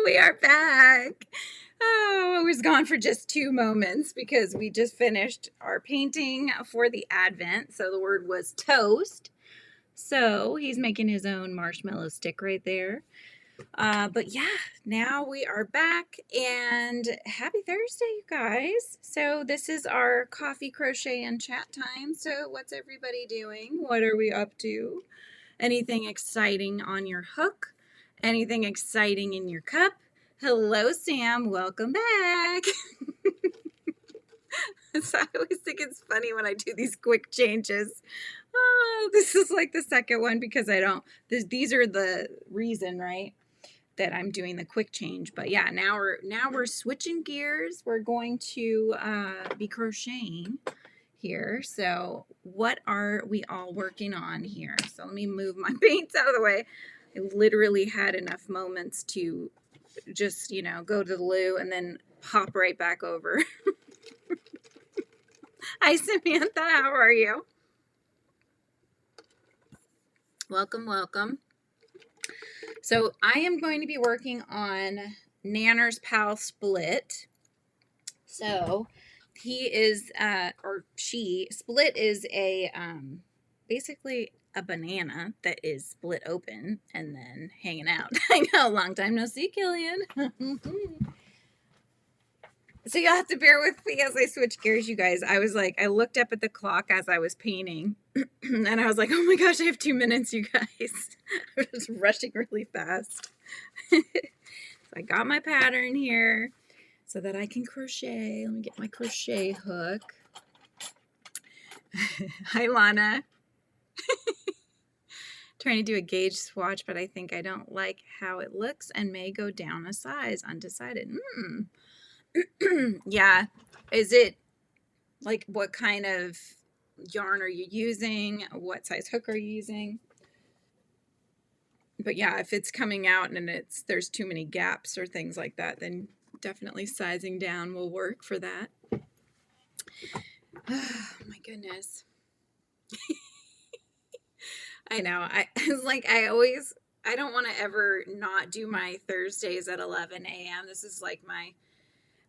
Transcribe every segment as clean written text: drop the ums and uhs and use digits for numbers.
We are back. Oh, I was gone for just 2 moments because we just finished our painting for the Advent. So the word was toast. So he's making his own marshmallow stick right there. But yeah, now we are back and happy Thursday, you guys. So this is our coffee, crochet, and chat time. So what's everybody doing? What are we up to? Anything exciting on your hook? Anything exciting in your cup? Hello, Sam. Welcome back. So I always think it's funny when I do these quick changes. Oh, this is like the second one because I don't, these are the reason, right, that I'm doing the quick change. But yeah, now we're switching gears. We're going to be crocheting here. So what are we all working on here? So let me move my paints out of the way. I literally had enough moments to just, you know, go to the loo and then hop right back over. Hi, Samantha. How are you? Welcome, welcome. So I am going to be working on Nanner's Pal Split. So he is, or she, Split is a, basically a banana that is split open and then hanging out. I know, long time no see, Killian. So you'll have to bear with me as I switch gears, you guys. I was like, I looked up at the clock as I was painting, and I was like, oh my gosh, I have 2 minutes, you guys. I was rushing really fast. So I got my pattern here so that I can crochet. Let me get my crochet hook. Hi, Lana. Trying to do a gauge swatch, but I think I don't like how it looks and may go down a size. Undecided. Yeah. Is it like what kind of yarn are you using? What size hook are you using? But yeah, if it's coming out and there's too many gaps or things like that, then definitely sizing down will work for that. Oh my goodness. I know. It's like I don't want to ever not do my Thursdays at 11 a.m. This is like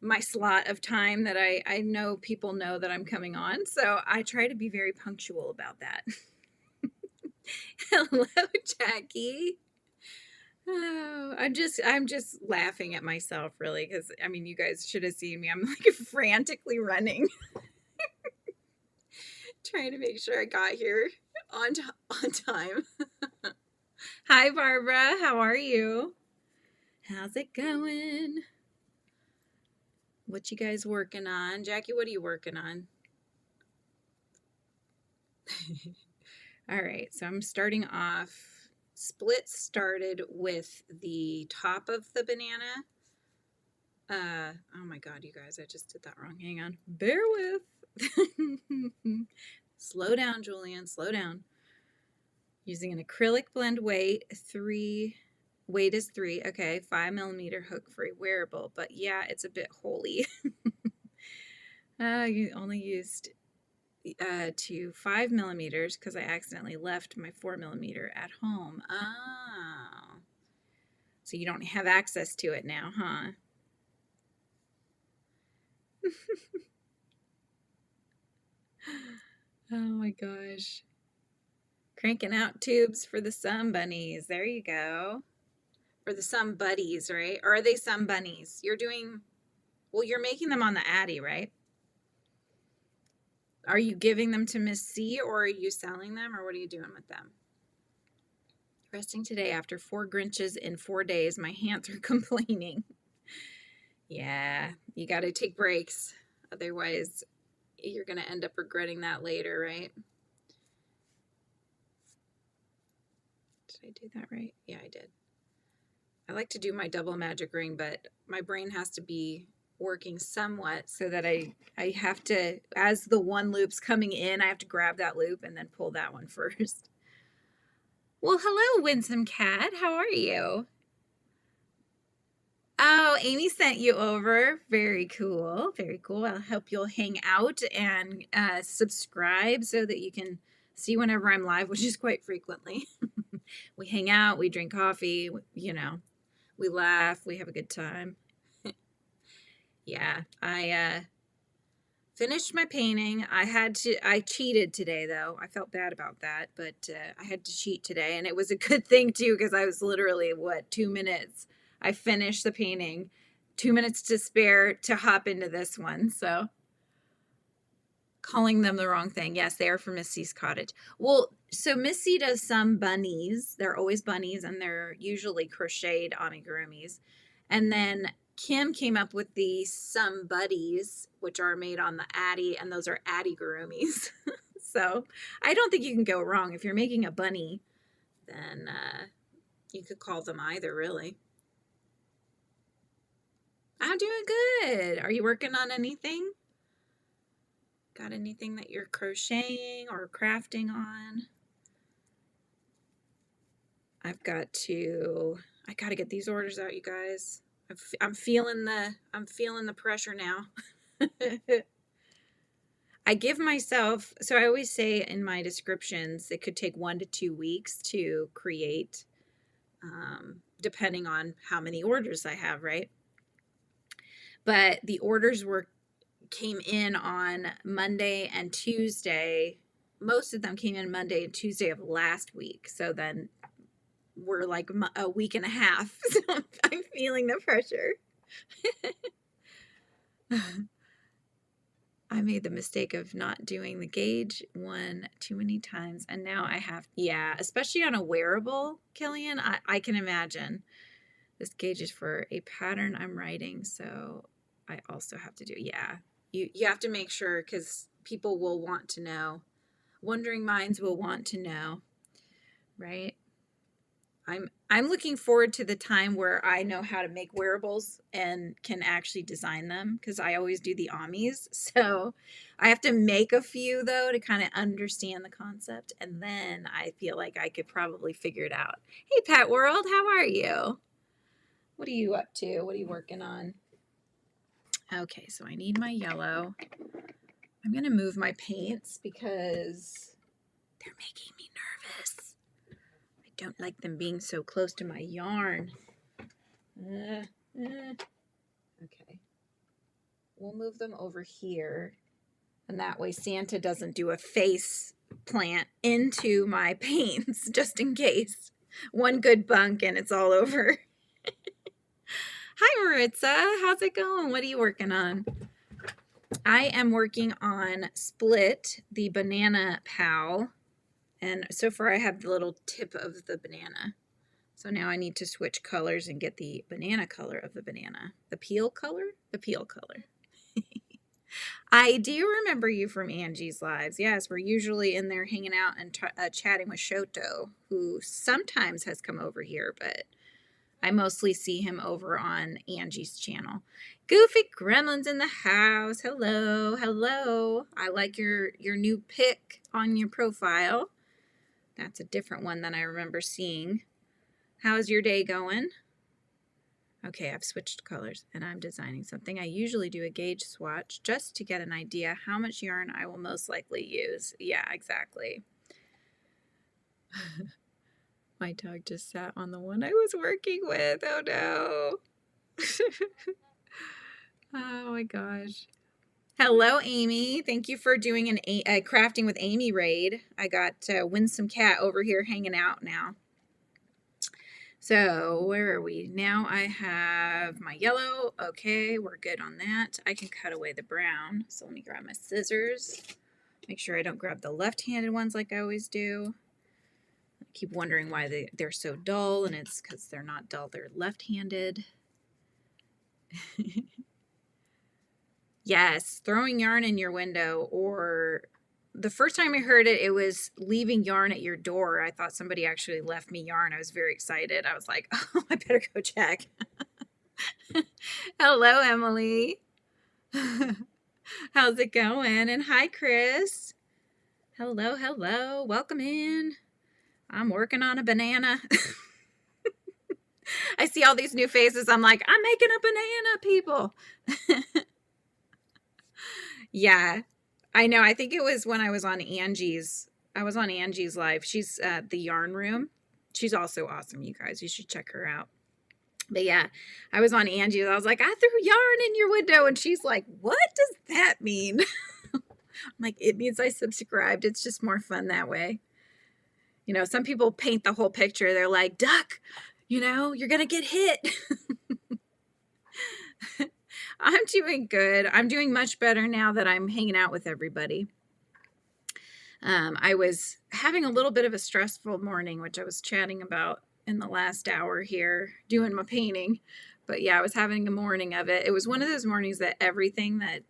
my slot of time that I know people know that I'm coming on. So I try to be very punctual about that. Hello, Jackie. Oh, I'm just laughing at myself really because I mean you guys should have seen me. I'm like frantically running. Trying to make sure I got here on time. Hi Barbara, how are you? How's it going? What you guys working on? Jackie, what are you working on? All right, so I'm starting off. Split started with the top of the banana. Oh my God, you guys, I just did that wrong. Hang on. Bear with. Slow down, Julianne, slow down. Using an acrylic blend weight, weight is 3. Okay, 5mm hook for a wearable, but yeah, it's a bit holy. You only used to 5mm because I accidentally left my 4mm at home. Oh, so you don't have access to it now, huh? Oh my gosh. Cranking out tubes for the Sun Bunnies. There you go. Or the Sun Buddies, right? Or are they Sun Bunnies? You're doing, well, you're making them on the Addy, right? Are you giving them to Miss C or are you selling them or what are you doing with them? Resting today after 4 Grinches in 4 days. My hands are complaining. Yeah, you got to take breaks. Otherwise, you're going to end up regretting that later, right? Did I do that right? Yeah, I did. I like to do my double magic ring, but my brain has to be working somewhat so that I have to, as the one loop's coming in, I have to grab that loop and then pull that one first. Well, hello, Winsome Cat. How are you? Oh, Amy sent you over. Very cool. Very cool. I hope you'll hang out and subscribe so that you can see whenever I'm live, which is quite frequently. We hang out, we drink coffee, you know. We laugh. We have a good time. Yeah, I finished my painting. I cheated today though. I felt bad about that, but I had to cheat today, and it was a good thing too because I was literally, what, 2 minutes. I finished the painting, 2 minutes to spare to hop into this one. So calling them the wrong thing. Yes, they are from Missy's cottage. Well, so Missy does some bunnies. They're always bunnies, and they're usually crocheted amigurumis. And then Kim came up with the some buddies, which are made on the Addy, and those are Addigurumis. So I don't think you can go wrong. If you're making a bunny, then you could call them either, really. I'm doing good. Are you working on anything? Got anything that you're crocheting or crafting on? I got to get these orders out, you guys. I'm feeling the pressure now. I give myself, so I always say in my descriptions, it could take 1 to 2 weeks to create, depending on how many orders I have, right? But the orders came in on Monday and Tuesday. Most of them came in Monday and Tuesday of last week. So then we're like a week and a half. So I'm feeling the pressure. I made the mistake of not doing the gauge one too many times. And now I have, yeah, especially on a wearable, Killian, I can imagine. This gauge is for a pattern I'm writing. So I also have to do, yeah. You have to make sure because people will want to know. Wondering minds will want to know, right? I'm looking forward to the time where I know how to make wearables and can actually design them because I always do the Amis. So I have to make a few though to kind of understand the concept, and then I feel like I could probably figure it out. Hey, Pet World, how are you? What are you up to? What are you working on? Okay, so I need my yellow. I'm going to move my paints because they're making me nervous. I don't like them being so close to my yarn. Okay. We'll move them over here. And that way Santa doesn't do a face plant into my paints, just in case. One good bunk and it's all over. Hi, Maritza. How's it going? What are you working on? I am working on Split, the banana pal. And so far I have the little tip of the banana. So now I need to switch colors and get the banana color of the banana. The peel color? The peel color. I do remember you from Angie's Lives. Yes, we're usually in there hanging out and chatting with Shoto, who sometimes has come over here, but I mostly see him over on Angie's channel. Goofy Gremlin's in the house. Hello, hello. I like your new pic on your profile. That's a different one than I remember seeing. How's your day going? Okay, I've switched colors and I'm designing something. I usually do a gauge swatch just to get an idea how much yarn I will most likely use. Yeah, exactly. My dog just sat on the one I was working with. Oh no. Oh my gosh. Hello, Amy. Thank you for doing a Crafting with Amy raid. I got Winsome Cat over here hanging out now. So where are we? Now I have my yellow. Okay, we're good on that. I can cut away the brown. So let me grab my scissors. Make sure I don't grab the left-handed ones like I always do. I keep wondering why they're so dull, and it's because they're not dull. They're left-handed. Yes, throwing yarn in your window, or the first time I heard it, it was leaving yarn at your door. I thought somebody actually left me yarn. I was very excited. I was like, oh, I better go check. Hello, Emily. How's it going? And hi, Chris. Hello, hello. Welcome in. I'm working on a banana. I see all these new faces. I'm like, I'm making a banana, people. Yeah, I know. I think it was when I was on Angie's live. She's the Yarn Room. She's also awesome, you guys. You should check her out. But yeah, I was on Angie's. I was like, I threw yarn in your window. And she's like, what does that mean? I'm like, it means I subscribed. It's just more fun that way. You know, some people paint the whole picture. They're like, duck, you know, you're going to get hit. I'm doing good. I'm doing much better now that I'm hanging out with everybody. I was having a little bit of a stressful morning, which I was chatting about in the last hour here, doing my painting. But yeah, I was having a morning of it. It was one of those mornings that everything that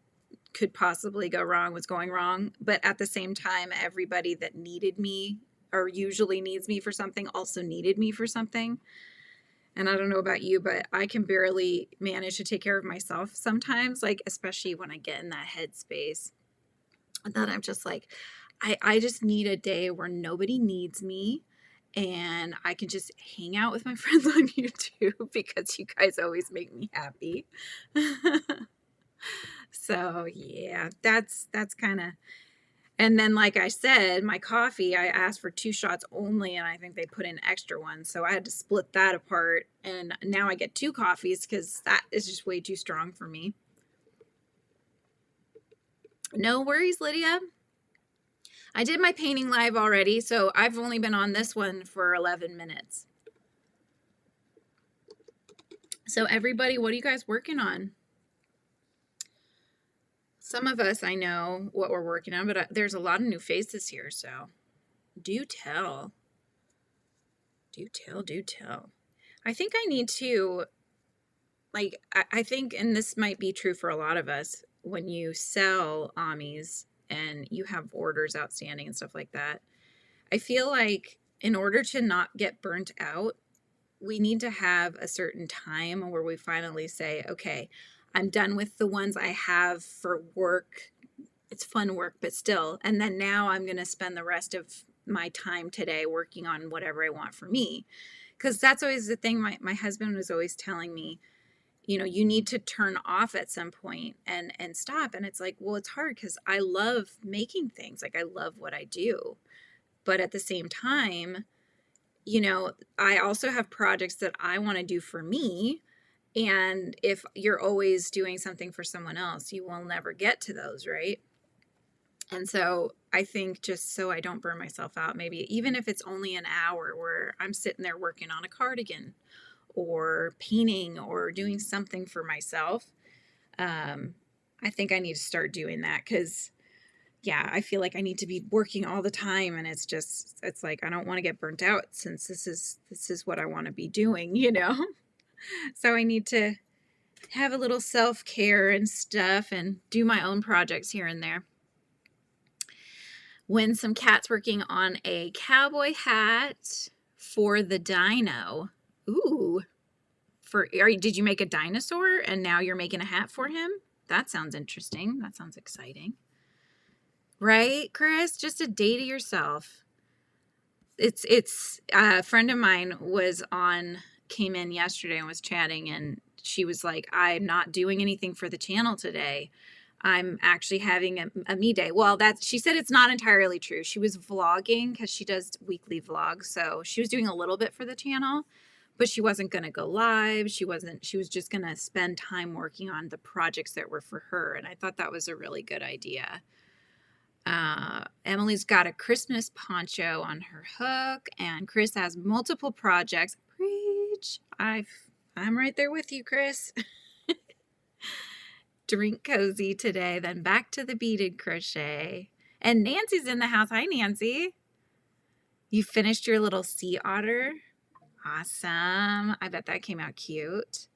could possibly go wrong was going wrong. But at the same time, everybody that needed me or usually needs me for something also needed me for something. And I don't know about you, but I can barely manage to take care of myself sometimes, like especially when I get in that headspace. And then I'm just like, I just need a day where nobody needs me and I can just hang out with my friends on YouTube because you guys always make me happy. So yeah, that's kind of, and then like I said, my coffee, I asked for 2 shots only and I think they put in extra ones. So I had to split that apart and now I get 2 coffees because that is just way too strong for me. No worries, Lydia. I did my painting live already, so I've only been on this one for 11 minutes. So everybody, what are you guys working on? Some of us, I know what we're working on, but there's a lot of new faces here, so do tell. Do tell, do tell. I think I need to, like, I think, and this might be true for a lot of us, when you sell Amis and you have orders outstanding and stuff like that, I feel like in order to not get burnt out, we need to have a certain time where we finally say, okay, I'm done with the ones I have for work. It's fun work, but still. And then now I'm going to spend the rest of my time today working on whatever I want for me. Because that's always the thing. My husband was always telling me, you know, you need to turn off at some point and stop. And it's like, well, it's hard because I love making things. Like I love what I do. But at the same time, you know, I also have projects that I want to do for me. And if you're always doing something for someone else, you will never get to those, right? And so I think just so I don't burn myself out, maybe even if it's only an hour where I'm sitting there working on a cardigan or painting or doing something for myself, I think I need to start doing that because yeah, I feel like I need to be working all the time and it's like I don't want to get burnt out since this is what I want to be doing, you know? So I need to have a little self-care and stuff and do my own projects here and there. When some cat's working on a cowboy hat for the dino. Ooh. Did you make a dinosaur and now you're making a hat for him? That sounds interesting. That sounds exciting. Right, Chris? Just a day to yourself. It's a friend of mine came in yesterday and was chatting and she was like, I'm not doing anything for the channel today. I'm actually having a me day. Well, she said it's not entirely true. She was vlogging because she does weekly vlogs. So she was doing a little bit for the channel, but she wasn't going to go live. She was just going to spend time working on the projects that were for her. And I thought that was a really good idea. Emily's got a Christmas poncho on her hook, and Chris has multiple projects. Preach! I'm right there with you, Chris. Drink cozy today, then back to the beaded crochet. And Nancy's in the house. Hi, Nancy. You finished your little sea otter. Awesome. I bet that came out cute.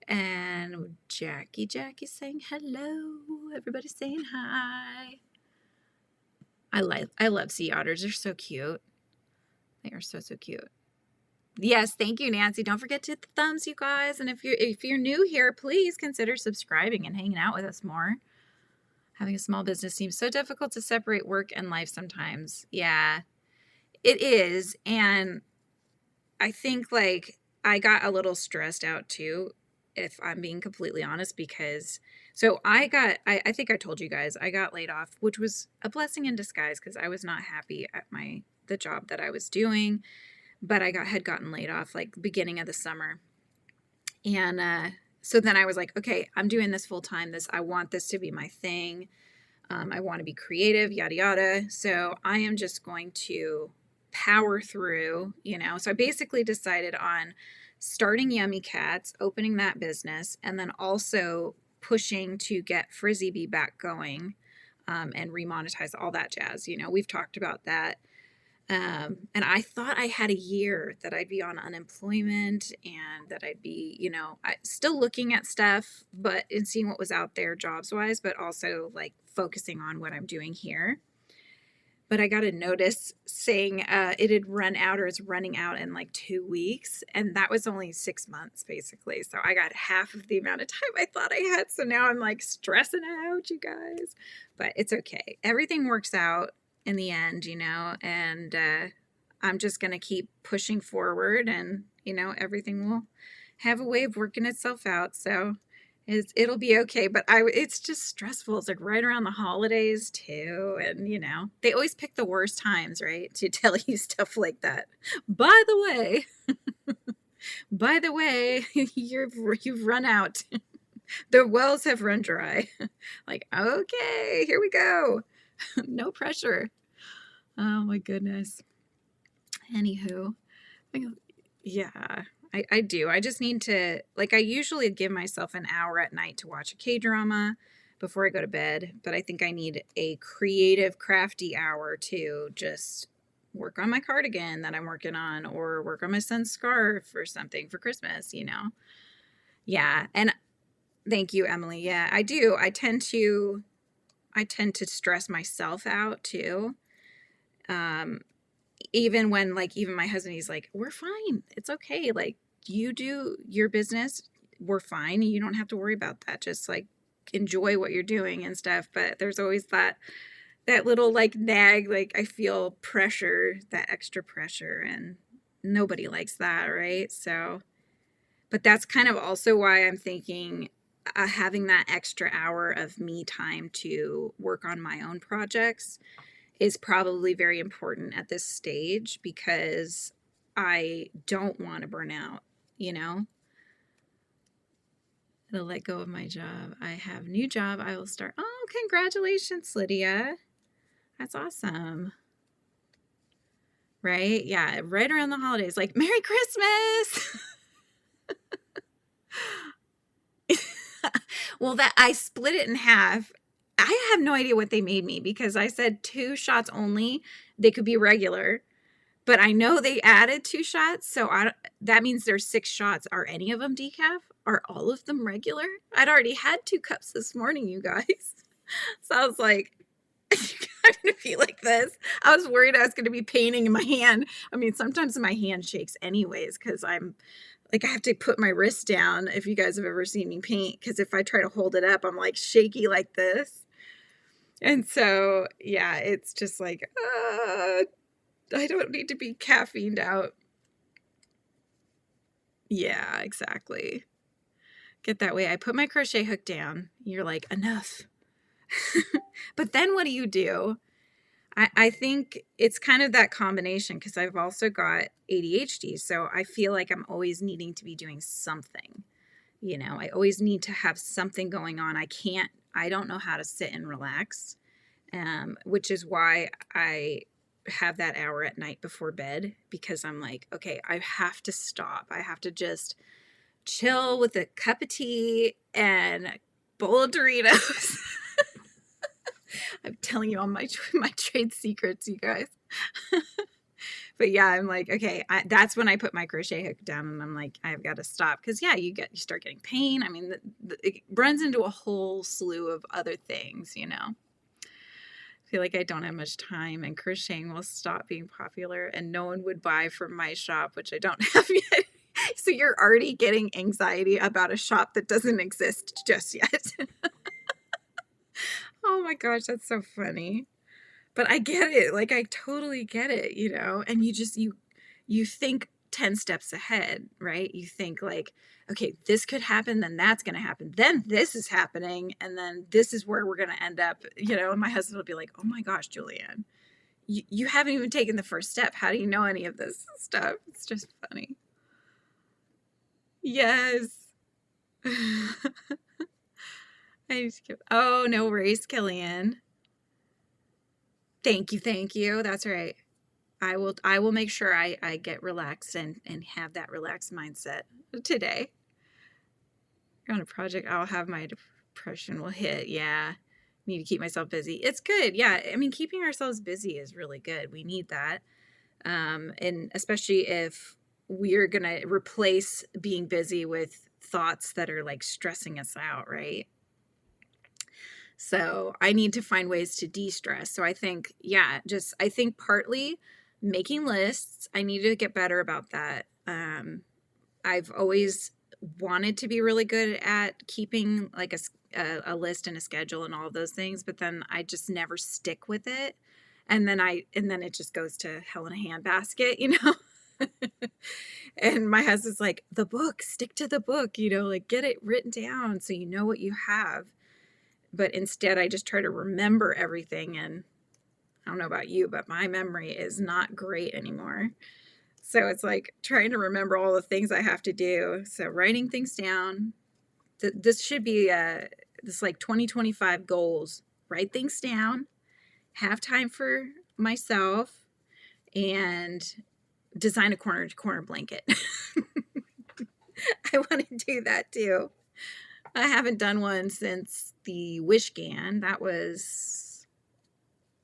And Jackie saying hello. Everybody's saying hi. I love sea otters. They're so cute. They are so cute. Yes, thank you, Nancy. Don't forget to hit the thumbs, you guys. And if you're new here, please consider subscribing and hanging out with us more. Having a small business seems so difficult to separate work and life sometimes. Yeah, it is. And I think like I got a little stressed out too, if I'm being completely honest, because I think I told you guys I got laid off, which was a blessing in disguise because I was not happy at the job that I was doing, but I had gotten laid off like beginning of the summer. And so then I was like, okay, I'm doing this full time. I want this to be my thing. I want to be creative, yada, yada. So I am just going to power through, you know. So I basically decided on starting Yummi Cats, opening that business, and then also pushing to get Frizzy Bee back going, and remonetize all that jazz. You know, we've talked about that. And I thought I had a year that I'd be on unemployment and that I'd be, you know, still looking at stuff, but and seeing what was out there jobs wise, but also like focusing on what I'm doing here. But I got a notice saying it had run out or it's running out in like 2 weeks. And that was only 6 months basically. So I got half of the amount of time I thought I had. So now I'm like stressing out, you guys. But it's okay. Everything works out in the end, you know, and I'm just going to keep pushing forward and, you know, everything will have a way of working itself out. So it'll be okay. But it's just stressful. It's like right around the holidays too. And, you know, they always pick the worst times, right? To tell you stuff like that. By the way, you've run out. The wells have run dry. Like, okay, here we go. No pressure. Oh my goodness. Anywho, yeah, I do. I just need to, like, I usually give myself an hour at night to watch a K-drama before I go to bed, but I think I need a creative, crafty hour to just work on my cardigan that I'm working on or work on my son's scarf or something for Christmas, you know? Yeah. And thank you, Emily. Yeah, I do. I tend to stress myself out too. Even when like even my husband, he's like, we're fine, it's okay, like you do your business, we're fine, you don't have to worry about that, just like enjoy what you're doing and stuff. But there's always that little like nag, like I feel pressure, that extra pressure, and nobody likes that, right? So but that's kind of also why I'm thinking having that extra hour of me time to work on my own projects is probably very important at this stage because I don't want to burn out, you know? To let go of my job. I have new job. I will start. Oh, congratulations, Lydia. That's awesome. Right? Yeah, right around the holidays. Like, Merry Christmas! Well, that I split it in half. I have no idea what they made me because I said 2 shots only. They could be regular. But I know they added 2 shots, so that means there's 6 shots. Are any of them decaf? Are all of them regular? I'd already had 2 cups this morning, you guys. So I was like, I'm going to be like this. I was worried I was going to be painting in my hand. I mean, sometimes my hand shakes anyways because I'm like, I have to put my wrist down if you guys have ever seen me paint, because if I try to hold it up, I'm like shaky like this. And so, yeah, it's just like, I don't need to be caffeined out. Yeah, exactly. Get that way. I put my crochet hook down. You're like, enough. But then what do? I think it's kind of that combination because I've also got ADHD. So I feel like I'm always needing to be doing something. You know, I always need to have something going on. I don't know how to sit and relax, which is why I have that hour at night before bed, because I'm like, okay, I have to stop. I have to just chill with a cup of tea and a bowl of Doritos. I'm telling you all my trade secrets, you guys. But yeah, I'm like, okay, that's when I put my crochet hook down and I'm like, I've got to stop. Because yeah, you start getting pain. I mean, it runs into a whole slew of other things, you know. I feel like I don't have much time and crocheting will stop being popular and no one would buy from my shop, which I don't have yet. So you're already getting anxiety about a shop that doesn't exist just yet. Oh my gosh, that's so funny. But I get it. Like, I totally get it, you know? And you think 10 steps ahead, right? You think like, okay, this could happen, then that's going to happen. Then this is happening, and then this is where we're going to end up, you know? And my husband will be like, oh my gosh, Julianne, you haven't even taken the first step. How do you know any of this stuff? It's just funny. Yes. I just keep, oh, no worries, Killian. Thank you, thank you. That's right. I will make sure I get relaxed and have that relaxed mindset today. On a project, I'll have my depression will hit. Yeah. Need to keep myself busy. It's good. Yeah. I mean, keeping ourselves busy is really good. We need that. And especially if we're going to replace being busy with thoughts that are like stressing us out, right? So I need to find ways to de-stress. So I think, yeah, I think partly making lists. I need to get better about that. I've always wanted to be really good at keeping like a list and a schedule and all of those things, but then I just never stick with it. And then it just goes to hell in a handbasket, you know? And my husband's like, the book, stick to the book, you know, like get it written down so you know what you have. But instead I just try to remember everything. And I don't know about you, but my memory is not great anymore. So it's like trying to remember all the things I have to do. So writing things down. This should be this like 2025 goals. Write things down, have time for myself, and design a corner to corner blanket. I want to do that too. I haven't done one since the Wishgan. That was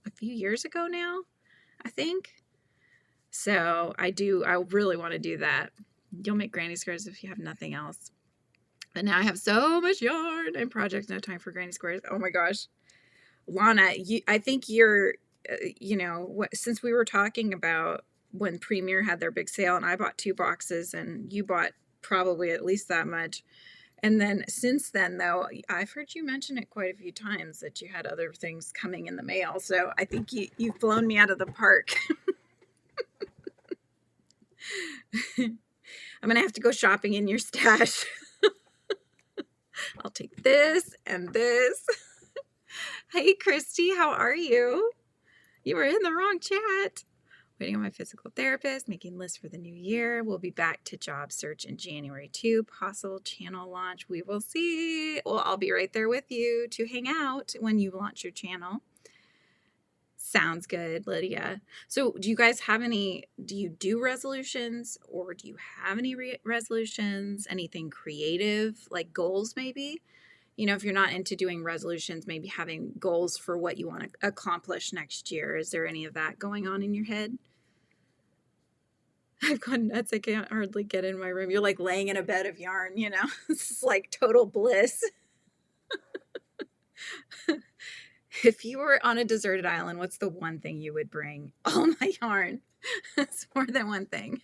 a few years ago now, I think. So I really want to do that. You'll make granny squares if you have nothing else. But now I have so much yarn and projects, no time for granny squares. Oh my gosh. Lana, I think you're, since we were talking about when Premier had their big sale and I bought 2 boxes and you bought probably at least that much. And then since then, though, I've heard you mention it quite a few times that you had other things coming in the mail. So I think you've blown me out of the park. I'm going to have to go shopping in your stash. I'll take this and this. Hey, Christy, how are you? You were in the wrong chat. Waiting on my physical therapist, making lists for the new year. We'll be back to job search in January 2. Possible channel launch. We will see. Well, I'll be right there with you to hang out when you launch your channel. Sounds good, Lydia. So do you guys have do you do resolutions, or do you have any resolutions? Anything creative, like goals maybe? If you're not into doing resolutions, maybe having goals for what you want to accomplish next year. Is there any of that going on in your head? I've gone nuts. I can't hardly get in my room. You're like laying in a bed of yarn, It's like total bliss. If you were on a deserted island, what's the one thing you would bring? All my yarn. That's more than one thing.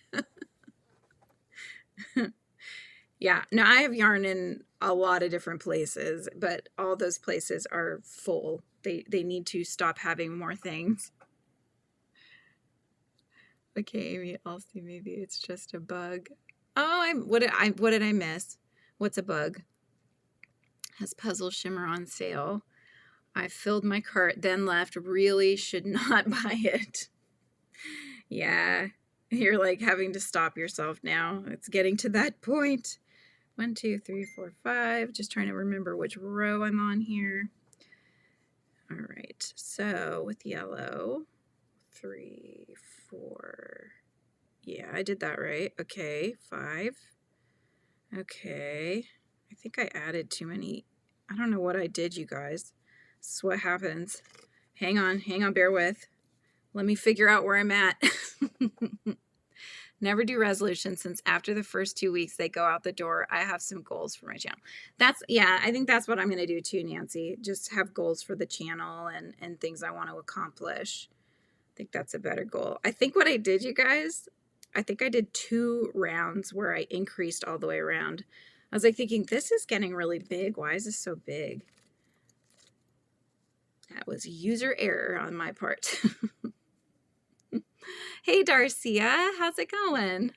Yeah. No, I have yarn in a lot of different places, but all those places are full. They need to stop having more things. Okay, Amy, I'll see. Maybe it's just a bug. Oh, what did I miss? What's a bug? Has puzzle shimmer on sale. I filled my cart, then left. Really should not buy it. Yeah, you're like having to stop yourself now. It's getting to that point. 1, 2, 3, 4, 5. Just trying to remember which row I'm on here. All right, so with yellow, 3, 4. Yeah, I did that right. Okay, 5. Okay, I think I added too many. I don't know what I did, you guys. This is what happens. Hang on, bear with. Let me figure out where I'm at. Never do resolutions, since after the first 2 weeks they go out the door. I have some goals for my channel. I think that's what I'm going to do too, Nancy. Just have goals for the channel and things I want to accomplish. I think that's a better goal. I think what I did, you guys, I think I did 2 rounds where I increased all the way around. I was like thinking, this is getting really big. Why is this so big? That was user error on my part. Hey, Darcia, how's it going?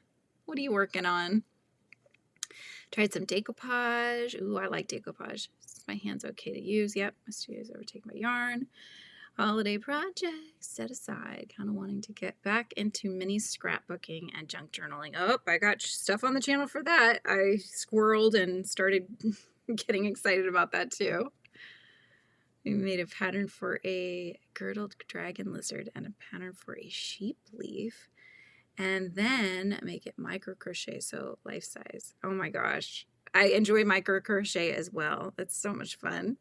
What are you working on? Tried some decoupage. Ooh, I like decoupage. My hand's okay to use. Yep, my studio's overtaken my yarn. Holiday projects set aside. Kind of wanting to get back into mini scrapbooking and junk journaling. Oh, I got stuff on the channel for that. I squirreled and started getting excited about that too. We made a pattern for a girdled dragon lizard and a pattern for a sheep leaf. And then make it micro crochet, so life size. Oh my gosh. I enjoy micro crochet as well. It's so much fun.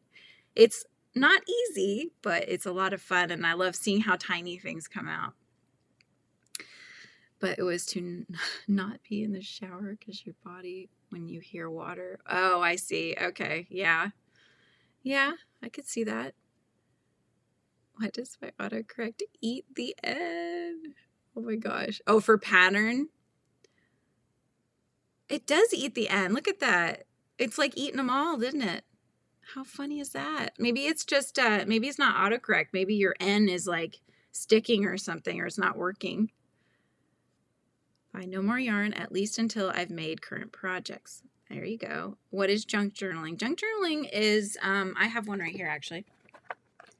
It's not easy, but it's a lot of fun, and I love seeing how tiny things come out. But it was to not be in the shower because your body, when you hear water. Oh, I see. Okay. Yeah. Yeah, I could see that. What does my autocorrect eat the end? Oh my gosh. Oh, for pattern? It does eat the end. Look at that. It's like eating them all, didn't it? How funny is that? Maybe it's just, maybe it's not autocorrect. Maybe your N is like sticking or something, or it's not working. Buy no more yarn, at least until I've made current projects. There you go. What is junk journaling? Junk journaling is, I have one right here actually.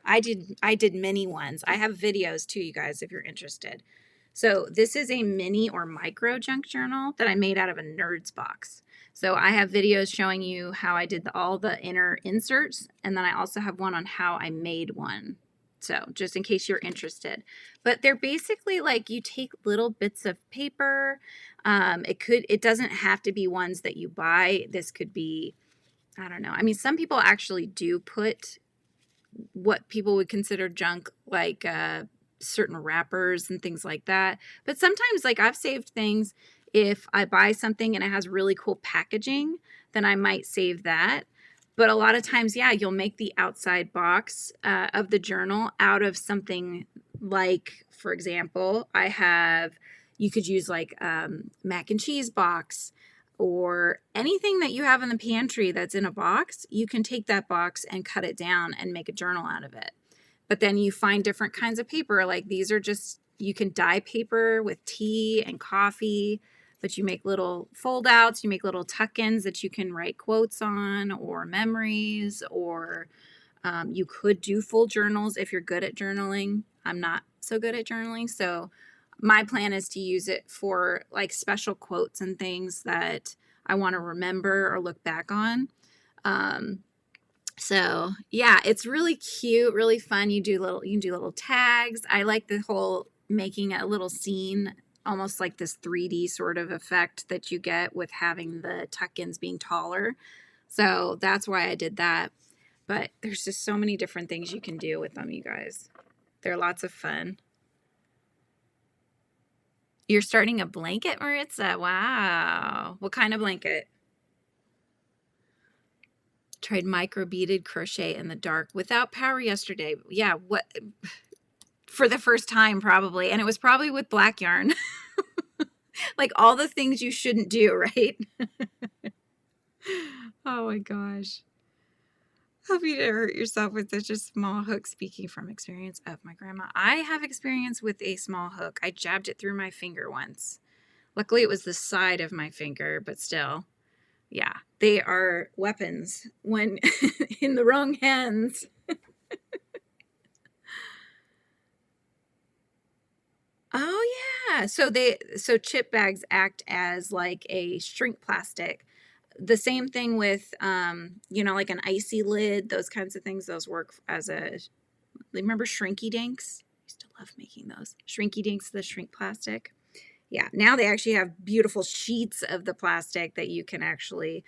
I did mini ones. I have videos too, you guys, if you're interested. So this is a mini or micro junk journal that I made out of a Nerds box. So I have videos showing you how I did all the inner inserts, and then I also have one on how I made one. So just in case you're interested. But they're basically like you take little bits of paper. It doesn't have to be ones that you buy. This could be, I don't know. I mean, some people actually do put what people would consider junk, like certain wrappers and things like that. But sometimes, like, I've saved things. If I buy something and it has really cool packaging, then I might save that. But a lot of times, yeah, you'll make the outside box of the journal out of something like, for example, you could use like mac and cheese box, or anything that you have in the pantry that's in a box. You can take that box and cut it down and make a journal out of it. But then you find different kinds of paper. Like these are just, you can dye paper with tea and coffee, but you make little fold outs, you make little tuck-ins that you can write quotes on, or memories, or you could do full journals if you're good at journaling. I'm not so good at journaling, so my plan is to use it for like special quotes and things that I want to remember or look back on. So yeah, it's really cute, really fun. You can do little tags. I like the whole making a little scene, almost like this 3D sort of effect that you get with having the tuck-ins being taller. So that's why I did that. But there's just so many different things you can do with them, you guys. They're lots of fun. You're starting a blanket, Maritza? Wow. What kind of blanket? Tried micro beaded crochet in the dark without power yesterday. Yeah, what? For the first time probably. And it was probably with black yarn. Like all the things you shouldn't do, right? Oh my gosh. Hope you didn't hurt yourself with such a small hook. Speaking from experience of my grandma, I have experience with a small hook. I jabbed it through my finger once. Luckily, it was the side of my finger, but still, yeah, they are weapons when in the wrong hands. Oh yeah, so chip bags act as like a shrink plastic. The same thing with like an icy lid, those kinds of things. Those work as a, remember Shrinky Dinks? I used to love making those. Shrinky Dinks, the shrink plastic. Yeah, now they actually have beautiful sheets of the plastic that you can actually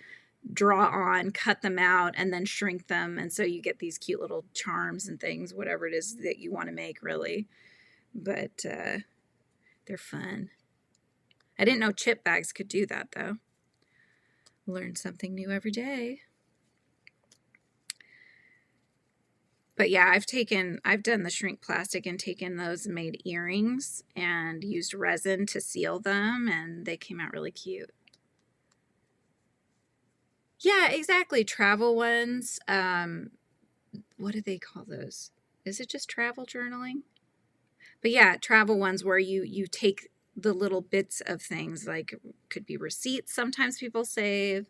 draw on, cut them out, and then shrink them. And so you get these cute little charms and things, whatever it is that you want to make, really. But they're fun. I didn't know chip bags could do that, though. Learn something new every day. But yeah, I've done the shrink plastic and taken those and made earrings and used resin to seal them, and they came out really cute. Yeah, exactly. Travel ones. What do they call those? Is it just travel journaling? But yeah, travel ones where you take the little bits of things, like could be receipts sometimes people save,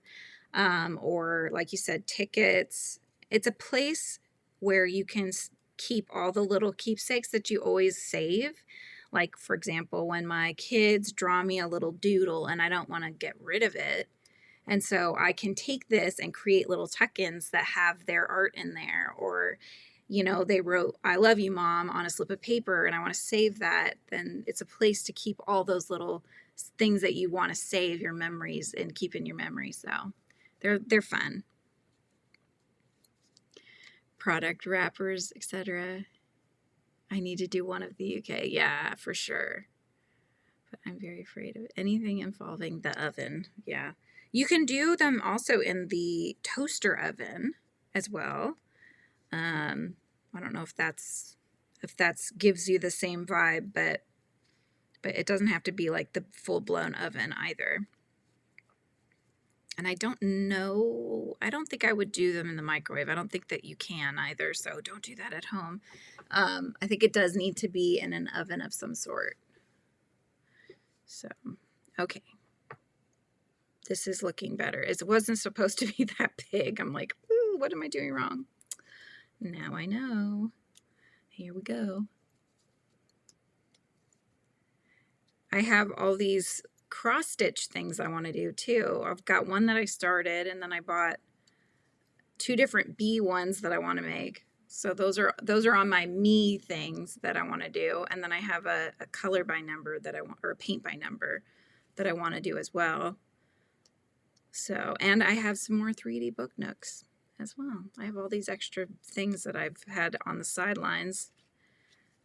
or like you said, tickets. It's a place where you can keep all the little keepsakes that you always save. Like, for example, when my kids draw me a little doodle and I don't want to get rid of it. And so I can take this and create little tuck-ins that have their art in there. Or, you know, they wrote, "I love you, Mom," on a slip of paper, and I want to save that. Then it's a place to keep all those little things that you want to save, your memories, and keep in your memory. So they're fun. Product wrappers, etc. I need to do one of the UK. Yeah, for sure. But I'm very afraid of anything involving the oven. Yeah. You can do them also in the toaster oven as well. I don't know if that's gives you the same vibe, but it doesn't have to be like the full-blown oven either. And I don't know, I don't think I would do them in the microwave. I don't think that you can either, so don't do that at home. I think it does need to be in an oven of some sort. So, okay. This is looking better. It wasn't supposed to be that big. I'm like, ooh, what am I doing wrong? Now I know. Here we go. I have all these cross stitch things I want to do too. I've got one that I started, and then I bought 2 different bee ones that I want to make. So those are on my me things that I want to do. And then I have a color by number that I want, or a paint by number that I want to do as well. So, and I have some more 3D book nooks as well. I have all these extra things that I've had on the sidelines.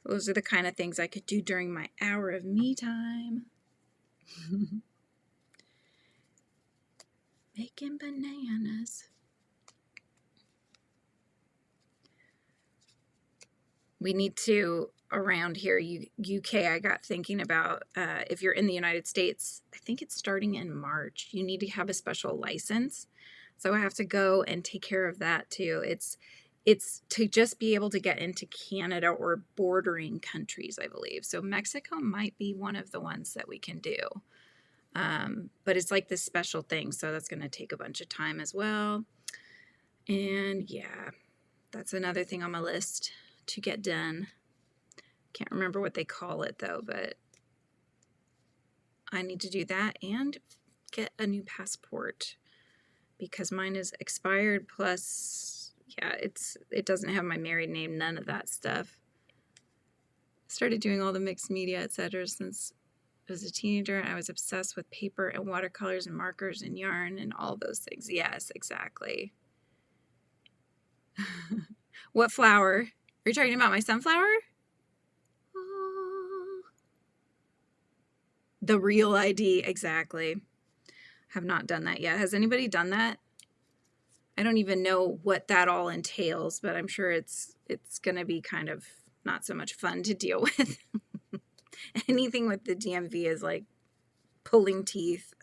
Those are the kind of things I could do during my hour of me time. Making bananas. We need to, around here, UK, I got thinking about if you're in the United States, I think it's starting in March, you need to have a special license. So I have to go and take care of that too. It's to just be able to get into Canada or bordering countries, I believe. So Mexico might be one of the ones that we can do. But it's like this special thing, so that's going to take a bunch of time as well. And yeah, that's another thing on my list to get done. Can't remember what they call it though, but I need to do that and get a new passport because mine is expired. Plus, yeah, it doesn't have my married name, none of that stuff. Started doing all the mixed media, etc. since I was a teenager. I was obsessed with paper and watercolors and markers and yarn and all those things. Yes, exactly. What flower? Are you talking about my sunflower? Oh. The real ID, exactly. Have not done that yet. Has anybody done that? I don't even know what that all entails, but I'm sure it's going to be kind of not so much fun to deal with. Anything with the DMV is like pulling teeth.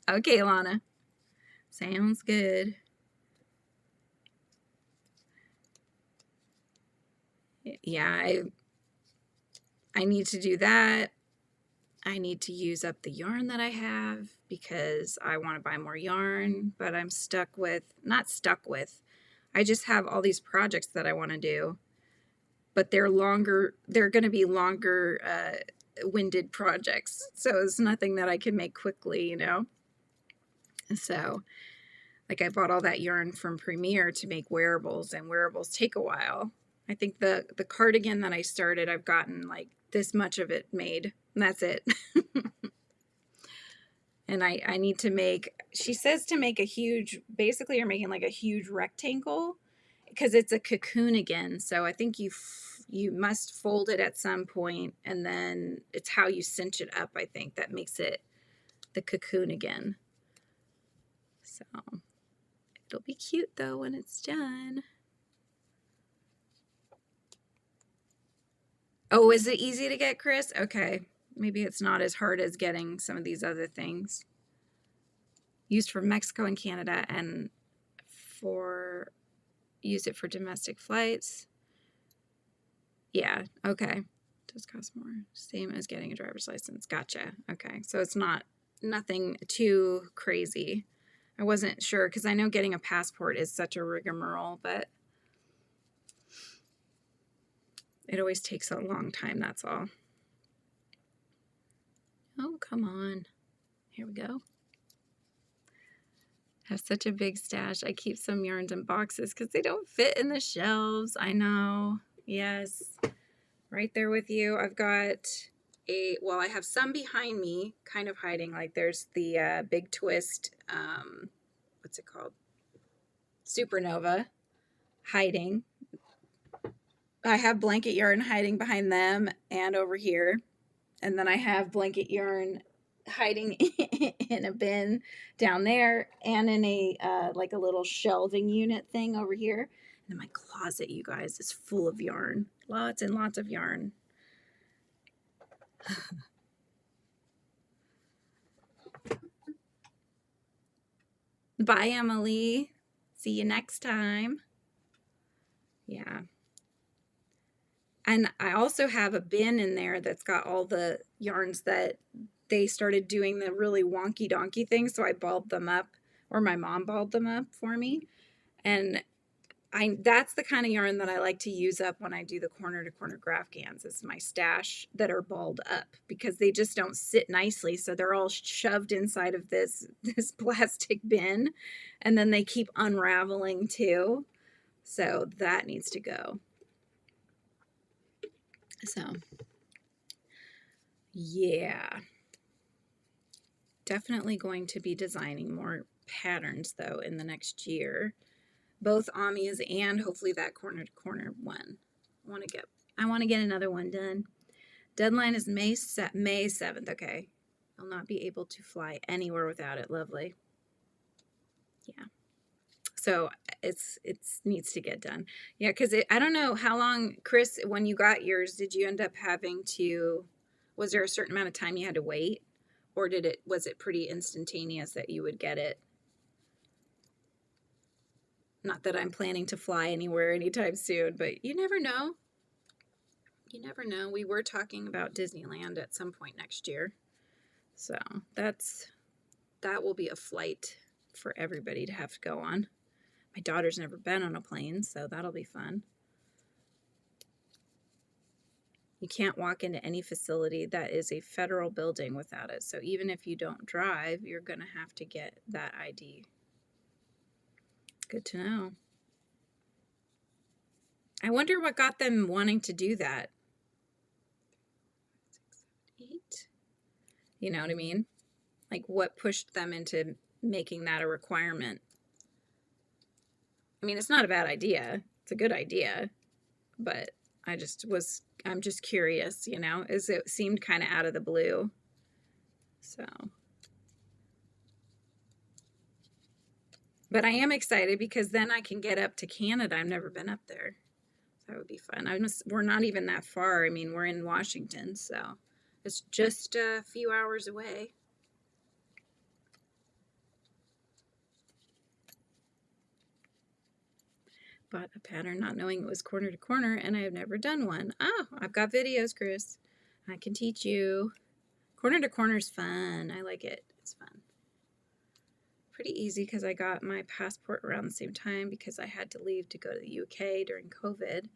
Okay, Lana. Sounds good. Yeah, I need to do that. I need to use up the yarn that I have because I want to buy more yarn, but I'm not stuck with, I just have all these projects that I want to do, but they're going to be longer winded projects. So it's nothing that I can make quickly, you know? So like I bought all that yarn from Premier to make wearables, and wearables take a while. I think the cardigan that I started, I've gotten like this much of it made, and that's it. And I need to make, she says to make a huge, basically you're making like a huge rectangle because it's a cocoon again. So I think you must fold it at some point, and then it's how you cinch it up, I think, that makes it the cocoon again. So it'll be cute though when it's done. Oh, is it easy to get, Chris? Okay. Maybe it's not as hard as getting some of these other things. Used for Mexico and Canada, and use it for domestic flights. Yeah, okay. Does cost more. Same as getting a driver's license. Gotcha. Okay. So it's nothing too crazy. I wasn't sure because I know getting a passport is such a rigmarole, but It always takes a long time, that's all. Oh, come on. Here we go. Have such a big stash. I keep some yarns in boxes because they don't fit in the shelves. I know. Yes. Right there with you. I've got well, I have some behind me kind of hiding. Like there's the Big Twist, what's it called? Supernova hiding. I have blanket yarn hiding behind them and over here. And then I have blanket yarn hiding in a bin down there and in a like a little shelving unit thing over here. And my closet, you guys, is full of yarn. Lots and lots of yarn. Bye, Emily. See you next time. Yeah. And I also have a bin in there that's got all the yarns that they started doing the really wonky donkey thing. So I balled them up, or my mom balled them up for me. And that's the kind of yarn that I like to use up when I do the corner to corner graph gans, is my stash that are balled up, because they just don't sit nicely. So they're all shoved inside of this plastic bin, and then they keep unraveling too. So that needs to go. So yeah, definitely going to be designing more patterns though in the next year, both Ami's and hopefully that corner to corner one. I want to get another one done. Deadline is May 7th. Okay, I'll not be able to fly anywhere without it. Lovely. Yeah, so it needs to get done. Yeah, because I don't know how long, Chris, when you got yours, did you end up having to, was there a certain amount of time you had to wait, or was it pretty instantaneous that you would get it? Not that I'm planning to fly anywhere anytime soon, but you never know. You never know. We were talking about Disneyland at some point next year. So that will be a flight for everybody to have to go on. My daughter's never been on a plane, so that'll be fun. You can't walk into any facility that is a federal building without it. So even if you don't drive, you're going to have to get that ID. Good to know. I wonder what got them wanting to do that. 6, 7, 8. You know what I mean? Like what pushed them into making that a requirement? I mean, it's not a bad idea. It's a good idea. But I'm just curious, you know, as it seemed kind of out of the blue. So, but I am excited because then I can get up to Canada. I've never been up there. That would be fun. We're not even that far. I mean, we're in Washington, so it's just a few hours away. Bought a pattern not knowing it was corner to corner, and I have never done one. Oh, I've got videos, Chris. I can teach you. Corner to corner is fun. I like it. It's fun. Pretty easy because I got my passport around the same time because I had to leave to go to the UK during COVID.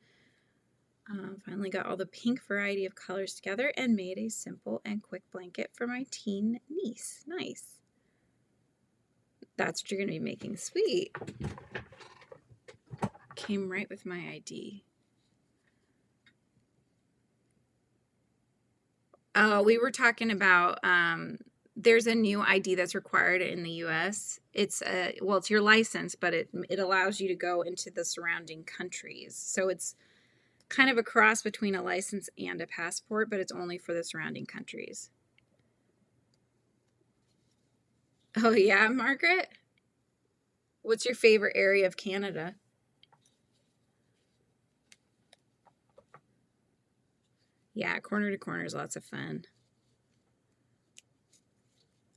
Finally got all the pink variety of colors together and made a simple and quick blanket for my teen niece. Nice. That's what you're going to be making. Sweet. Came right with my ID. Oh, we were talking about, there's a new ID that's required in the US. It's your license, but it allows you to go into the surrounding countries. So it's kind of a cross between a license and a passport, but it's only for the surrounding countries. Oh yeah, Margaret? What's your favorite area of Canada? Yeah, corner to corner is lots of fun.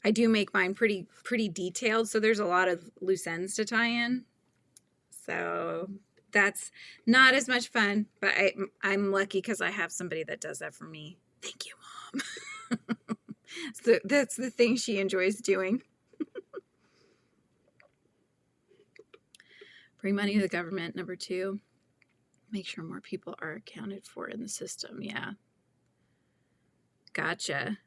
I do make mine pretty detailed, so there's a lot of loose ends to tie in. So that's not as much fun, but I'm lucky because I have somebody that does that for me. Thank you, Mom. So that's the thing she enjoys doing. Bring money to the government, number 2. Make sure more people are accounted for in the system. Yeah. Gotcha.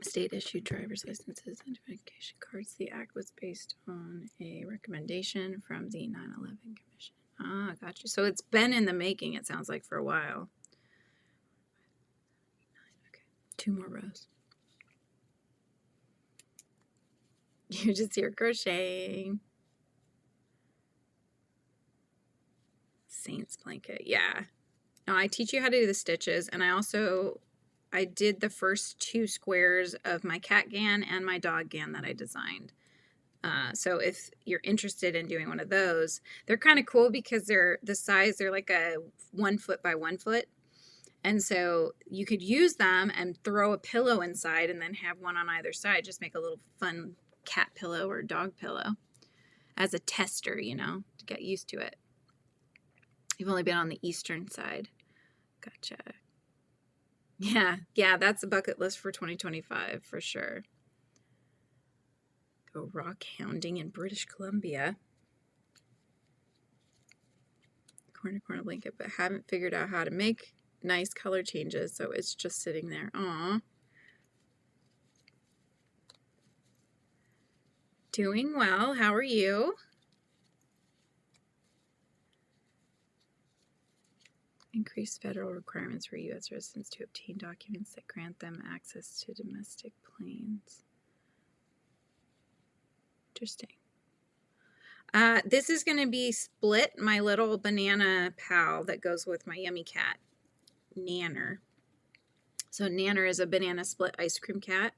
State issued driver's licenses, identification cards. The act was based on a recommendation from the 9/11 Commission. Ah, gotcha. So it's been in the making, it sounds like, for a while. Okay. 2 more rows. You're just here crocheting. Saints blanket. Yeah. Now I teach you how to do the stitches, and I did the first 2 squares of my cat gan and my dog gan that I designed. So if you're interested in doing one of those, they're kind of cool because they're the size, they're like a 1 foot by 1 foot. And so you could use them and throw a pillow inside and then have one on either side. Just make a little fun cat pillow or dog pillow as a tester, you know, to get used to it. You've only been on the eastern side. Gotcha. Yeah, that's a bucket list for 2025 for sure. Go rock hounding in British Columbia. Corner blanket, but haven't figured out how to make nice color changes, so it's just sitting there. Aw. Doing well. How are you? Increased federal requirements for U.S. residents to obtain documents that grant them access to domestic planes. Interesting. This is going to be Split, my little banana pal that goes with my Yummi cat, Nanner. So Nanner is a banana split ice cream cat.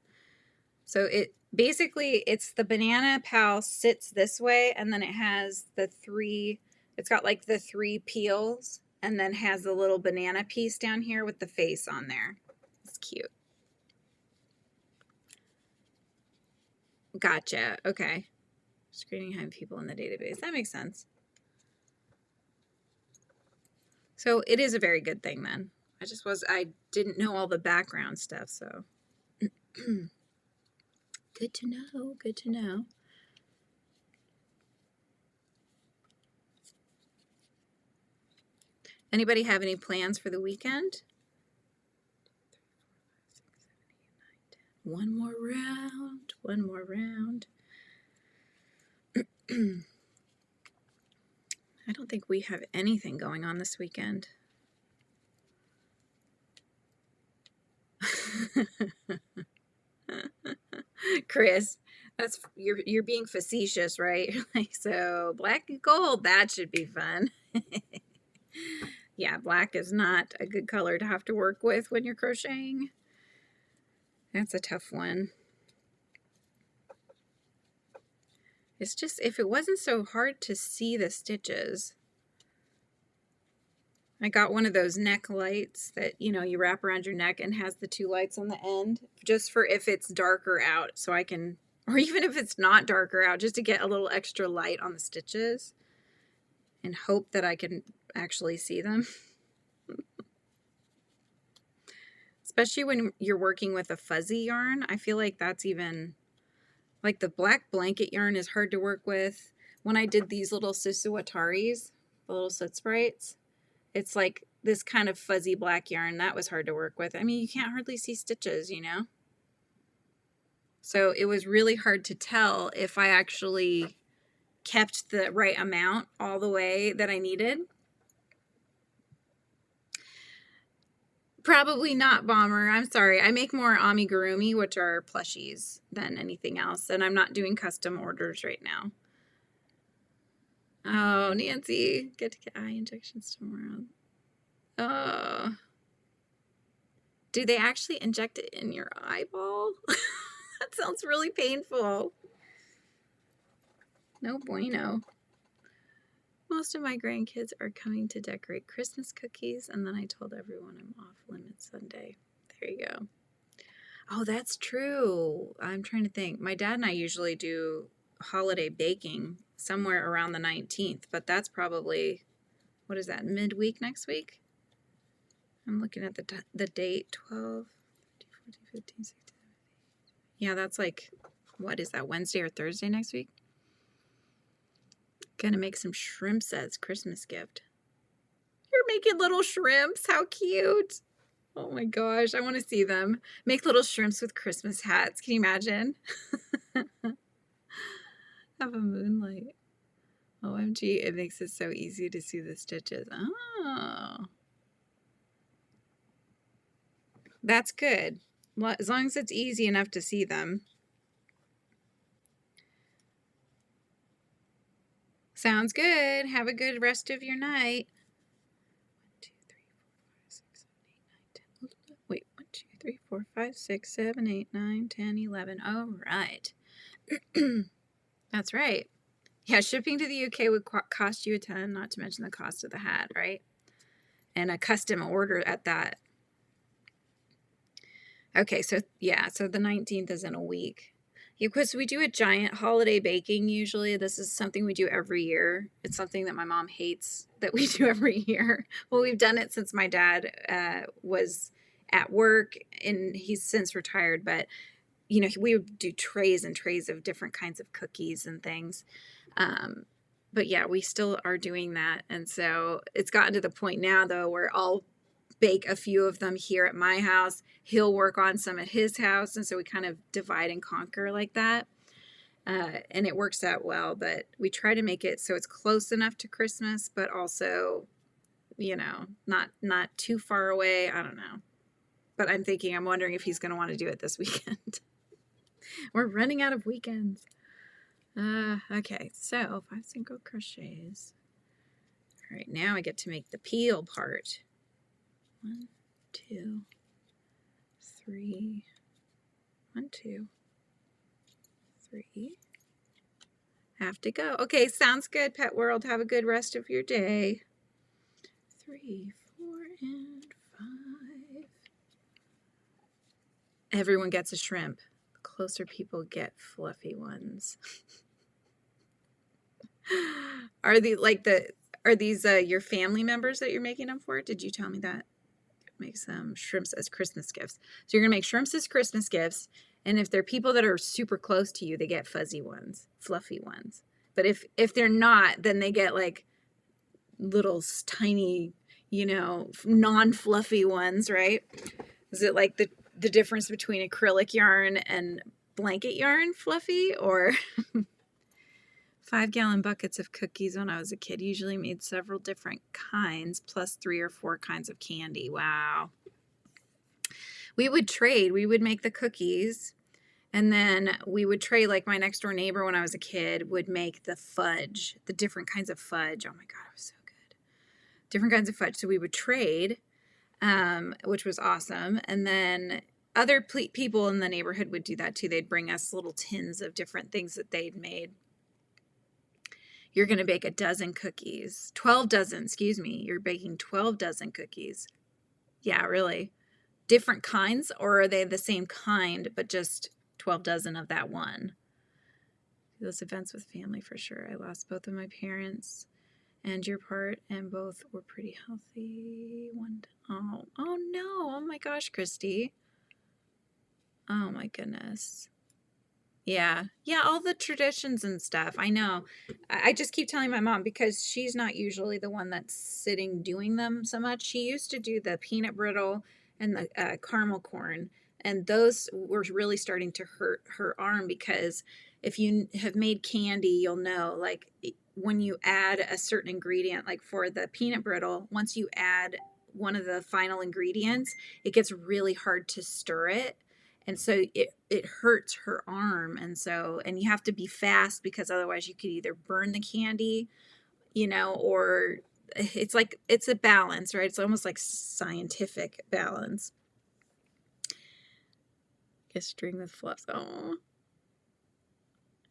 So it's the banana pal sits this way, and then it has it's got like the 3 peels, and then has the little banana piece down here with the face on there. It's cute. Gotcha. Okay. Screening behind people in the database. That makes sense. So it is a very good thing then. I didn't know all the background stuff, so. Good to know. Good to know. Anybody have any plans for the weekend? 1 more round. 1 more round. I don't think we have anything going on this weekend. Chris, you're being facetious, right? Like, so black and gold, that should be fun. Yeah, black is not a good color to have to work with when you're crocheting. That's a tough one. It's just, if it wasn't so hard to see the stitches. I got one of those neck lights that, you know, you wrap around your neck and has the 2 lights on the end, just for if it's darker out, so I can, or even if it's not darker out, just to get a little extra light on the stitches and hope that I can actually see them. Especially when you're working with a fuzzy yarn. I feel like that's even, like the black blanket yarn is hard to work with. When I did these little Susuwataris, the little soot sprites, it's like this kind of fuzzy black yarn. That was hard to work with. I mean, you can't hardly see stitches, you know? So it was really hard to tell if I actually kept the right amount all the way that I needed. Probably not, Bomber. I'm sorry. I make more amigurumi, which are plushies, than anything else. And I'm not doing custom orders right now. Oh, Nancy, get to get eye injections tomorrow. Oh. Do they actually inject it in your eyeball? That sounds really painful. No bueno. Most of my grandkids are coming to decorate Christmas cookies, and then I told everyone I'm off limits Sunday. There you go. Oh, that's true. I'm trying to think. My dad and I usually do holiday baking somewhere around the 19th, but that's probably, what is that, midweek next week? I'm looking at the date, 12, 14, 15, 16. Yeah, that's like, what is that, Wednesday or Thursday next week? Gonna make some shrimps as Christmas gift. You're making little shrimps. How cute. Oh my gosh, I want to see them. Make little shrimps with Christmas hats. Can you imagine? Have a moonlight. OMG, it makes it so easy to see the stitches. Oh. That's good. As long as it's easy enough to see them. Sounds good. Have a good rest of your night. 1, 2, 3, 4, 5, 6, 7, 8, 9, 10. Wait, 1, 2, 3, 4, 5, 6, 7, 8, 9, 10, 11. All right. That's right. Yeah, shipping to the UK would cost you a ton, not to mention the cost of the hat, right? And a custom order at that. Okay, so yeah, so the 19th is in a week. Yeah, because we do a giant holiday baking usually. This is something we do every year. It's something that my mom hates that we do every year. Well, we've done it since my dad was at work, and he's since retired, but you know, we would do trays and trays of different kinds of cookies and things. But yeah, we still are doing that. And so it's gotten to the point now, though, where I'll bake a few of them here at my house. He'll work on some at his house. And so we kind of divide and conquer like that. And it works out well. But we try to make it so it's close enough to Christmas, but also, you know, not too far away. I don't know. But I'm wondering if he's going to want to do it this weekend. We're running out of weekends. Okay, so 5 single crochets. All right, now I get to make the peel part. 1, 2, 3. 1, 2, 3. Have to go. Okay, sounds good, Pet World. Have a good rest of your day. 3, 4, and 5. Everyone gets a shrimp. The closer people get fluffy ones. Are these your family members that you're making them for? Did you tell me that? Make some shrimps as Christmas gifts. So you're gonna make shrimps as Christmas gifts, and if they're people that are super close to you, they get fuzzy ones, fluffy ones. But if they're not, then they get like little tiny, you know, non-fluffy ones, right? Is it like the difference between acrylic yarn and blanket yarn fluffy, or 5-gallon buckets of cookies when I was a kid. Usually made several different kinds, plus 3 or 4 kinds of candy. Wow. We would trade. We would make the cookies, and then we would trade. Like my next door neighbor when I was a kid would make the fudge, the different kinds of fudge. Oh my God, it was so good. Different kinds of fudge. So we would trade, which was awesome. And then other people in the neighborhood would do that too. They'd bring us little tins of different things that they'd made. You're going to bake a dozen cookies. 12 dozen, excuse me. You're baking 12 dozen cookies. Yeah, really. Different kinds, or are they the same kind, but just 12 dozen of that one? Those events with family for sure. I lost both of my parents and your part, and both were pretty healthy. Oh no. Oh my gosh, Christy. Oh my goodness. Yeah, all the traditions and stuff. I know. I just keep telling my mom, because she's not usually the one that's sitting doing them so much. She used to do the peanut brittle and the caramel corn, and those were really starting to hurt her arm, because if you have made candy, you'll know, like when you add a certain ingredient, like for the peanut brittle, once you add one of the final ingredients, it gets really hard to stir it. And so it hurts her arm. And you have to be fast, because otherwise you could either burn the candy, you know, or it's a balance, right? It's almost like scientific balance. A string with fluffs. Oh,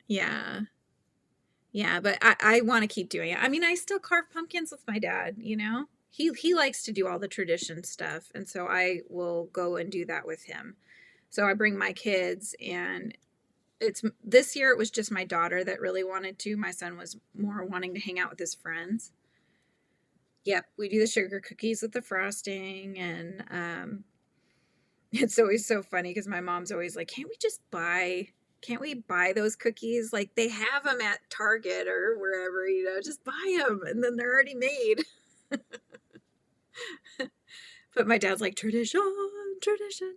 yeah. Yeah, but I want to keep doing it. I mean, I still carve pumpkins with my dad, you know? He likes to do all the tradition stuff. And so I will go and do that with him. So I bring my kids, and this year it was just my daughter that really wanted to. My son was more wanting to hang out with his friends. Yep, we do the sugar cookies with the frosting, and it's always so funny because my mom's always like, can't we just buy Can't we buy those cookies? Like they have them at Target or wherever, you know, just buy them and then they're already made. But my dad's like, tradition, tradition.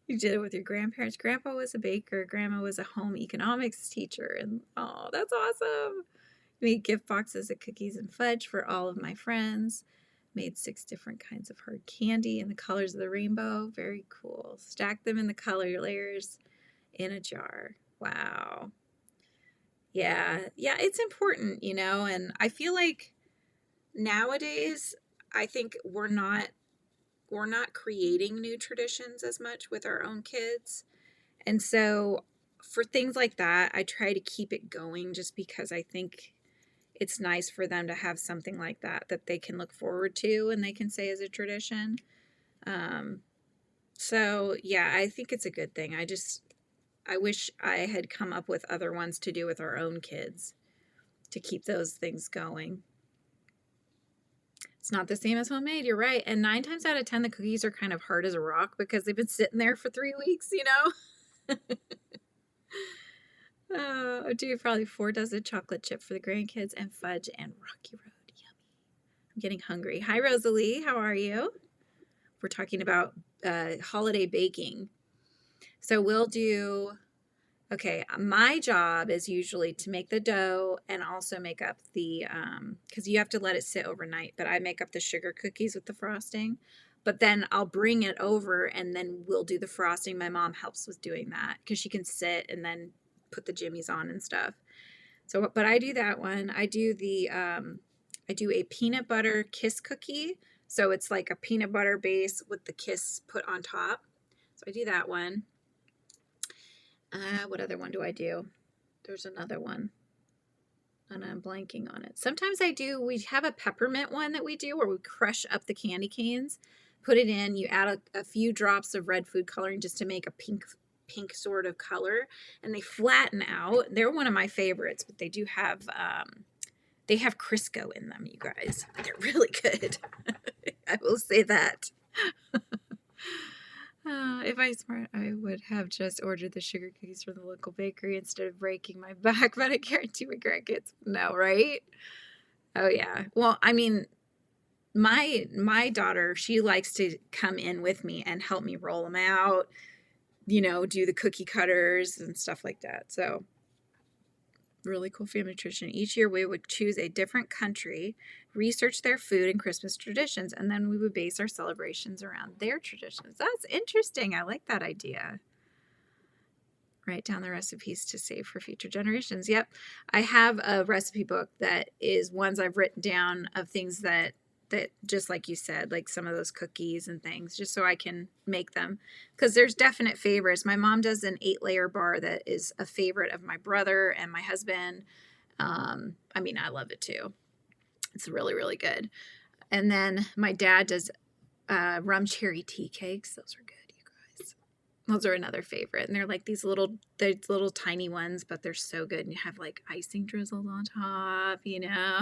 You did it with your grandparents. Grandpa was a baker. Grandma was a home economics teacher. And oh, that's awesome. Made gift boxes of cookies and fudge for all of my friends. Made 6 different kinds of hard candy in the colors of the rainbow. Very cool. Stacked them in the color layers in a jar. Wow. Yeah. Yeah, it's important, you know, and I feel like nowadays I think we're not creating new traditions as much with our own kids. And so for things like that, I try to keep it going just because I think it's nice for them to have something like that that they can look forward to and they can say is a tradition. So yeah, I think it's a good thing. I wish I had come up with other ones to do with our own kids to keep those things going. It's not the same as homemade, you're right. And 9 times out of 10, the cookies are kind of hard as a rock because they've been sitting there for 3 weeks, you know? Oh, do probably 4 dozen chocolate chip for the grandkids and fudge and Rocky Road. Yummy. I'm getting hungry. Hi, Rosalie. How are you? We're talking about holiday baking. So we'll do, okay, my job is usually to make the dough and also make up the, because you have to let it sit overnight, but I make up the sugar cookies with the frosting. But then I'll bring it over and then we'll do the frosting. My mom helps with doing that because she can sit and then put the jimmies on and stuff. So, but I do that one. I do I do a peanut butter kiss cookie. So it's like a peanut butter base with the kiss put on top. So I do that one. What other one do I do? There's another one and I'm blanking on it. Sometimes we have a peppermint one that we do where we crush up the candy canes, put it in, you add a few drops of red food coloring just to make a pink sort of color, and they flatten out. They're one of my favorites, but they do have they have Crisco in them, you guys. They're really good. I will say that. If I was smart, I would have just ordered the sugar cookies from the local bakery instead of breaking my back, but I guarantee my grandkids no, right? Oh yeah. Well, I mean, my daughter, she likes to come in with me and help me roll them out, you know, do the cookie cutters and stuff like that. So really cool family tradition. Each year we would choose a different country, research their food and Christmas traditions, and then we would base our celebrations around their traditions. That's interesting. I like that idea. Write down the recipes to save for future generations. Yep. I have a recipe book that is ones I've written down of things that just like you said, like some of those cookies and things, just so I can make them. Because there's definite favorites. My mom does an 8-layer bar that is a favorite of my brother and my husband. I mean, I love it too. It's really, really good. And then my dad does rum cherry tea cakes. Those are good, you guys. Those are another favorite. And they're like these little tiny ones, but they're so good. And you have like icing drizzled on top, you know.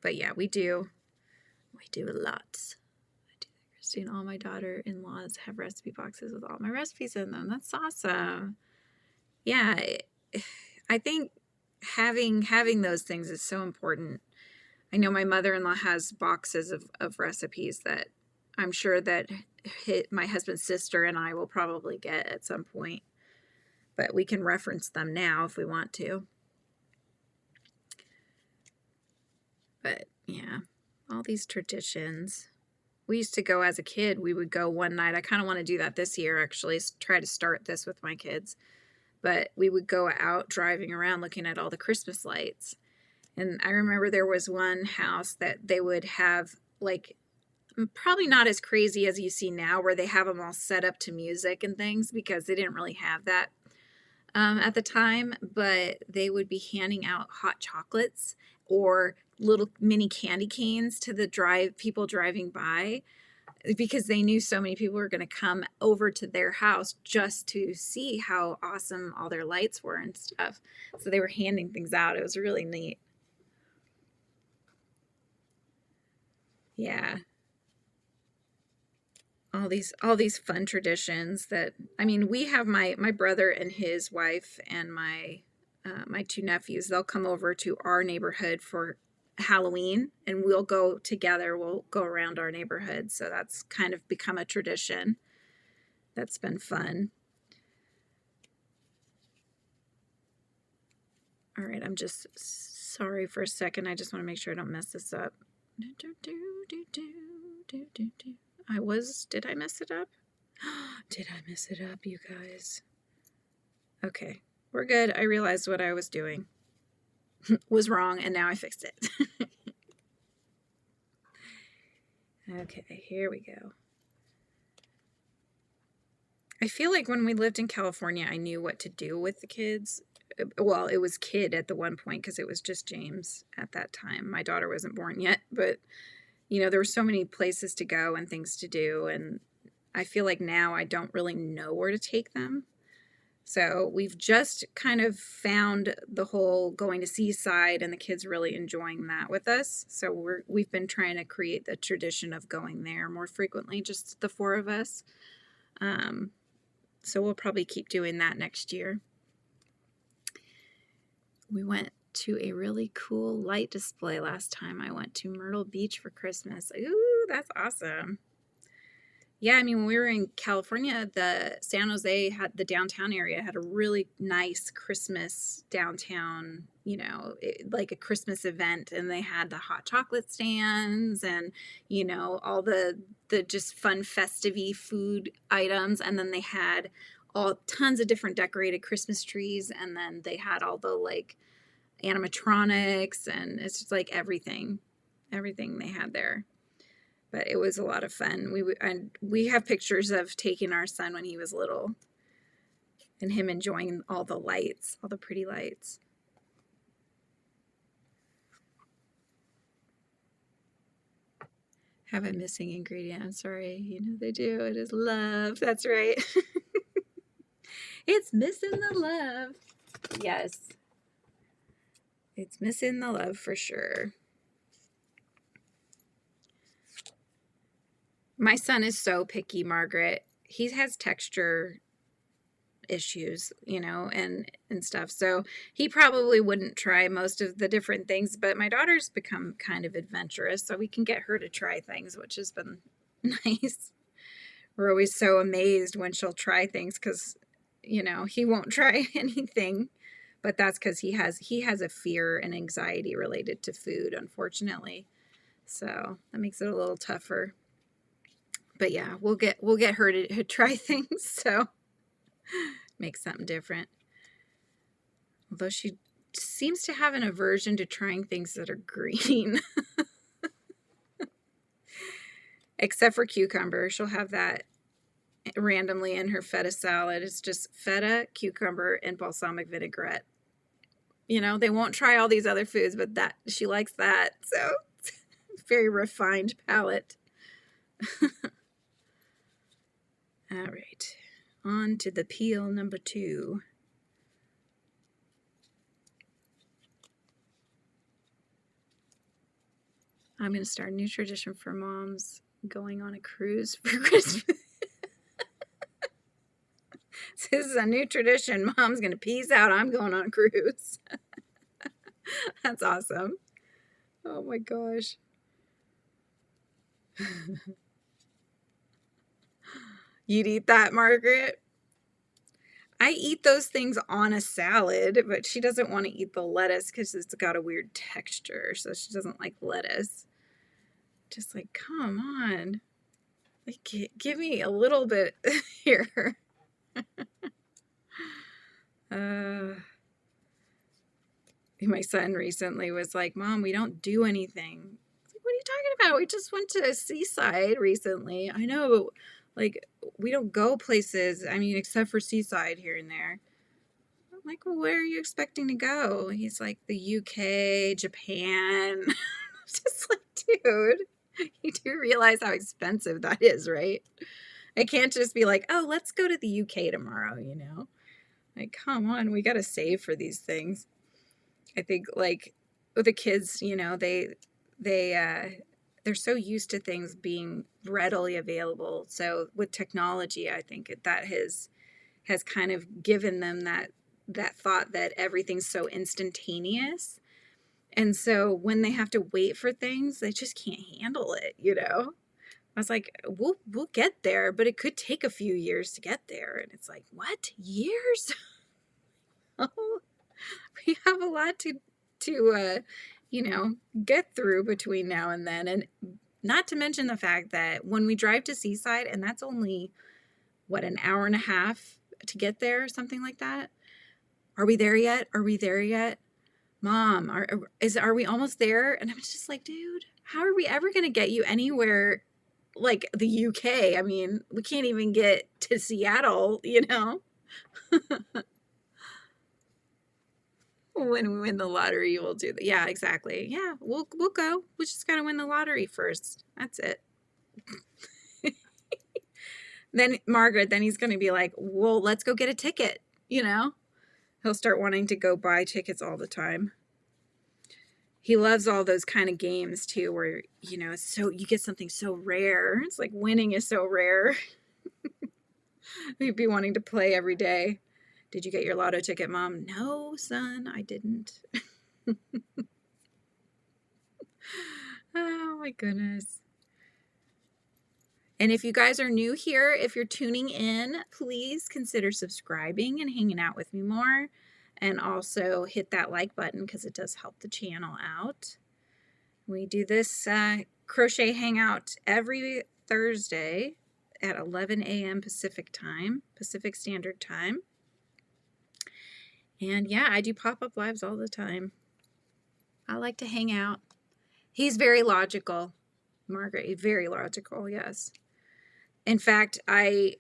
But yeah, we do a lot. I do that, Christine. All my daughter-in-laws have recipe boxes with all my recipes in them. That's awesome. Yeah, I think having those things is so important. I know my mother-in-law has boxes of recipes that I'm sure that my husband's sister and I will probably get at some point. But we can reference them now if we want to. But yeah, all these traditions. We used to go as a kid. We would go one night. I kind of want to do that this year, actually, try to start this with my kids. But we would go out driving around looking at all the Christmas lights. And I remember there was one house that they would have, like, probably not as crazy as you see now, where they have them all set up to music and things, because they didn't really have that at the time. But they would be handing out hot chocolates or little mini candy canes to the people driving by, because they knew so many people were going to come over to their house just to see how awesome all their lights were and stuff. So they were handing things out. It was really neat. Yeah. all these fun traditions that, I mean, we have my brother and his wife and my my two nephews. They'll come over to our neighborhood for Halloween, and we'll go together. We'll go around our neighborhood. So that's kind of become a tradition. That's been fun. All right, I'm just sorry for a second. I just want to make sure I don't mess this up. Did I mess it up? Did I mess it up, you guys? Okay, we're good. I realized what I was doing was wrong, and now I fixed it. Okay, here we go. I feel like when we lived in California, I knew what to do with the kids. Well, it was kid at the one point because it was just James at that time. My daughter wasn't born yet, but you know, there were so many places to go and things to do, and I feel like now I don't really know where to take them. So we've just kind of found the whole going to Seaside, and the kids really enjoying that with us. So we've been trying to create the tradition of going there more frequently, just the four of us. So we'll probably keep doing that next year. We went to a really cool light display last time. I went to Myrtle Beach for Christmas. Ooh, that's awesome. Yeah, I mean, when we were in California, the San Jose had the downtown area had a really nice Christmas downtown, you know, like a Christmas event, and they had the hot chocolate stands and, you know, all the just fun festive-y food items, and then they had all tons of different decorated Christmas trees, and then they had all the like animatronics, and it's just like everything they had there. But it was a lot of fun. We have pictures of taking our son when he was little and him enjoying all the lights, all the pretty lights. Have a missing ingredient. I'm sorry. You know they do. It is love. That's right. It's missing the love. Yes. It's missing the love for sure. My son is so picky, Margaret. He has texture issues, you know, and stuff. So he probably wouldn't try most of the different things, but my daughter's become kind of adventurous, so we can get her to try things, which has been nice. We're always so amazed when she'll try things because, you know, he won't try anything, but that's because he has a fear and anxiety related to food, unfortunately. So that makes it a little tougher. But yeah, we'll get her to try things, so make something different. Although she seems to have an aversion to trying things that are green. Except for cucumber. She'll have that randomly in her feta salad. It's just feta, cucumber, and balsamic vinaigrette. You know, they won't try all these other foods, but that she likes that. So, very refined palate. All right, on to the peel number 2. I'm going to start a new tradition for moms, going on a cruise for Christmas. This is a new tradition. Mom's going to peace out. I'm going on a cruise. That's awesome. Oh my gosh. You'd eat that, Margaret? I eat those things on a salad, but she doesn't want to eat the lettuce because it's got a weird texture, so she doesn't like lettuce. Just like, come on. Like, give me a little bit here. My son recently was like, Mom, we don't do anything. I was like, what are you talking about? We just went to Seaside recently. I know, like, we don't go places, I mean, except for Seaside here and there. I'm like, well, where are you expecting to go? He's like, the UK, Japan. Just like, dude, you do realize how expensive that is, right? I can't just be like, oh, let's go to the UK tomorrow, you know? Like, come on, we got to save for these things. I think, like, with the kids, you know, they they're so used to things being readily available. So with technology, I think that has kind of given them that thought that everything's so instantaneous. And so when they have to wait for things, they just can't handle it, you know? I was like, we'll get there, but it could take a few years to get there. And it's like, what? Years? Oh, we have a lot to you know, get through between now and then. And not to mention the fact that when we drive to Seaside, and that's only, what, an hour and a half to get there, something like that. Are we there yet? Are we there yet? Mom, are we almost there? And I'm just like, dude, how are we ever going to get you anywhere like the UK? I mean, we can't even get to Seattle, you know? When we win the lottery, we'll do that. Yeah, exactly. Yeah, we'll go. We just got to win the lottery first. That's it. Then Margaret, then he's going to be like, well, let's go get a ticket, you know? He'll start wanting to go buy tickets all the time. He loves all those kind of games too, where, you know, so you get something so rare. It's like winning is so rare. He'd be wanting to play every day. Did you get your lotto ticket, Mom? No, son, I didn't. Oh my goodness. And if you guys are new here, if you're tuning in, please consider subscribing and hanging out with me more. And also hit that like button because it does help the channel out. We do this crochet hangout every Thursday at 11 a.m. Pacific Standard Time. And yeah, I do pop-up lives all the time. I like to hang out. He's very logical, Margaret. Very logical, yes. In fact, I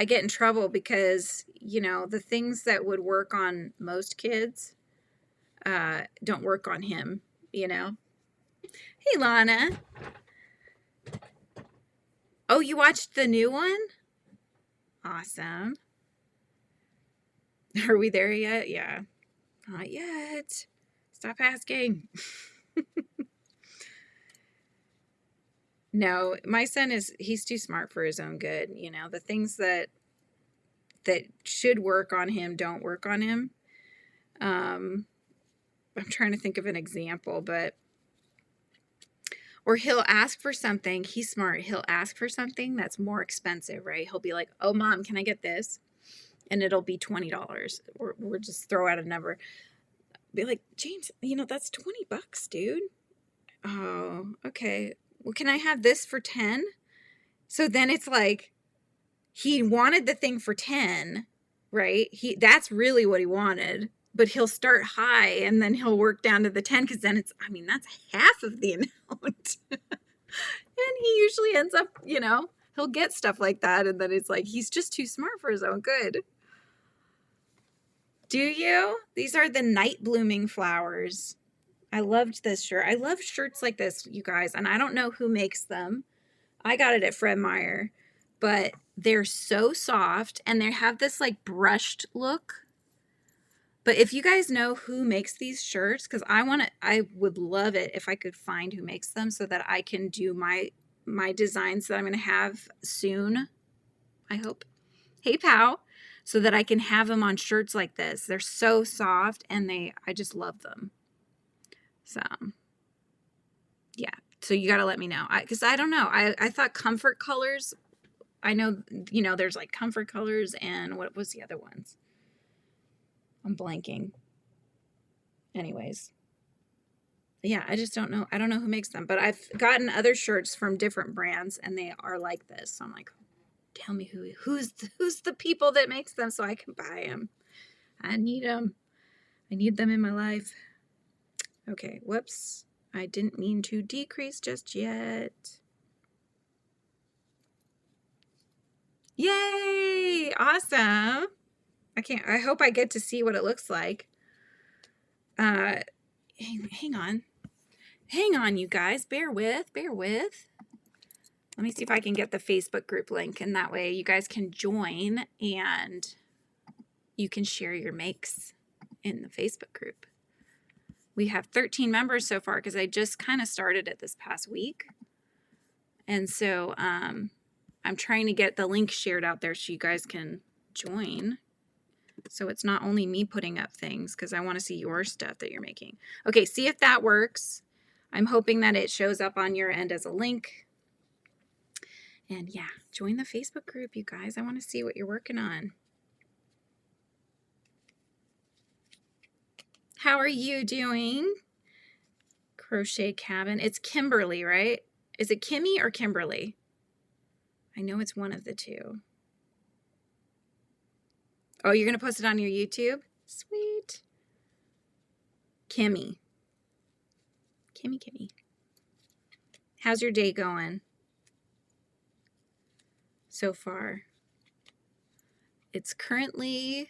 get in trouble because, you know, the things that would work on most kids don't work on him, you know. Hey, Lana. Oh, you watched the new one? Awesome. Are we there yet? Yeah. Not yet. Stop asking. No, my son he's too smart for his own good. You know, the things that should work on him don't work on him. I'm trying to think of an example, or he'll ask for something. He's smart. He'll ask for something that's more expensive, right? He'll be like, oh, Mom, can I get this? And it'll be $20. Or we'll just throw out a number. Be like, James, you know, that's $20, dude. Oh, okay. Well, can I have this for 10? So then it's like, he wanted the thing for 10, right? That's really what he wanted. But he'll start high and then he'll work down to the 10 because then it's, I mean, that's half of the amount. And he usually ends up, you know, he'll get stuff like that. And then it's like, he's just too smart for his own good. Do you? These are the night blooming flowers. I loved this shirt. I love shirts like this, you guys. And I don't know who makes them. I got it at Fred Meyer. But they're so soft and they have this like brushed look. But if you guys know who makes these shirts, because I would love it if I could find who makes them so that I can do my designs that I'm going to have soon, I hope. Hey, pal. So that I can have them on shirts like this. They're so soft and I just love them. So, yeah. So you got to let me know. Because I don't know. I thought comfort colors, I know, you know, there's like comfort colors and what was the other ones? I'm blanking. Anyways. Yeah, I just don't know. I don't know who makes them. But I've gotten other shirts from different brands and they are like this. So I'm like, tell me who's the people that makes them so I can buy them. I need them. I need them in my life. Okay, whoops. I didn't mean to decrease just yet. Yay! Awesome. I hope I get to see what it looks like. Hang on. Hang on, you guys. Bear with. Let me see if I can get the Facebook group link, and that way you guys can join and you can share your makes in the Facebook group. We have 13 members so far because I just kind of started it this past week. And so I'm trying to get the link shared out there so you guys can join. So it's not only me putting up things, because I want to see your stuff that you're making. Okay, see if that works. I'm hoping that it shows up on your end as a link. And yeah, join the Facebook group, you guys. I want to see what you're working on. How are you doing? Crochet Cabin. It's Kimberly, right? Is it Kimmy or Kimberly? I know it's one of the two. Oh, you're going to post it on your YouTube? Sweet. Kimmy. Kimmy. How's your day going so far? It's currently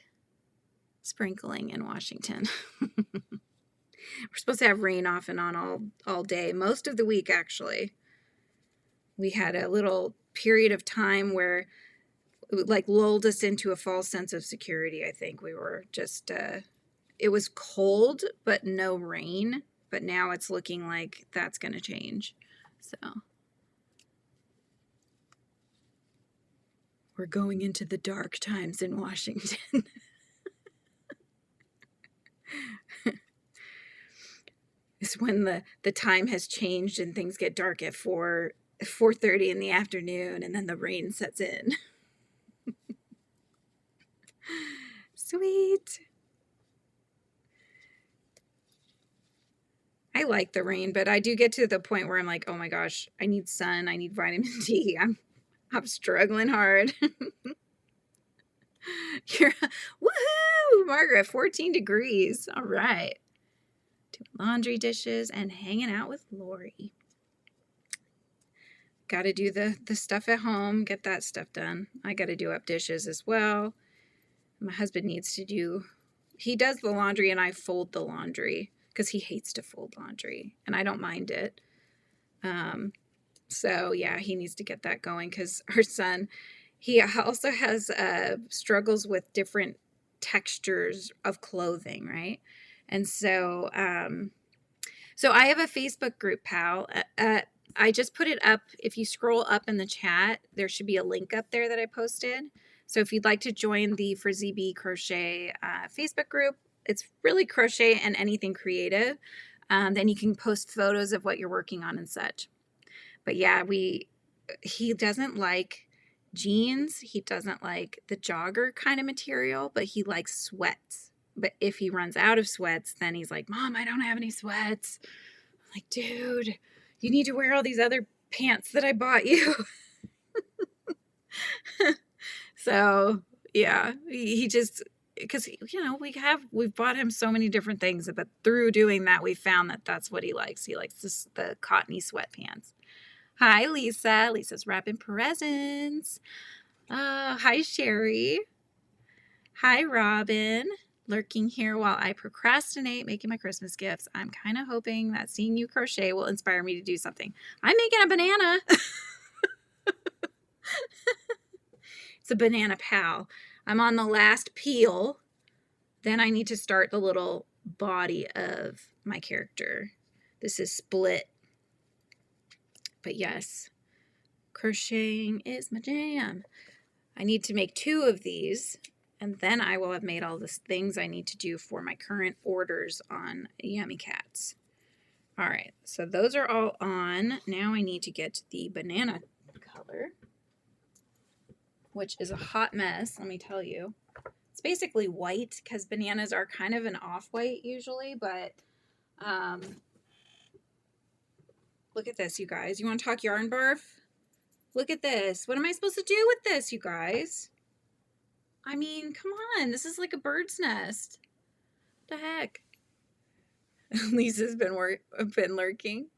sprinkling in Washington. We're supposed to have rain off and on all day, most of the week actually. We had a little period of time where it like lulled us into a false sense of security. I think we were just, it was cold, but no rain. But now it's looking like that's going to change. So we're going into the dark times in Washington. It's when the time has changed and things get dark at 4:30 in the afternoon, and then the rain sets in. Sweet. I like the rain, but I do get to the point where I'm like, oh my gosh, I need sun, I need vitamin D. I'm struggling hard. You're woohoo, Margaret, 14 degrees. All right. Doing laundry, dishes, and hanging out with Lori. Got to do the stuff at home, get that stuff done. I got to do up dishes as well. My husband needs to do, he does the laundry and I fold the laundry because he hates to fold laundry and I don't mind it. So yeah, he needs to get that going because our son, he also has struggles with different textures of clothing, right? And so, so I have a Facebook group, pal. I just put it up. If you scroll up in the chat, there should be a link up there that I posted. So if you'd like to join the Frizzy Bee Crochet Facebook group, it's really crochet and anything creative. Then you can post photos of what you're working on and such. But yeah, he doesn't like jeans. He doesn't like the jogger kind of material, but he likes sweats. But if he runs out of sweats, then he's like, Mom, I don't have any sweats. I'm like, dude, you need to wear all these other pants that I bought you. So yeah, he just, because, you know, we've bought him so many different things, but through doing that, we found that that's what he likes. He likes the cottony sweatpants. Hi, Lisa. Lisa's wrapping presents. Hi, Sherry. Hi, Robin. Lurking here while I procrastinate making my Christmas gifts. I'm kind of hoping that seeing you crochet will inspire me to do something. I'm making a banana. It's a banana pal. I'm on the last peel. Then I need to start the little body of my character. This is split. But yes, crocheting is my jam. I need to make 2 of these, and then I will have made all the things I need to do for my current orders on Yummi Cats. All right, so those are all on. Now I need to get the banana color, which is a hot mess, let me tell you. It's basically white because bananas are kind of an off-white usually, but look at this, you guys. You want to talk yarn barf? Look at this. What am I supposed to do with this, you guys? I mean, come on. This is like a bird's nest. What the heck? Lisa's been lurking.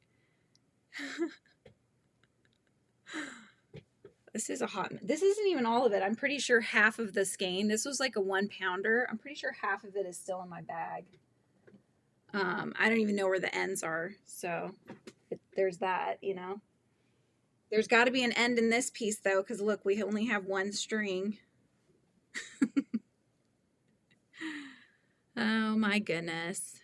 This is a hot. This isn't even all of it. I'm pretty sure half of the skein. This was like a 1-pounder. I'm pretty sure half of it is still in my bag. I don't even know where the ends are. So there's that, you know. There's got to be an end in this piece though, because look, we only have 1 string. Oh my goodness.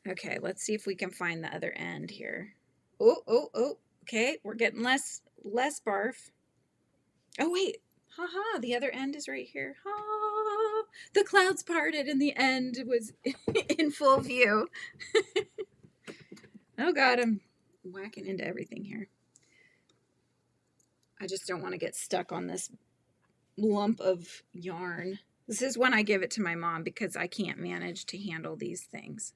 Okay, let's see if we can find the other end here. Oh. Okay, we're getting less barf. Oh wait, haha, the other end is right here. Ha! The clouds parted and the end was in full view. Oh God, I'm whacking into everything here. I just don't want to get stuck on this lump of yarn. This is when I give it to my mom because I can't manage to handle these things.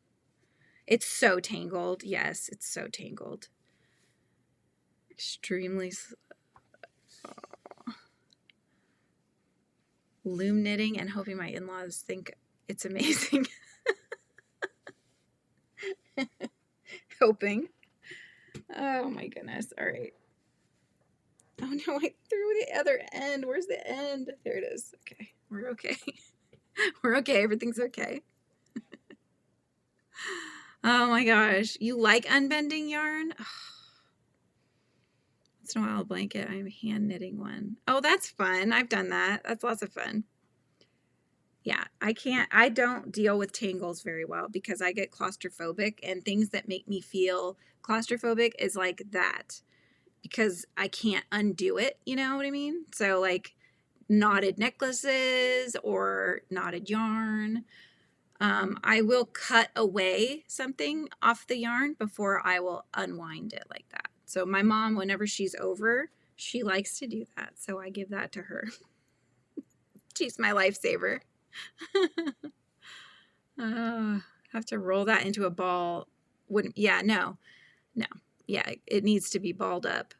It's so tangled. Yes, it's so tangled. Extremely loom knitting and hoping my in-laws think it's amazing. Hoping. Oh my goodness. All right. Oh no, I threw the other end. Where's the end? There it is. Okay. We're okay. We're okay. Everything's okay. Oh my gosh. You like unbending yarn? Once in a while, a blanket. I'm hand knitting one. Oh, that's fun. I've done that. That's lots of fun. Yeah, I don't deal with tangles very well because I get claustrophobic, and things that make me feel claustrophobic is like that because I can't undo it. You know what I mean? So like knotted necklaces or knotted yarn. I will cut away something off the yarn before I will unwind it like that. So my mom, whenever she's over, she likes to do that. So I give that to her. She's my lifesaver. Have to roll that into a ball. Wouldn't, yeah, no. Yeah, it needs to be balled up.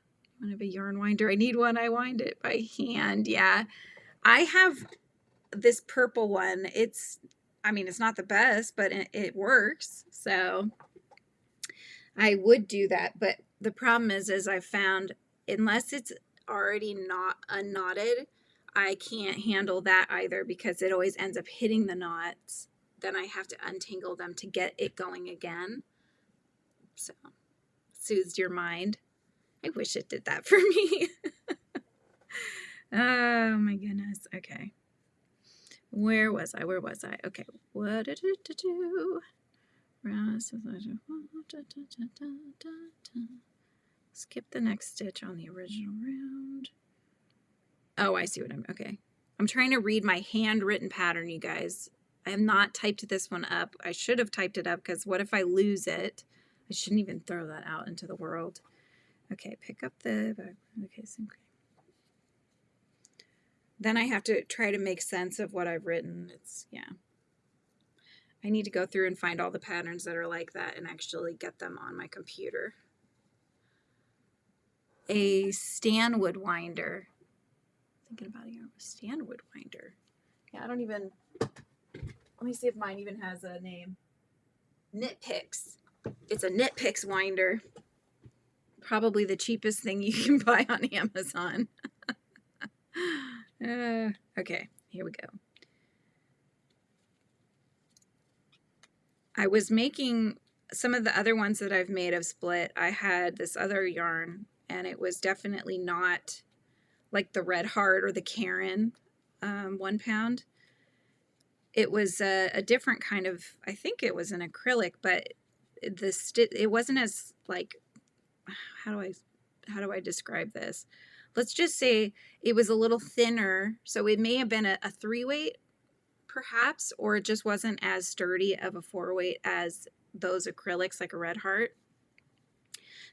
I have a yarn winder. I need one. I wind it by hand. Yeah. I have this purple one. It's not the best, but it works. So I would do that. But the problem is I found unless it's already not unknotted, I can't handle that either because it always ends up hitting the knots. Then I have to untangle them to get it going again. So, soothes your mind. I wish it did that for me. Oh my goodness. Okay. Where was I? Okay. What did it do? Skip the next stitch on the original round. Oh, I see what okay. I'm trying to read my handwritten pattern, you guys. I have not typed this one up. I should have typed it up because what if I lose it? I shouldn't even throw that out into the world. Okay, pick up the back. Okay, same. Then I have to try to make sense of what I've written. Yeah. I need to go through and find all the patterns that are like that and actually get them on my computer. A Stanwood winder. Thinking about a Stanwood winder. Yeah, I don't even. Let me see if mine even has a name. Knit Picks. It's a Knit Picks winder. Probably the cheapest thing you can buy on Amazon. Okay, here we go. I was making some of the other ones that I've made of split. I had this other yarn, and it was definitely not like the Red Heart or the Karen 1 pound. It was a different kind of, I think it was an acrylic, but it wasn't as like, how do I describe this? Let's just say it was a little thinner. So it may have been a 3-weight perhaps, or it just wasn't as sturdy of a 4-weight as those acrylics like a Red Heart.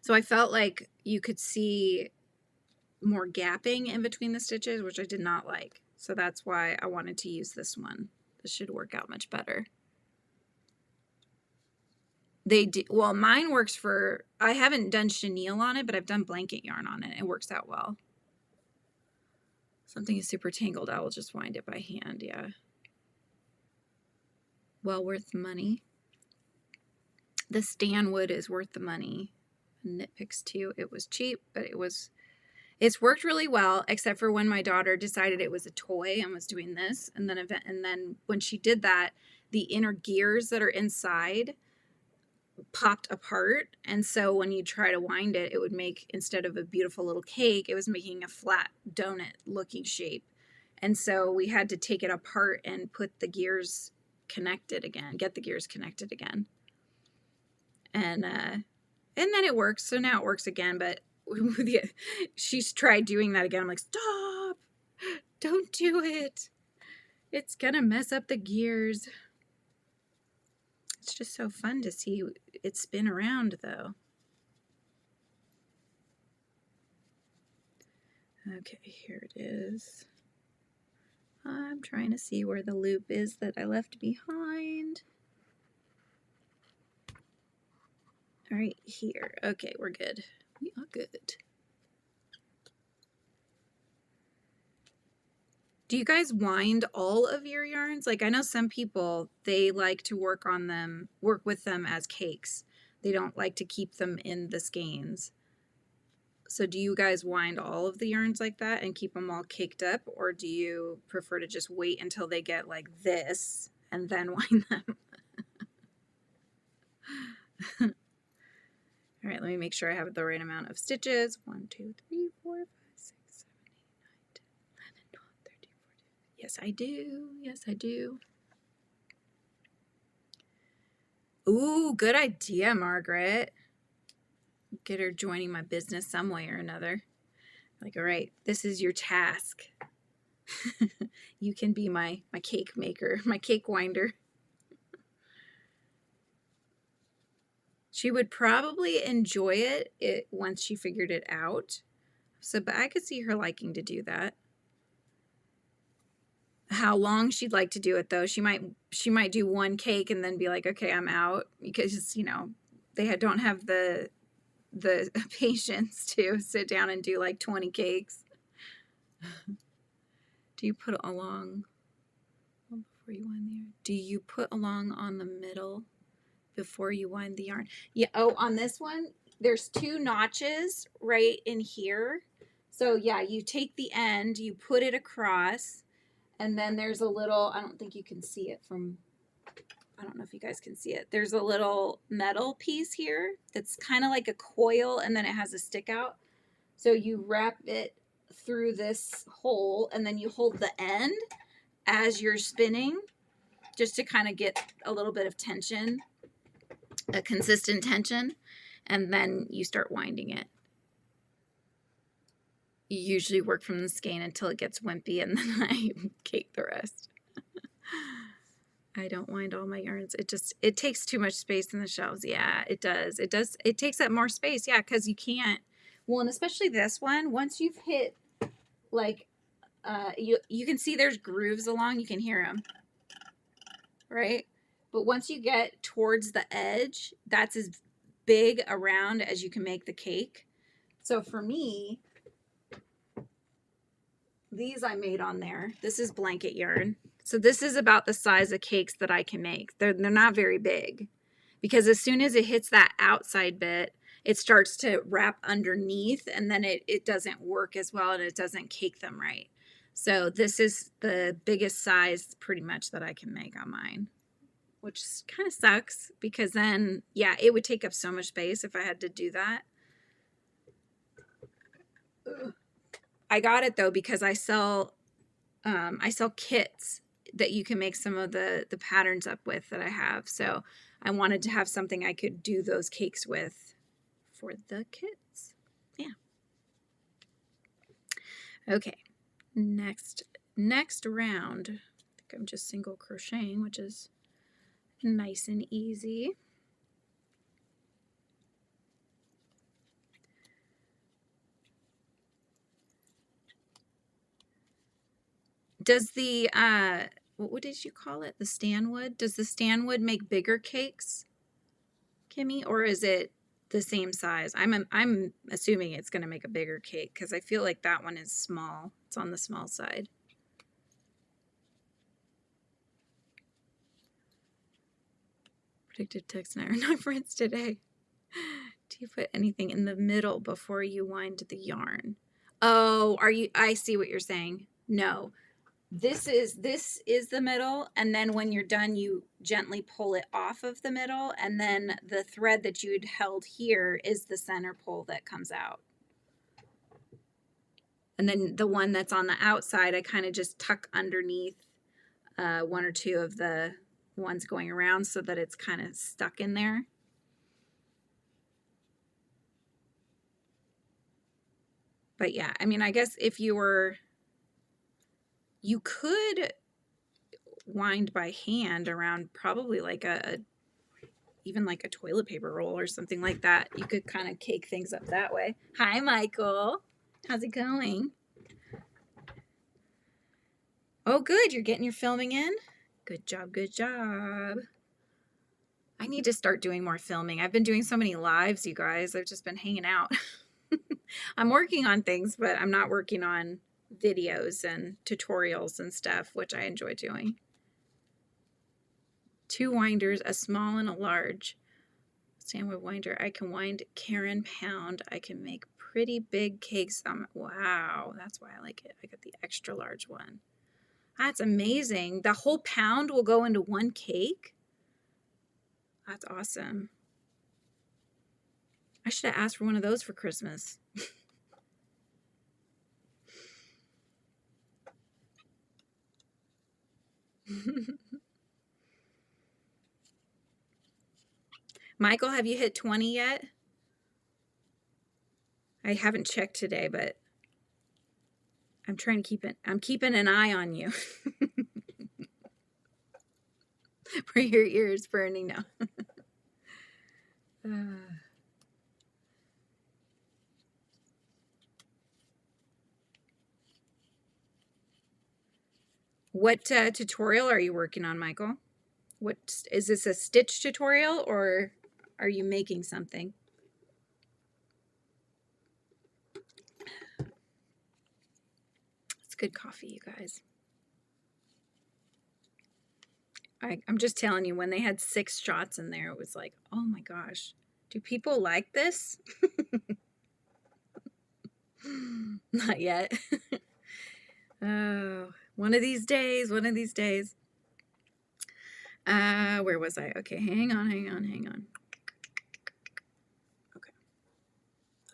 So I felt like you could see more gapping in between the stitches, which I did not like. So that's why I wanted to use this one. This should work out much better. They do, well, mine works for, I haven't done chenille on it, but I've done blanket yarn on it. It works out well. Something is super tangled, I will just wind it by hand, yeah. Well worth money. The Stanwood is worth the money. Knit Picks too. It was cheap, but it's worked really well, except for when my daughter decided it was a toy and was doing this. And then when she did that, the inner gears that are inside popped apart. And so when you try to wind it, it would make, instead of a beautiful little cake, it was making a flat donut looking shape. And so we had to take it apart and put the gears connected again, get the gears connected again. And then it works. So now it works again, but she's tried doing that again. I'm like, stop, don't do it. It's gonna mess up the gears. It's just so fun to see it spin around though. Okay, here it is. I'm trying to see where the loop is that I left behind. All right, here. Okay, we're good. We are good. Do you guys wind all of your yarns? Like I know some people, they like to work with them as cakes. They don't like to keep them in the skeins. So do you guys wind all of the yarns like that and keep them all caked up? Or do you prefer to just wait until they get like this and then wind them? All right, let me make sure I have the right amount of stitches. 1, 2, 3, 4, 5, 6, 7, 8, 9, 10, 11, 12, 13, 14. Yes, I do. Yes, I do. Ooh, good idea, Margaret. Get her joining my business some way or another. Like, all right, this is your task. You can be my cake maker, my cake winder. She would probably enjoy it once she figured it out. So, but I could see her liking to do that. How long she'd like to do it though. She might do one cake and then be like, okay, I'm out, because you know, they don't have the patience to sit down and do like 20 cakes. Do you put along before you wind the yarn? Do you put along on the middle before you wind the yarn? Yeah. Oh, on this one, there's 2 notches right in here. So yeah, you take the end, you put it across, and then there's a little, I don't think you can see it from, I don't know if you guys can see it. There's a little metal piece here that's kind of like a coil, and then it has a stick out. So you wrap it through this hole, and then you hold the end as you're spinning just to kind of get a little bit of tension, a consistent tension, and then you start winding it. You usually work from the skein until it gets wimpy, and then I cake the rest. I don't wind all my yarns. It takes too much space in the shelves. Yeah, it does. It takes up more space. Yeah, because you can't. Well, and especially this one, once you've hit like, you can see there's grooves along. You can hear them, right? But once you get towards the edge, that's as big around as you can make the cake. So for me, these I made on there. This is blanket yarn. So this is about the size of cakes that I can make. They're not very big, because as soon as it hits that outside bit, it starts to wrap underneath, and then it doesn't work as well, and it doesn't cake them right. So this is the biggest size pretty much that I can make on mine, which kind of sucks, because then, yeah, it would take up so much space if I had to do that. I got it though because I sell kits that you can make some of the patterns up with that I have. So I wanted to have something I could do those cakes with for the kits. Yeah. Okay. Next round. I think I'm just single crocheting, which is nice and easy. Does the what did you call it? The stanwood? Does the stanwood make bigger cakes, Kimmy, or is it the same size? I'm assuming it's going to make a bigger cake because I feel like that one is small. It's on the small side. Predicted text and I are not friends today. Do you put anything in the middle before you wind the yarn? Oh, I see what you're saying. No. This is the middle, and then when you're done, you gently pull it off of the middle, and then the thread that you'd held here is the center pull that comes out. And then the one that's on the outside, I kind of just tuck underneath 1 or 2 of the ones going around so that it's kind of stuck in there. But yeah, I mean, I guess if you could wind by hand around probably like even like a toilet paper roll or something like that. You could kind of cake things up that way. Hi, Michael. How's it going? Oh, good. You're getting your filming in? Good job. Good job. I need to start doing more filming. I've been doing so many lives, you guys. I've just been hanging out. I'm working on things, but I'm not working on videos and tutorials and stuff, which I enjoy doing. 2 winders, a small and a large. Sandwich winder. I can wind Karen pound. I can make pretty big cakes. Wow, that's why I like it. I got the extra large one. That's amazing. The whole pound will go into one cake. That's awesome. I should have asked for one of those for Christmas. Michael, have you hit 20 yet? I haven't checked today, but I'm trying to keep it. I'm keeping an eye on you. For your ears burning now. What tutorial are you working on, Michael? What is this, a stitch tutorial or are you making something? It's good coffee, you guys. I'm just telling you, when they had 6 shots in there, it was like, oh my gosh, do people like this? Not yet. Oh, one of these days, one of these days. Where was I? Okay, hang on. Okay,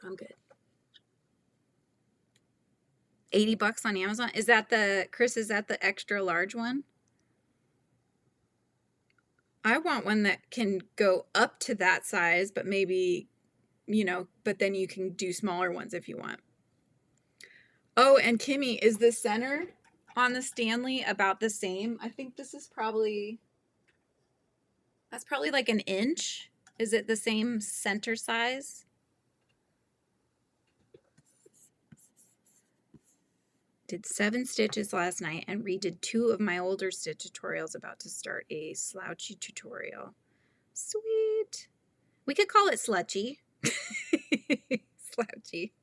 I'm good. $80 on Amazon. Is that Chris, is that the extra large one? I want one that can go up to that size, but maybe, but then you can do smaller ones if you want. Oh, and Kimmy, is the center on the Stanley about the same? I think this is that's probably like an inch. Is it the same center size? Did 7 stitches last night and redid 2 of my older stitch tutorials. About to start a slouchy tutorial. Sweet. We could call it slutchy. Slouchy.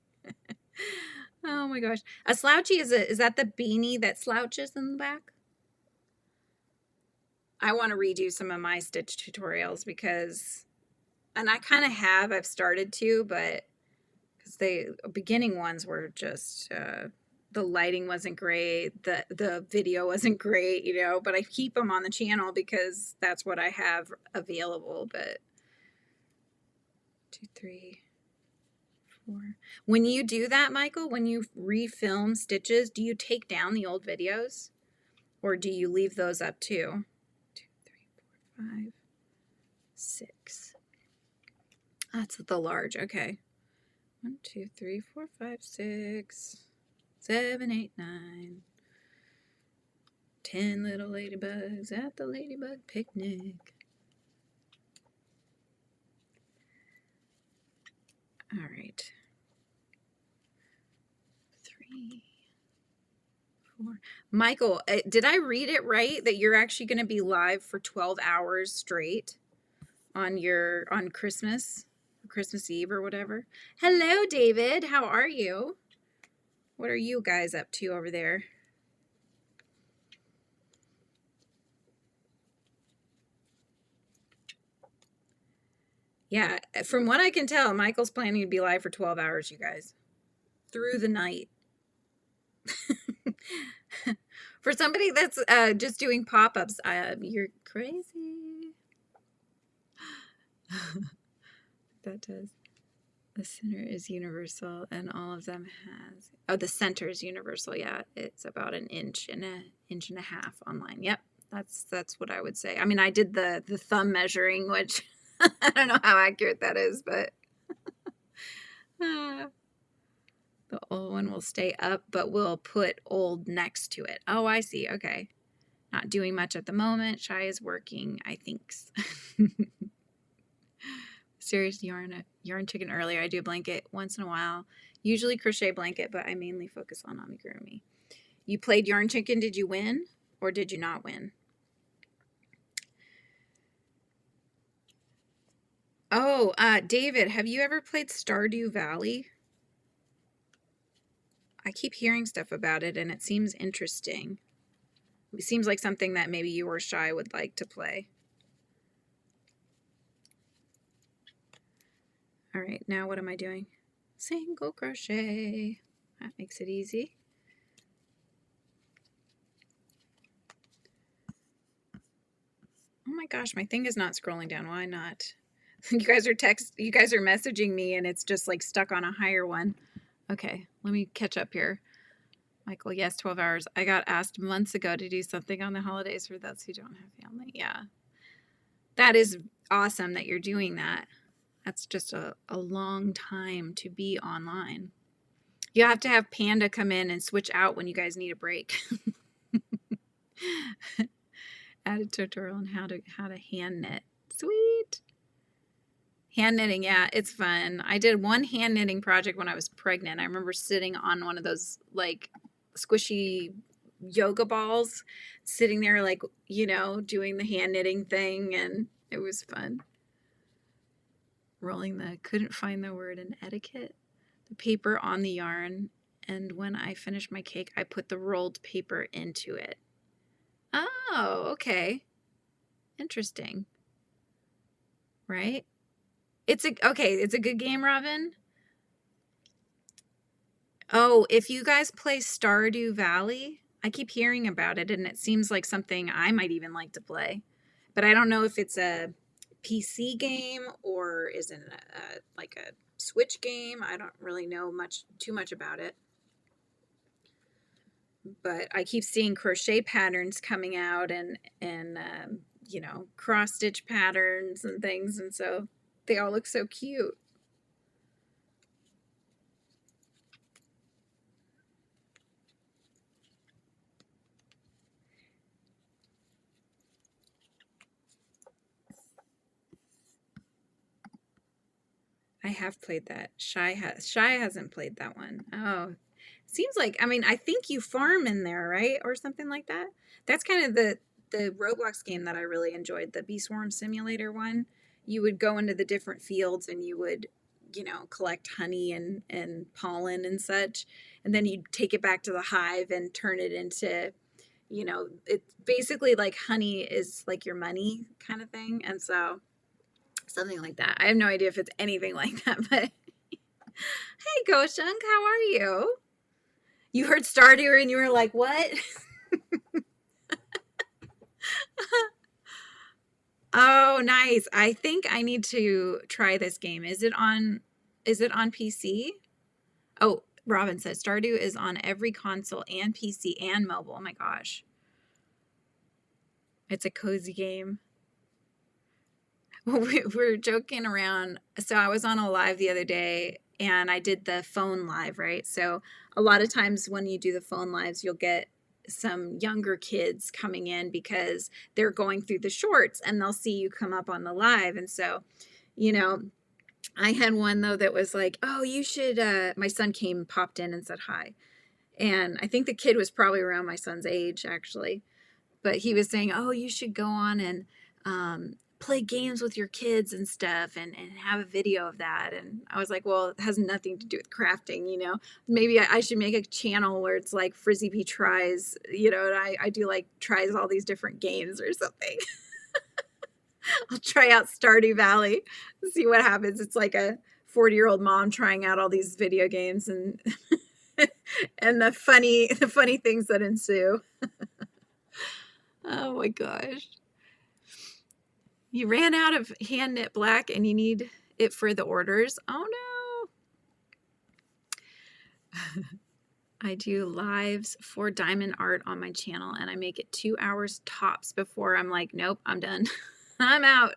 Oh my gosh. A slouchy is that the beanie that slouches in the back? I want to redo some of my stitch tutorials because, and I kind of have, I've started to, but because beginning ones were just, the lighting wasn't great, the video wasn't great, but I keep them on the channel because that's what I have available. But 2, 3, 4. When you do that, Michael, when you refilm stitches, do you take down the old videos or do you leave those up too? 2, 3, 4, 5, 6. That's the large. Okay. 1, 2, 3, 4, 5, 6, 7, 8, 9, 10 little ladybugs at the ladybug picnic. All right. 3, 4. Michael, did I read it right that you're actually going to be live for 12 hours straight on Christmas Eve or whatever? Hello, David. How are you? What are you guys up to over there? Yeah, from what I can tell, Michael's planning to be live for 12 hours, you guys. Through the night. For somebody that's just doing pop-ups, you're crazy. That does. The center is universal and all of them has... Oh, the center is universal. Yeah, it's about an inch and a half online. Yep, that's what I would say. I mean, I did the thumb measuring, which I don't know how accurate that is, but the The old one will stay up, but we'll put old next to it. Oh, I see. Okay. Not doing much at the moment. Shy is working, I think. Serious yarn chicken earlier. I do a blanket once in a while. Usually crochet blanket, but I mainly focus on amigurumi. You played yarn chicken. Did you win or did you not win? Oh, David, have you ever played Stardew Valley? I keep hearing stuff about it and it seems interesting. It seems like something that maybe you or Shy would like to play. All right, now what am I doing? Single crochet. That makes it easy. Oh my gosh, my thing is not scrolling down. Why not? You guys are messaging me and it's just like stuck on a higher one. Okay, let me catch up here. Michael, yes, 12 hours. I got asked months ago to do something on the holidays for those who don't have family. Yeah. That is awesome that you're doing that. That's just a long time to be online. You have to have Panda come in and switch out when you guys need a break. Add a tutorial on how to hand knit. Sweet. Hand knitting, yeah, it's fun. I did one hand knitting project when I was pregnant. I remember sitting on one of those like squishy yoga balls, sitting there like, you know, doing the hand knitting thing, and it was fun. Couldn't find the word in etiquette. The paper on the yarn, and when I finished my cake, I put the rolled paper into it. Oh, okay. Interesting. Right? It's a good game, Robin. Oh, if you guys play Stardew Valley, I keep hearing about it and it seems like something I might even like to play. But I don't know if it's a PC game or is it like a Switch game. I don't really know too much about it. But I keep seeing crochet patterns coming out and you know, cross stitch patterns and things, and so they all look so cute. I have played that. Shy hasn't played that one. Oh, seems like, I mean, I think you farm in there, right? Or something like that. That's kind of the Roblox game that I really enjoyed, the Bee Swarm Simulator one. You would go into the different fields and you would, you know, collect honey and pollen and such. And then you'd take it back to the hive and turn it into, you know, it's basically like honey is like your money kind of thing. And so something like that. I have no idea if it's anything like that, but hey, Goshunk, how are you? You heard Stardew and you were like, what? Oh, nice. I think I need to try this game. Is it on PC? Oh, Robin says Stardew is on every console and PC and mobile. Oh my gosh. It's a cozy game. We're joking around. So I was on a live the other day and I did the phone live, right? So a lot of times when you do the phone lives, you'll get some younger kids coming in because they're going through the shorts and they'll see you come up on the live. And so, you know, I had one though that was like, oh, you should, my son popped in and said hi. And I think the kid was probably around my son's age actually, but he was saying, oh, you should go on and, play games with your kids and stuff and have a video of that. And I was like, well, it has nothing to do with crafting, you know, maybe I should make a channel where it's like Frizzy P tries, you know, and I do like tries all these different games or something. I'll try out Stardew Valley, see what happens. It's like a 40-year-old mom trying out all these video games and and the funny things that ensue. Oh my gosh. You ran out of hand knit black and you need it for the orders. Oh no. I do lives for diamond art on my channel and I make it 2 hours tops before I'm like, nope, I'm done. I'm out.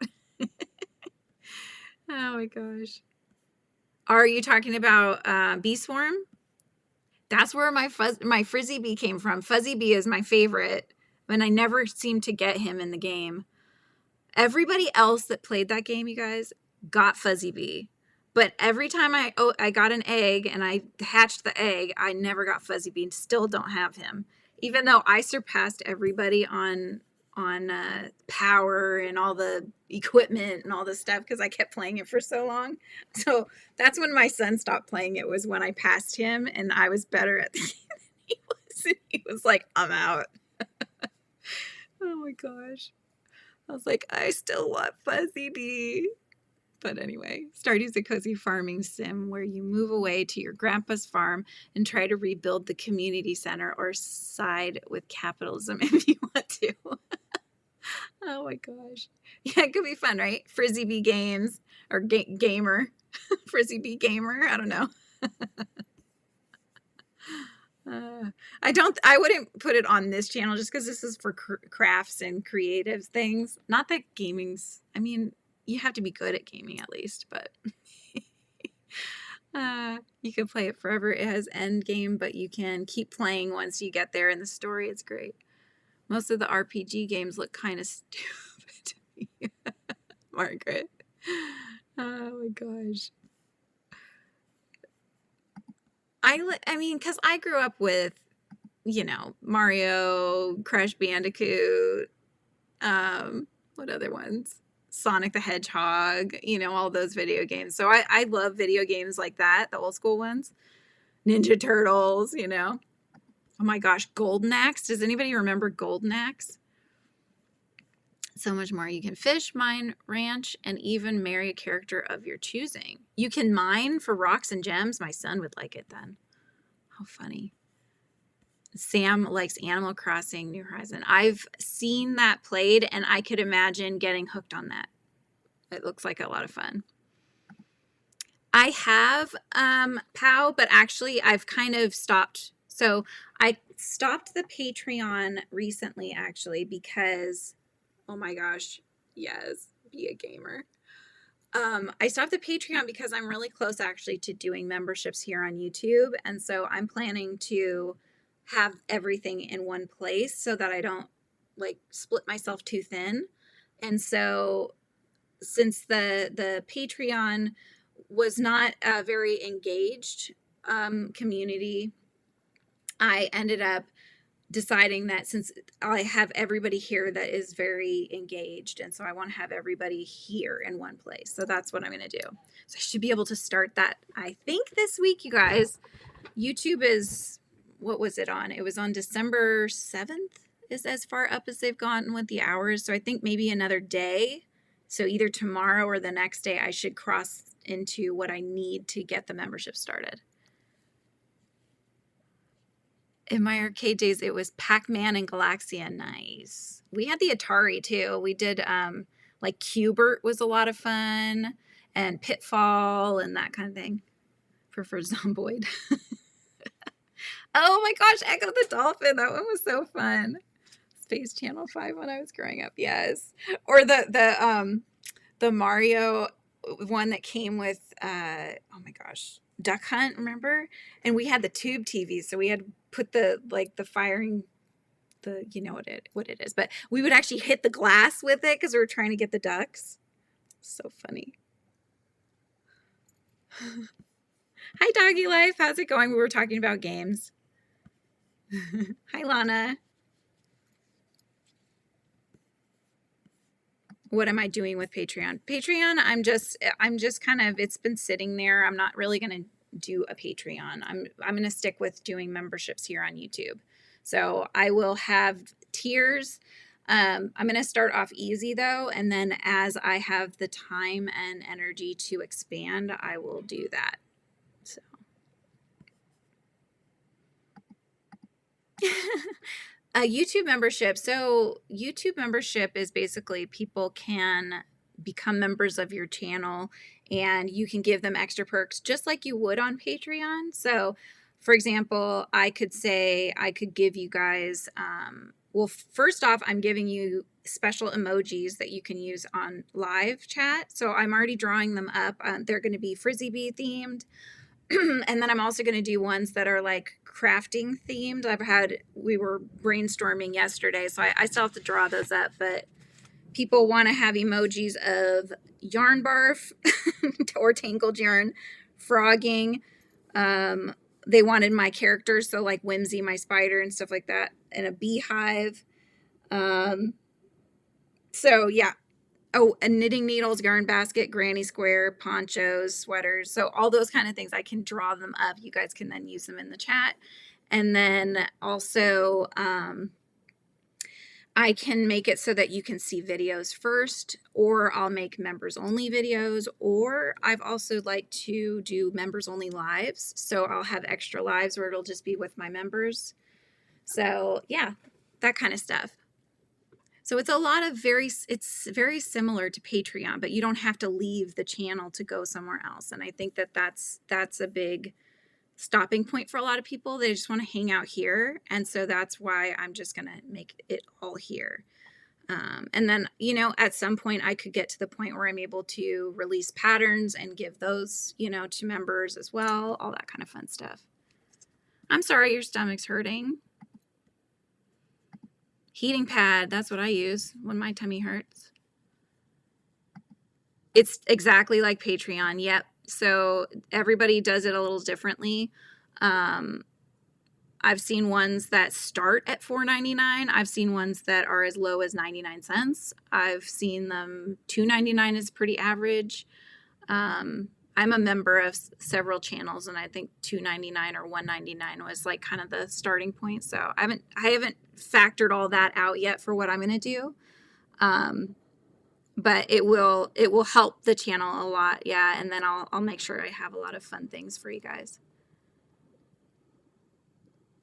Oh my gosh. Are you talking about Bee Swarm? That's where my Frizzy Bee came from. Fuzzy Bee is my favorite, and I never seemed to get him in the game. Everybody else that played that game, you guys, got Fuzzy Bee. But every time I got an egg and I hatched the egg, I never got Fuzzy Bee and still don't have him. Even though I surpassed everybody on power and all the equipment and all this stuff because I kept playing it for so long. So that's when my son stopped playing it, was when I passed him and I was better at the game than he was. And he was like, I'm out. Oh my gosh. I was like, I still want Fuzzy Bee. But anyway, Stardew's a cozy farming sim where you move away to your grandpa's farm and try to rebuild the community center or side with capitalism if you want to. Oh my gosh. Yeah, it could be fun, right? Frizzy Bee games or gamer. Frizzy Bee gamer. I don't know. I wouldn't put it on this channel just because this is for crafts and creative things. Not that gaming's, I mean, you have to be good at gaming at least, but you can play it forever. It has end game, but you can keep playing once you get there in the story. It's great. Most of the RPG games look kind of stupid to me. Margaret. Oh my gosh. I mean, because I grew up with, you know, Mario, Crash Bandicoot, what other ones? Sonic the Hedgehog, you know, all those video games. So I love video games like that, the old school ones. Ninja Turtles, you know. Oh my gosh, Golden Axe. Does anybody remember Golden Axe? So much more. You can fish, mine, ranch, and even marry a character of your choosing. You can mine for rocks and gems. My son would like it then. How funny. Sam likes Animal Crossing New Horizon. I've seen that played, and I could imagine getting hooked on that. It looks like a lot of fun. I have POW, but actually I've kind of stopped. So I stopped the Patreon recently, actually, because, oh my gosh, yes, be a gamer. I stopped the Patreon because I'm really close actually to doing memberships here on YouTube. And so I'm planning to have everything in one place so that I don't like split myself too thin. And so since the Patreon was not a very engaged community, I ended up deciding that since I have everybody here that is very engaged, and so I want to have everybody here in one place. So that's what I'm going to do. So I should be able to start that, I think, this week, you guys. YouTube is, what was it on? It was on December 7th is as far up as they've gotten with the hours. So I think maybe another day. So either tomorrow or the next day, I should cross into what I need to get the membership started. In my arcade days, it was Pac-Man and Galaxia. Nice. We had the Atari too. We did like Q*bert was a lot of fun, and Pitfall and that kind of thing. Prefer Zomboid. Oh my gosh, Echo the Dolphin. That one was so fun. Space Channel 5 when I was growing up. Yes. Or the Mario one that came with oh my gosh, Duck Hunt, remember? And we had the tube TV, so we had put the firing, the, you know what it is, but we would actually hit the glass with it because we were trying to get the ducks. So funny. Hi Doggy Life, how's it going? We were talking about games. Hi Lana. What am I doing with Patreon? Patreon, I'm just kind of, it's been sitting there. I'm not really going to do a Patreon. I'm going to stick with doing memberships here on YouTube. So I will have tiers. I'm going to start off easy though, and then as I have the time and energy to expand, I will do that. So a YouTube membership. So YouTube membership is basically people can become members of your channel and you can give them extra perks just like you would on Patreon. So for example, I could say I could give you guys, well, first off, I'm giving you special emojis that you can use on live chat. So I'm already drawing them up. They're going to be Frizzy Bee themed. And then I'm also going to do ones that are like crafting themed. We were brainstorming yesterday, so I still have to draw those up, but people want to have emojis of yarn barf or tangled yarn, frogging. They wanted my characters, so like Whimsy, my spider, and stuff like that, and a beehive. So yeah. Oh, and knitting needles, yarn basket, granny square, ponchos, sweaters. So all those kind of things, I can draw them up. You guys can then use them in the chat. And then also, I can make it so that you can see videos first, or I'll make members only videos, or I've also like to do members only lives. So I'll have extra lives where it'll just be with my members. So yeah, that kind of stuff. So it's it's very similar to Patreon, but you don't have to leave the channel to go somewhere else. And I think that that's a big stopping point for a lot of people. They just want to hang out here. And so that's why I'm just going to make it all here. And then, you know, at some point I could get to the point where I'm able to release patterns and give those, you know, to members as well, all that kind of fun stuff. I'm sorry your stomach's hurting. Heating pad, that's what I use when my tummy hurts. It's exactly like Patreon. Yep. So everybody does it a little differently. I've seen ones that start at $4.99. I've seen ones that are as low as 99 cents. I've seen them $2.99 is pretty average. I'm a member of several channels, and I think $2.99 or $1.99 was like kind of the starting point. So I haven't factored all that out yet for what I'm going to do. But it will help the channel a lot. Yeah. And then I'll make sure I have a lot of fun things for you guys.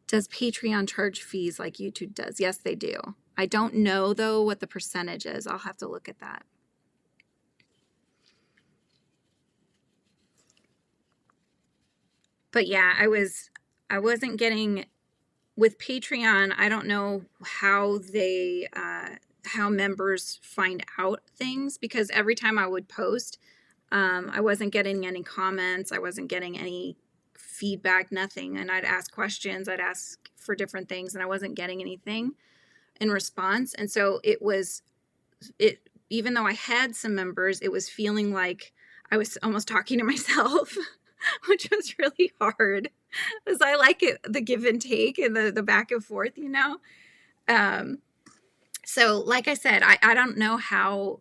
Does Patreon charge fees like YouTube does? Yes, they do. I don't know though what the percentage is. I'll have to look at that. But yeah, I wasn't getting with Patreon. I don't know how how members find out things, because every time I would post, I wasn't getting any comments. I wasn't getting any feedback, nothing. And I'd ask questions. I'd ask for different things, and I wasn't getting anything in response. And so even though I had some members, it was feeling like I was almost talking to myself, which was really hard, because I like it, the give and take and the back and forth, you know? So like I said, I don't know how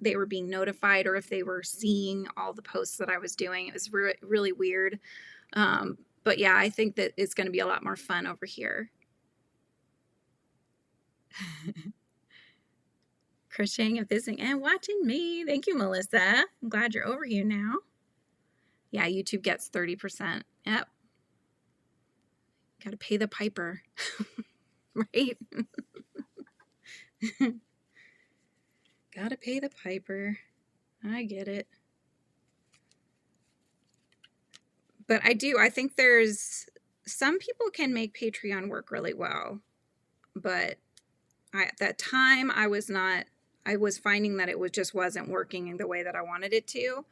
they were being notified, or if they were seeing all the posts that I was doing. It was really weird. But yeah, I think that it's going to be a lot more fun over here. Crocheting and visiting and watching me. Thank you, Melissa. I'm glad you're over here now. Yeah, YouTube gets 30%. Yep. Got to pay the piper. Right? Gotta pay the piper. I get it. But I think there's some people can make Patreon work really well. But at that time I was finding that it just wasn't working in the way that I wanted it to.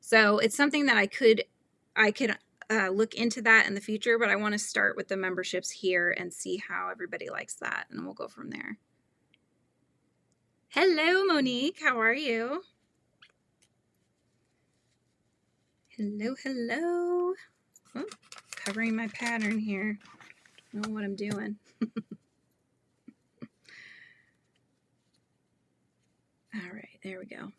So it's something that I could look into that in the future, but I want to start with the memberships here and see how everybody likes that, and we'll go from there. Hello, Monique. How are you? Hello, hello. Oh, covering my pattern here. Don't know what I'm doing. All right, there we go.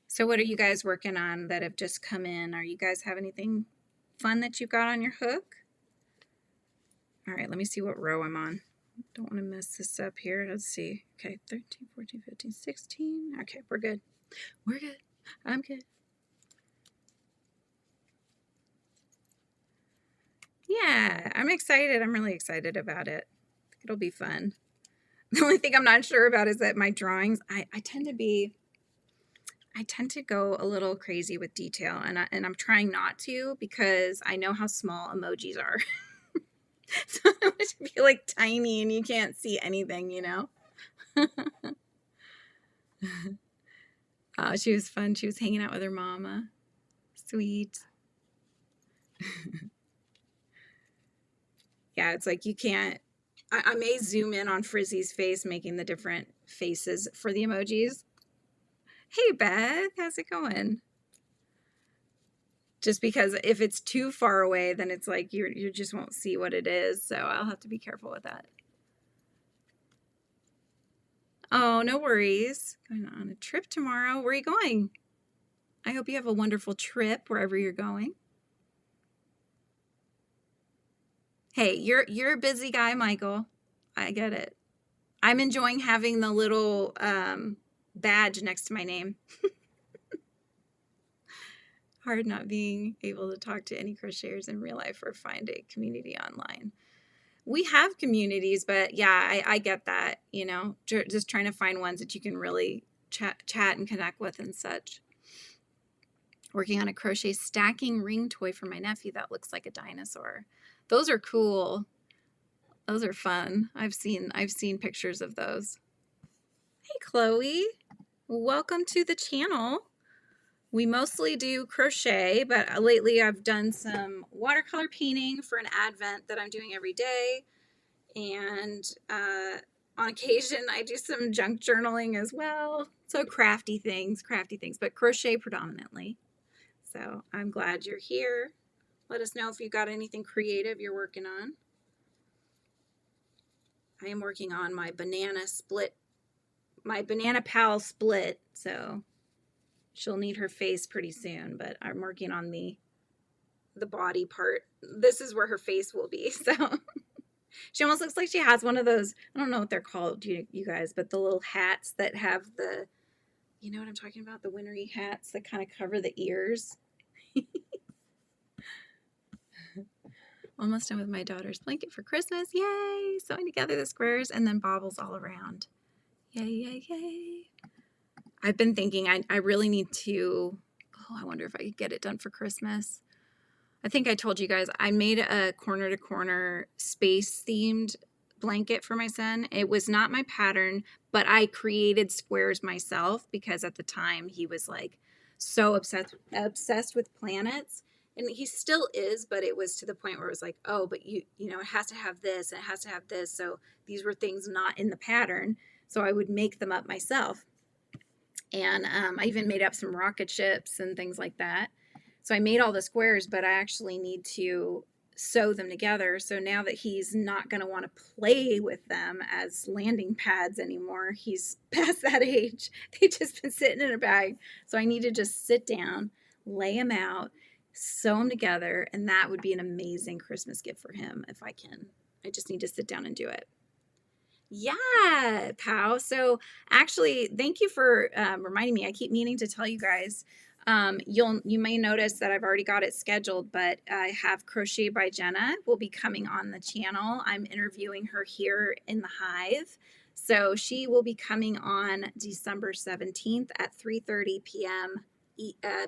So what are you guys working on that have just come in? Are you guys have anything fun that you've got on your hook? All right, let me see what row I'm on. Don't want to mess this up here. Let's see. Okay, 13, 14, 15, 16. Okay, we're good. We're good. I'm good. Yeah, I'm excited. I'm really excited about it. It'll be fun. The only thing I'm not sure about is that my drawings, I tend to go a little crazy with detail, and I'm trying not to, because I know how small emojis are. So I want it to be like tiny and you can't see anything, you know? Oh, she was fun. She was hanging out with her mama. Sweet. Yeah, it's like you can't. I may zoom in on Frizzy's face, making the different faces for the emojis. Hey, Beth, how's it going? Just because if it's too far away, then it's like you just won't see what it is. So I'll have to be careful with that. Oh, no worries. Going on a trip tomorrow. Where are you going? I hope you have a wonderful trip wherever you're going. Hey, you're a busy guy, Michael. I get it. I'm enjoying having the little badge next to my name. Hard not being able to talk to any crocheters in real life or find a community online. We have communities, but yeah, I get that, you know, just trying to find ones that you can really chat and connect with and such. Working on a crochet stacking ring toy for my nephew that looks like a dinosaur. Those are cool. Those are fun. I've seen pictures of those. Hey, Chloe. Welcome to the channel. We mostly do crochet, but lately I've done some watercolor painting for an advent that I'm doing every day. And on occasion, I do some junk journaling as well. So crafty things, but crochet predominantly. So I'm glad you're here. Let us know if you've got anything creative you're working on. I am working on my banana split, my banana pal split. So she'll need her face pretty soon, but I'm working on the body part. This is where her face will be. So she almost looks like she has one of those, I don't know what they're called, you guys, but the little hats that have the, you know what I'm talking about? The wintry hats that kind of cover the ears. Almost done with my daughter's blanket for Christmas. Yay! Sewing together the squares and then bobbles all around. Yay, yay, yay. I've been thinking I really need to, I wonder if I could get it done for Christmas. I think I told you guys I made a corner to corner space themed blanket for my son. It was not my pattern, but I created squares myself because at the time he was like so obsessed with planets. And he still is, but it was to the point where it was like, oh, but you know, it has to have this and it has to have this. So these were things not in the pattern. So I would make them up myself. And I even made up some rocket ships and things like that. So I made all the squares, but I actually need to sew them together. So now that he's not going to want to play with them as landing pads anymore, he's past that age. They've just been sitting in a bag. So I need to just sit down, lay them out, sew them together, and that would be an amazing Christmas gift for him if I can. I just need to sit down and do it. Yeah, Pow. So actually, thank you for reminding me. I keep meaning to tell you guys. You may notice that I've already got it scheduled, but I have Crochet by Jenna will be coming on the channel. I'm interviewing her here in the Hive. So she will be coming on December 17th at 3:30 p.m.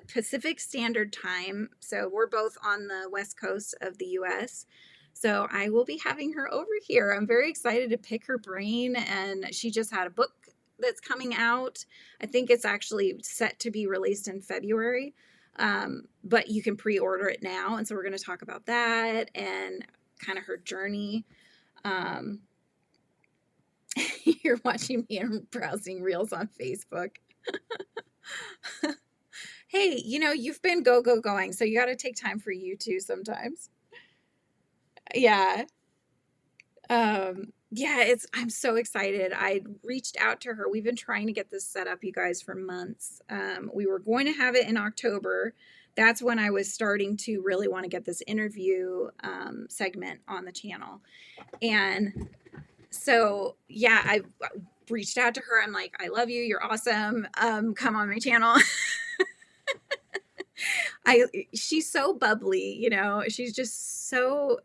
Pacific Standard Time. So we're both on the West Coast of the U.S. So I will be having her over here. I'm very excited to pick her brain, and she just had a book that's coming out. I think it's actually set to be released in February, but you can pre-order it now. And so we're going to talk about that and kind of her journey. You're watching me and browsing reels on Facebook. Hey, you know, you've been going, so you got to take time for you too sometimes. Yeah. Yeah, I'm so excited. I reached out to her. We've been trying to get this set up, you guys, for months. We were going to have it in October. That's when I was starting to really want to get this interview segment on the channel. And so, yeah, I reached out to her. I'm like, I love you. You're awesome. Come on my channel. She's so bubbly, you know, she's just so,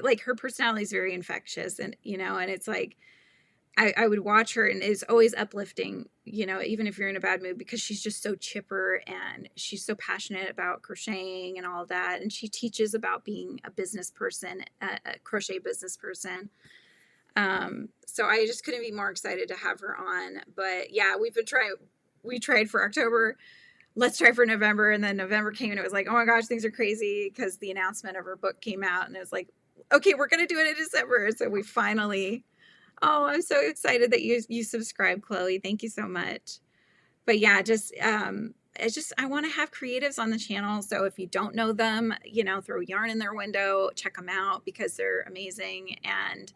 like, her personality is very infectious, and you know, and it's like I would watch her and it's always uplifting, you know, even if you're in a bad mood, because she's just so chipper and she's so passionate about crocheting and all that, and she teaches about being a business person, a crochet business person. So I just couldn't be more excited to have her on. But yeah, we tried for October. Let's try for November. And then November came and it was like, oh my gosh, things are crazy because the announcement of her book came out and it was like, okay, we're going to do it in December. So we finally, oh, I'm so excited that you subscribed, Chloe. Thank you so much. But yeah, it's just, I want to have creatives on the channel. So if you don't know them, throw yarn in their window, check them out because they're amazing. And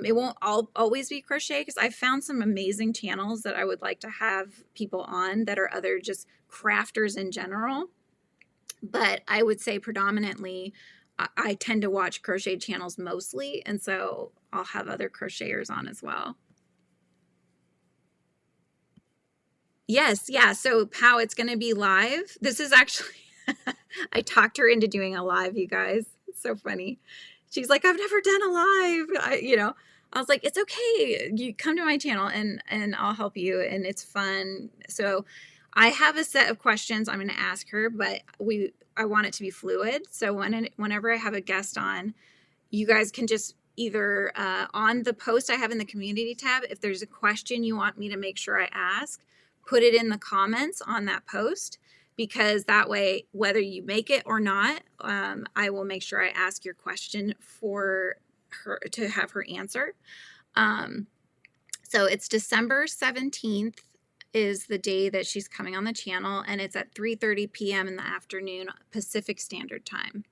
it won't always be crochet because I found some amazing channels that I would like to have people on that are other just crafters in general. But I would say predominantly I tend to watch crochet channels mostly. And so I'll have other crocheters on as well. Yes, yeah. So how it's going to be live. This is actually, I talked her into doing a live, you guys. It's so funny. She's like, I've never done a live. I was like, it's okay. You come to my channel and I'll help you. And it's fun. So I have a set of questions I'm going to ask her, but I want it to be fluid. So whenever I have a guest on, you guys can just either on the post I have in the community tab, if there's a question you want me to make sure I ask, put it in the comments on that post, because that way, whether you make it or not, I will make sure I ask your question for her to have her answer. So it's December 17th is the day that she's coming on the channel, and it's at 3:30 p.m. in the afternoon Pacific Standard Time.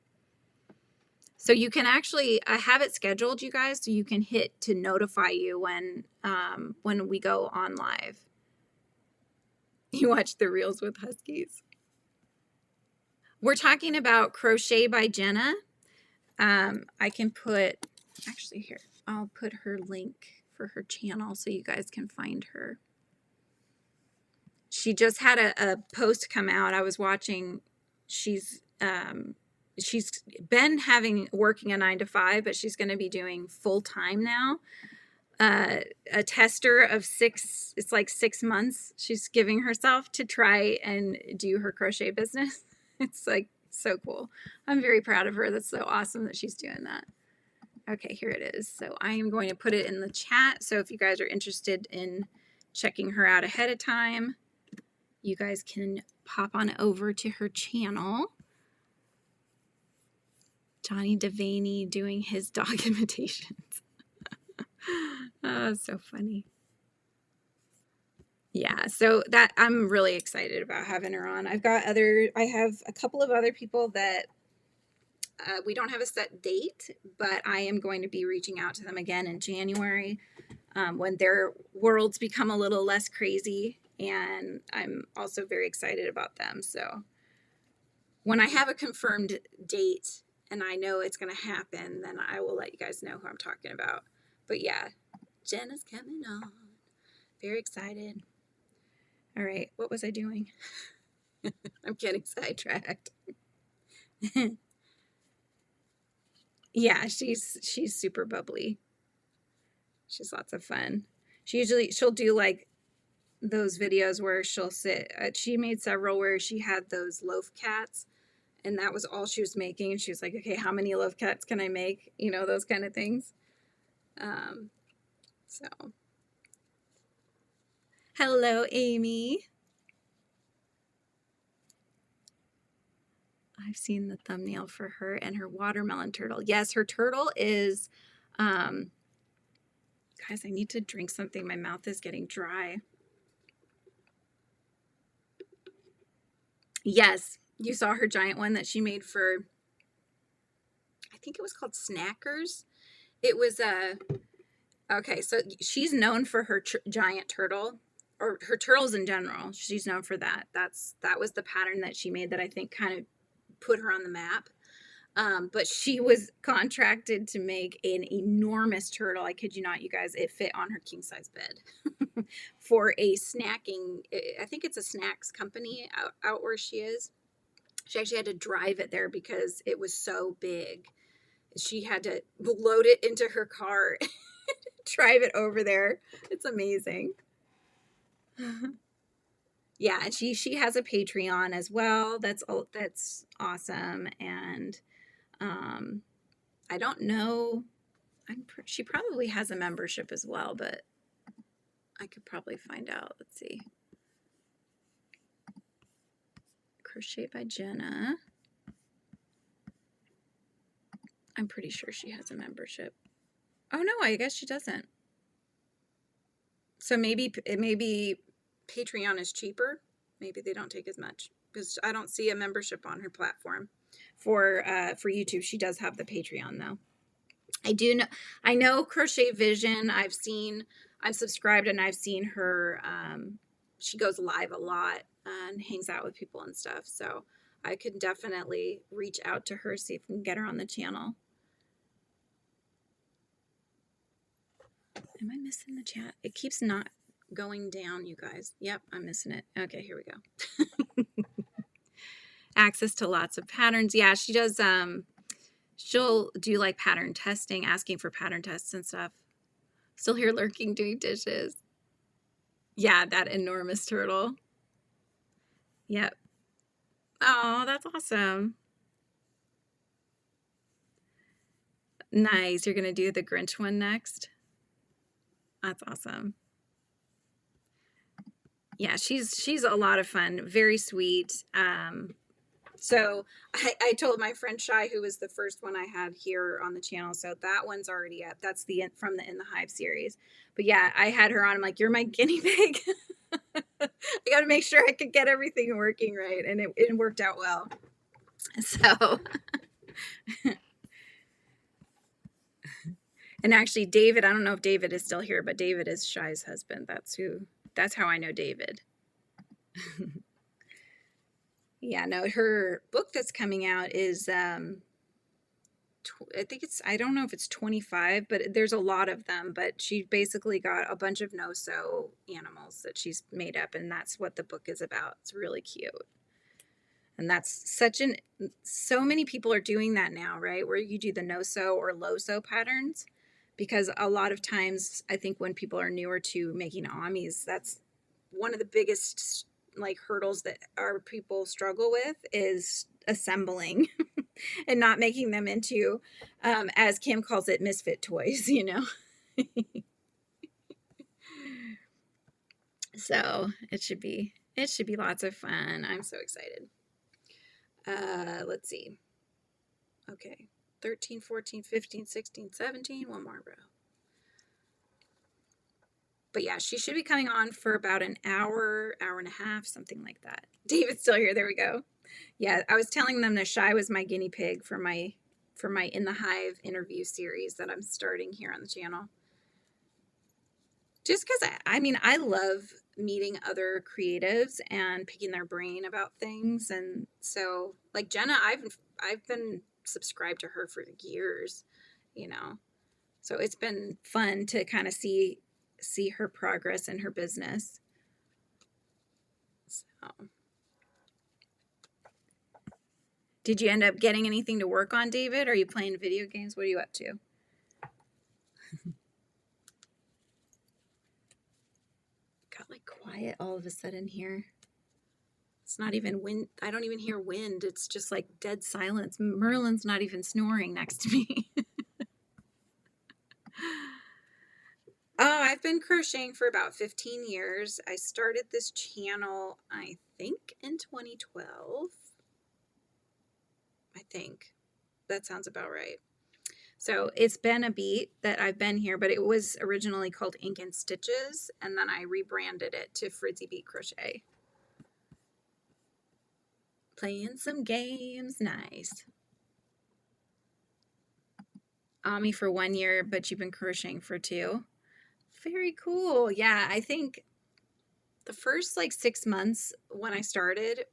So you can actually, I have it scheduled, you guys, so you can hit to notify you when we go on live. You watch the reels with Huskies. We're talking about Crochet by Jenna. I can put, actually here, I'll put her link for her channel so you guys can find her. She just had a post come out. I was watching, she's been working a 9-to-5, but she's going to be doing full-time now. A tester of it's like 6 months she's giving herself to try and do her crochet business. It's like so cool. I'm very proud of her. That's so awesome that she's doing that. Okay, here it is. So I am going to put it in the chat. So if you guys are interested in checking her out ahead of time, you guys can pop on over to her channel. Johnny Devaney doing his dog imitations. Oh, so funny. Yeah, so that I'm really excited about having her on. I have a couple of other people that we don't have a set date, but I am going to be reaching out to them again in January when their worlds become a little less crazy, and I'm also very excited about them. So when I have a confirmed date and I know it's going to happen, then I will let you guys know who I'm talking about. But yeah, Jenna's coming on. Very excited. All right, what was I doing? I'm getting sidetracked. Yeah, she's super bubbly. She's lots of fun. She'll do like those videos where she'll sit. She made several where she had those loaf cats, and that was all she was making. And she was like, okay, how many loaf cats can I make? Those kind of things. So, hello, Amy. I've seen the thumbnail for her and her watermelon turtle. Yes, her turtle is, guys, I need to drink something. My mouth is getting dry. Yes, you saw her giant one that she made for, I think it was called Snackers. It was okay, so she's known for her giant turtle, or her turtles in general. She's known for that. That was the pattern that she made that I think kind of put her on the map. But she was contracted to make an enormous turtle. I kid you not, you guys. It fit on her king size bed for a snacking. I think it's a snacks company out where she is. She actually had to drive it there because it was so big. She had to load it into her car, drive it over there. It's amazing. Yeah, and she has a Patreon as well. That's awesome. And I don't know She probably has a membership as well, but I could probably find out. Let's see. Crochet by Jenna. I'm pretty sure she has a membership. Oh no, I guess she doesn't. So maybe Patreon is cheaper. Maybe they don't take as much, because I don't see a membership on her platform for YouTube. She does have the Patreon though. I know Crochet Vision. I'm subscribed, and I've seen her. She goes live a lot and hangs out with people and stuff. So I could definitely reach out to her, see if we can get her on the channel. Am I missing the chat? It keeps not going down, you guys. Yep, I'm missing it. Okay, here we go. Access to lots of patterns. Yeah, she does. She'll do like pattern testing, asking for pattern tests and stuff. Still here lurking, doing dishes. Yeah, that enormous turtle. Yep. Oh, that's awesome. Nice. You're going to do the Grinch one next? That's awesome. Yeah, she's a lot of fun. Very sweet. So I told my friend Shy, who was the first one I had here on the channel, so that one's already up. That's from the In the Hive series. But yeah, I had her on. I'm like, you're my guinea pig. I got to make sure I could get everything working right, and it worked out well. So, and actually, David, I don't know if David is still here, but David is Shy's husband. That's how I know David. Yeah, no, her book that's coming out is I think I don't know if it's 25, but there's a lot of them. But she basically got a bunch of no-sew animals that she's made up, and that's what the book is about. It's really cute. And that's so many people are doing that now, right? Where you do the no-sew or low-sew patterns, because a lot of times I think when people are newer to making amis, that's one of the biggest like hurdles that our people struggle with, is assembling and not making them into, as Kim calls it, misfit toys, you know? So it should be lots of fun. I'm so excited. Let's see. Okay. 13, 14, 15, 16, 17, one more row. But yeah, she should be coming on for about an hour, hour and a half, something like that. David's still here. There we go. Yeah, I was telling them that Shy was my guinea pig for my In the Hive interview series that I'm starting here on the channel. Just because I love meeting other creatives and picking their brain about things. And so like Jenna, I've been subscribed to her for years, you know. So it's been fun to kind of see her progress in her business. So, did you end up getting anything to work on, David? Are you playing video games? What are you up to? Got like quiet all of a sudden here. It's not even wind. I don't even hear wind. It's just like dead silence. Merlin's not even snoring next to me. Oh, I've been crocheting for about 15 years. I started this channel, I think, in 2012. I think that sounds about right. So it's been a beat that I've been here, but it was originally called Ink and Stitches, and then I rebranded it to Frizzy Beat Crochet. Playing some games. Nice. Ami for 1 year, but you've been crocheting for 2. Very cool. Yeah, I think the first like 6 months when I started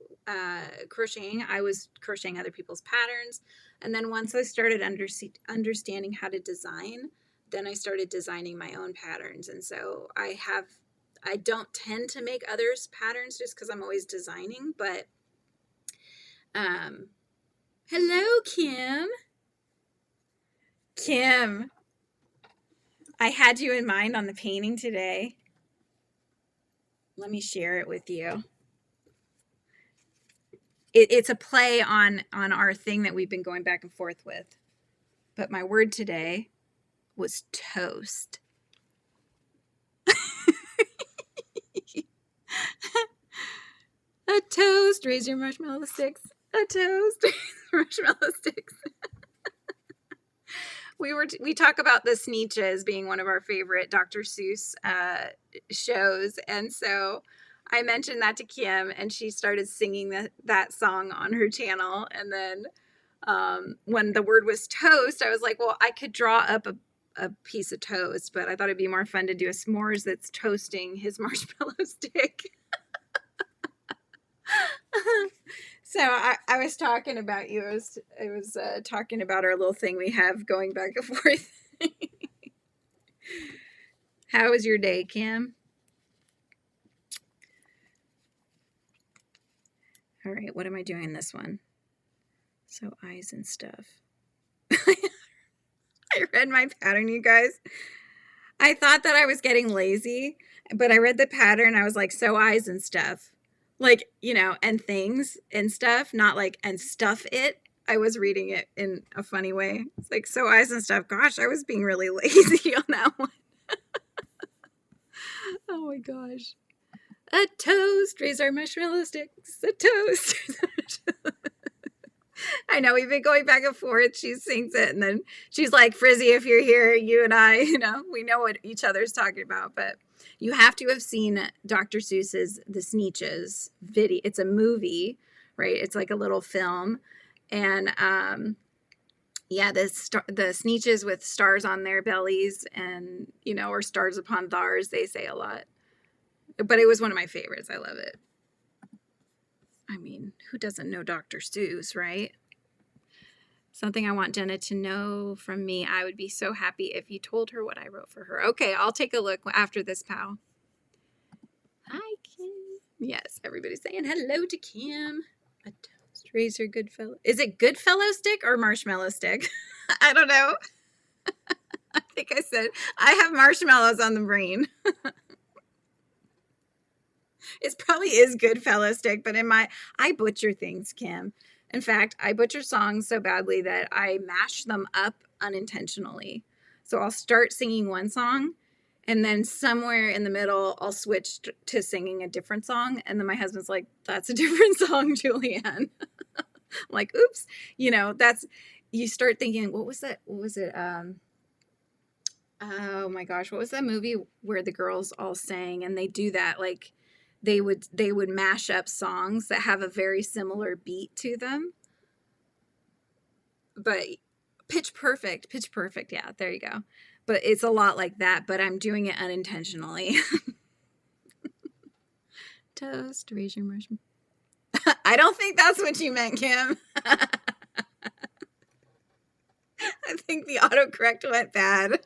crocheting, I was crocheting other people's patterns. And then once I started understanding how to design, then I started designing my own patterns. And so I don't tend to make others' patterns just because I'm always designing. But hello, Kim. Kim, I had you in mind on the painting today. Let me share it with you. It's a play on our thing that we've been going back and forth with. But my word today was toast. A toast. Raise your marshmallow sticks. A toast. Marshmallow sticks. We talk about the Sneetches being one of our favorite Dr. Seuss shows, and so I mentioned that to Kim, and she started singing that song on her channel. And then when the word was toast, I was like, well, I could draw up a piece of toast, but I thought it'd be more fun to do a s'mores that's toasting his marshmallow stick. So I was talking about you. I was talking about our little thing we have going back and forth. How was your day, Kim? All right, what am I doing this one? So eyes and stuff. I read my pattern, you guys. I thought that I was getting lazy, but I read the pattern. I was like, so eyes and stuff. Like, you know, and things and stuff, not like, and stuff it. I was reading it in a funny way. It's like, so eyes and stuff. Gosh, I was being really lazy on that one. Oh my gosh. A toast. Raise our marshmallow sticks. A toast. I know, we've been going back and forth. She sings it, and then she's like, Frizzy, if you're here, you and I, you know, we know what each other's talking about. But you have to have seen Dr. Seuss's The Sneetches video. It's a movie, right? It's like a little film. And yeah, the Sneetches with stars on their bellies, and, you know, or stars upon thars, they say a lot. But it was one of my favorites. I love it. I mean, who doesn't know Dr. Seuss, right? Something I want Jenna to know from me. I would be so happy if you told her what I wrote for her. Okay, I'll take a look after this, pal. Hi, Kim. Yes, everybody's saying hello to Kim. A toast. Razor Goodfellow. Is it Goodfellow stick or marshmallow stick? I don't know. I think I said I have marshmallows on the brain. It probably is Goodfellow stick, but I butcher things, Kim. In fact, I butcher songs so badly that I mash them up unintentionally. So I'll start singing one song, and then somewhere in the middle, I'll switch to singing a different song. And then my husband's like, that's a different song, Julianne. I'm like, oops. You know, you start thinking, what was that? What was it? Oh my gosh, what was that movie where the girls all sang, and they do that, like, they would mash up songs that have a very similar beat to them. But Pitch Perfect, yeah, there you go. But it's a lot like that, but I'm doing it unintentionally. Toast, raise your marshmallow. I don't think that's what you meant, Kim. I think the autocorrect went bad.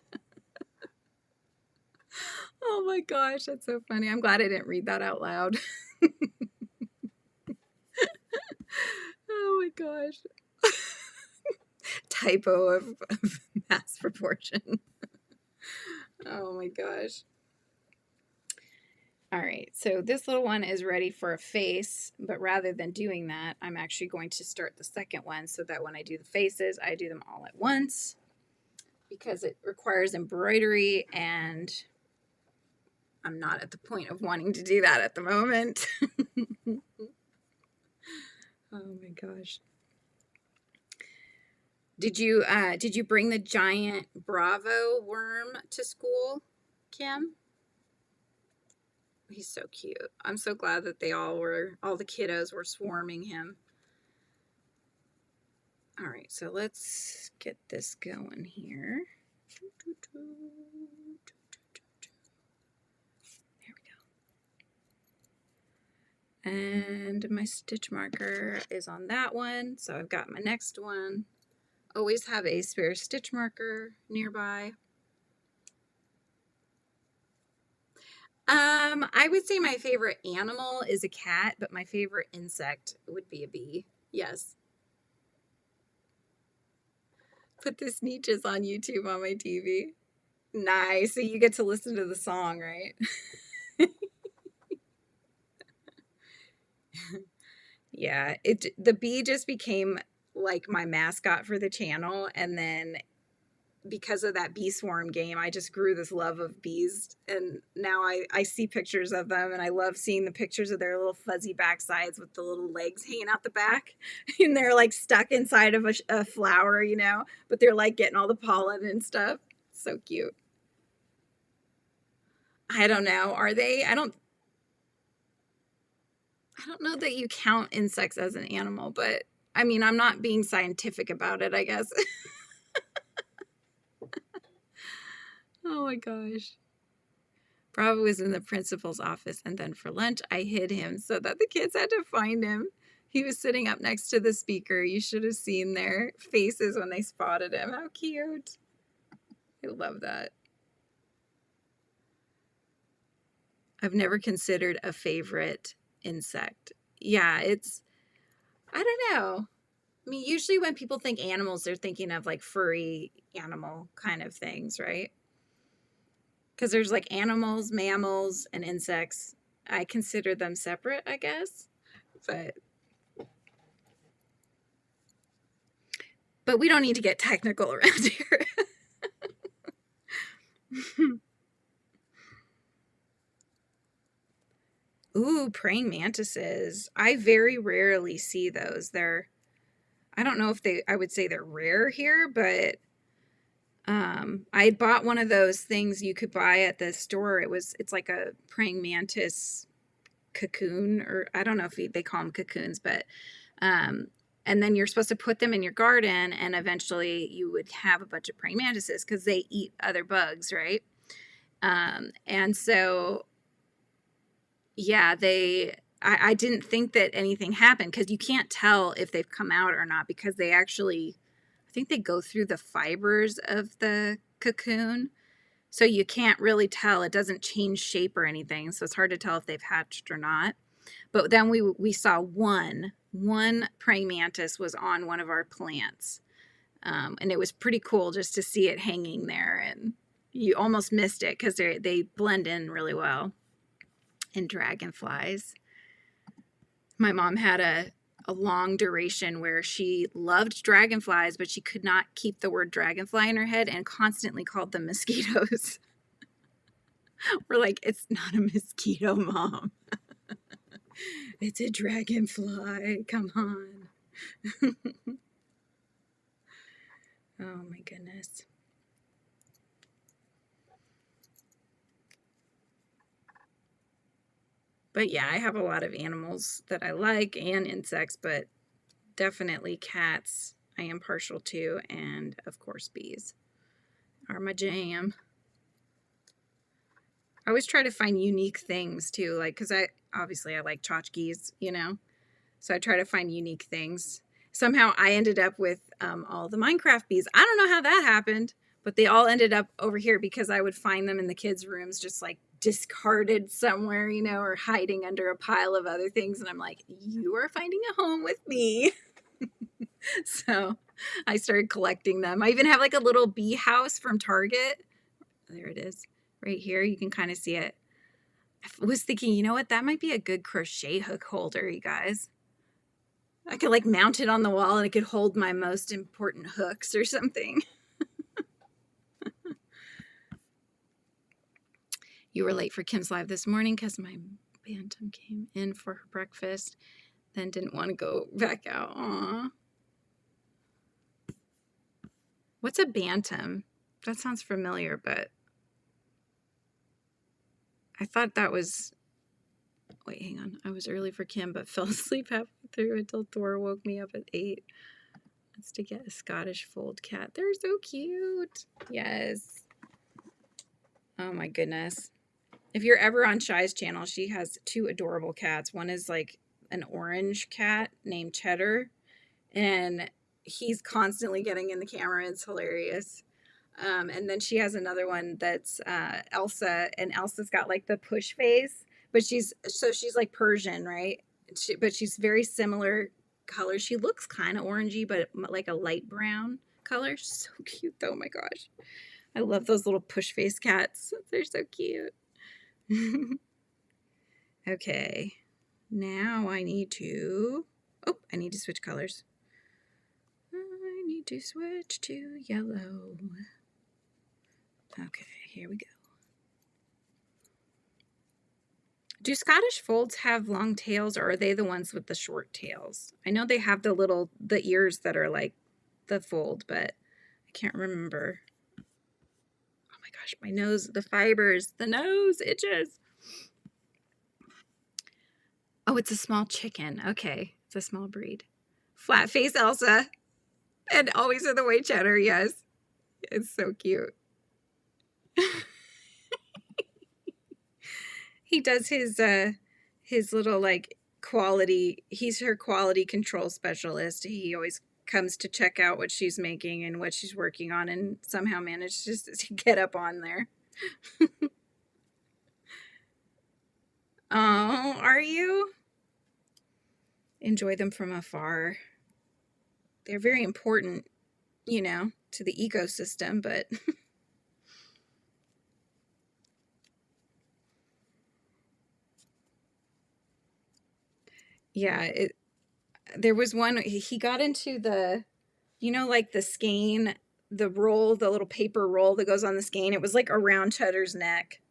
Oh my gosh, that's so funny. I'm glad I didn't read that out loud. Oh my gosh. Typo of mass proportion. Oh my gosh. All right, so this little one is ready for a face, but rather than doing that, I'm actually going to start the second one so that when I do the faces, I do them all at once, because it requires embroidery, and I'm not at the point of wanting to do that at the moment. Oh my gosh. Did you bring the giant Bravo worm to school, Kim? He's so cute. I'm so glad that all the kiddos were swarming him. All right, so let's get this going here. There we go. And my stitch marker is on that one, so I've got my next one. Always have a spare stitch marker nearby. I would say my favorite animal is a cat, but my favorite insect would be a bee. Yes. Put the Sneetches on YouTube on my TV. Nice. So you get to listen to the song, right? Yeah, the bee just became like my mascot for the channel, and then because of that bee swarm game, I just grew this love of bees. And now I see pictures of them, and I love seeing the pictures of their little fuzzy backsides with the little legs hanging out the back. And they're like stuck inside of a flower, you know, but they're like getting all the pollen and stuff. So cute. I don't know. Are they? I don't know that you count insects as an animal, but I mean, I'm not being scientific about it, I guess. Oh my gosh. Bravo was in the principal's office, and then for lunch, I hid him so that the kids had to find him. He was sitting up next to the speaker. You should have seen their faces when they spotted him. How cute. I love that. I've never considered a favorite insect. Yeah, I don't know. I mean, usually when people think animals, they're thinking of like furry animal kind of things, right? Because there's like animals, mammals, and insects. I consider them separate, I guess. But we don't need to get technical around here. Ooh, praying mantises. I very rarely see those. I don't know if I would say they're rare here, but I bought one of those things you could buy at the store. It's like a praying mantis cocoon, or I don't know if they call them cocoons, but and then you're supposed to put them in your garden, and eventually you would have a bunch of praying mantises because they eat other bugs, right? And so, yeah, I didn't think that anything happened because you can't tell if they've come out or not because I think they go through the fibers of the cocoon. So you can't really tell. It doesn't change shape or anything. So it's hard to tell if they've hatched or not. But then we saw one praying mantis was on one of our plants. And it was pretty cool just to see it hanging there. And you almost missed it because they blend in really well. And dragonflies. My mom had a long duration where she loved dragonflies, but she could not keep the word dragonfly in her head and constantly called them mosquitoes. We're like, it's not a mosquito, Mom. It's a dragonfly. Come on. Oh my goodness. But yeah, I have a lot of animals that I like and insects, but definitely cats I am partial to, and of course bees are my jam. I always try to find unique things too, like because I like tchotchkes, you know, so I try to find unique things. Somehow I ended up with all the Minecraft bees. I don't know how that happened, but they all ended up over here because I would find them in the kids' rooms just like discarded somewhere, you know, or hiding under a pile of other things. And I'm like, you are finding a home with me. So I started collecting them. I even have like a little bee house from Target. There it is right here. You can kind of see it. I was thinking, you know what? That might be a good crochet hook holder, you guys. I could like mount it on the wall and it could hold my most important hooks or something. You were late for Kim's live this morning because my bantam came in for her breakfast, then didn't want to go back out. Aw. What's a bantam? That sounds familiar, but I thought that was... Wait, hang on. I was early for Kim, but fell asleep halfway through until Thor woke me up at 8. That's to get a Scottish fold cat. They're so cute. Yes. Oh my goodness. If you're ever on Shy's channel, she has 2 adorable cats. One is like an orange cat named Cheddar, and he's constantly getting in the camera. It's hilarious. And then she has another one that's Elsa, and Elsa's got like the push face, but she's like Persian, right? But she's very similar color. She looks kind of orangey, but like a light brown color. She's so cute though. Oh my gosh. I love those little push face cats. They're so cute. Okay. Now I need to switch colors. I need to switch to yellow. Okay, here we go. Do Scottish Folds have long tails, or are they the ones with the short tails? I know they have the ears that are like the fold, but I can't remember. Oh my gosh, my nose, the fibers, the nose itches. Oh, it's a small chicken. Okay, it's a small breed. Flat face Elsa, and always in the white cheddar. Yes, it's so cute. He does his little like quality. He's her quality control specialist. He always comes to check out what she's making and what she's working on, and somehow manages to get up on there. Oh, are you? Enjoy them from afar. They're very important, you know, to the ecosystem, but yeah, there was one, he got into the, you know, like the skein, the roll, the little paper roll that goes on the skein. It was like around Cheddar's neck.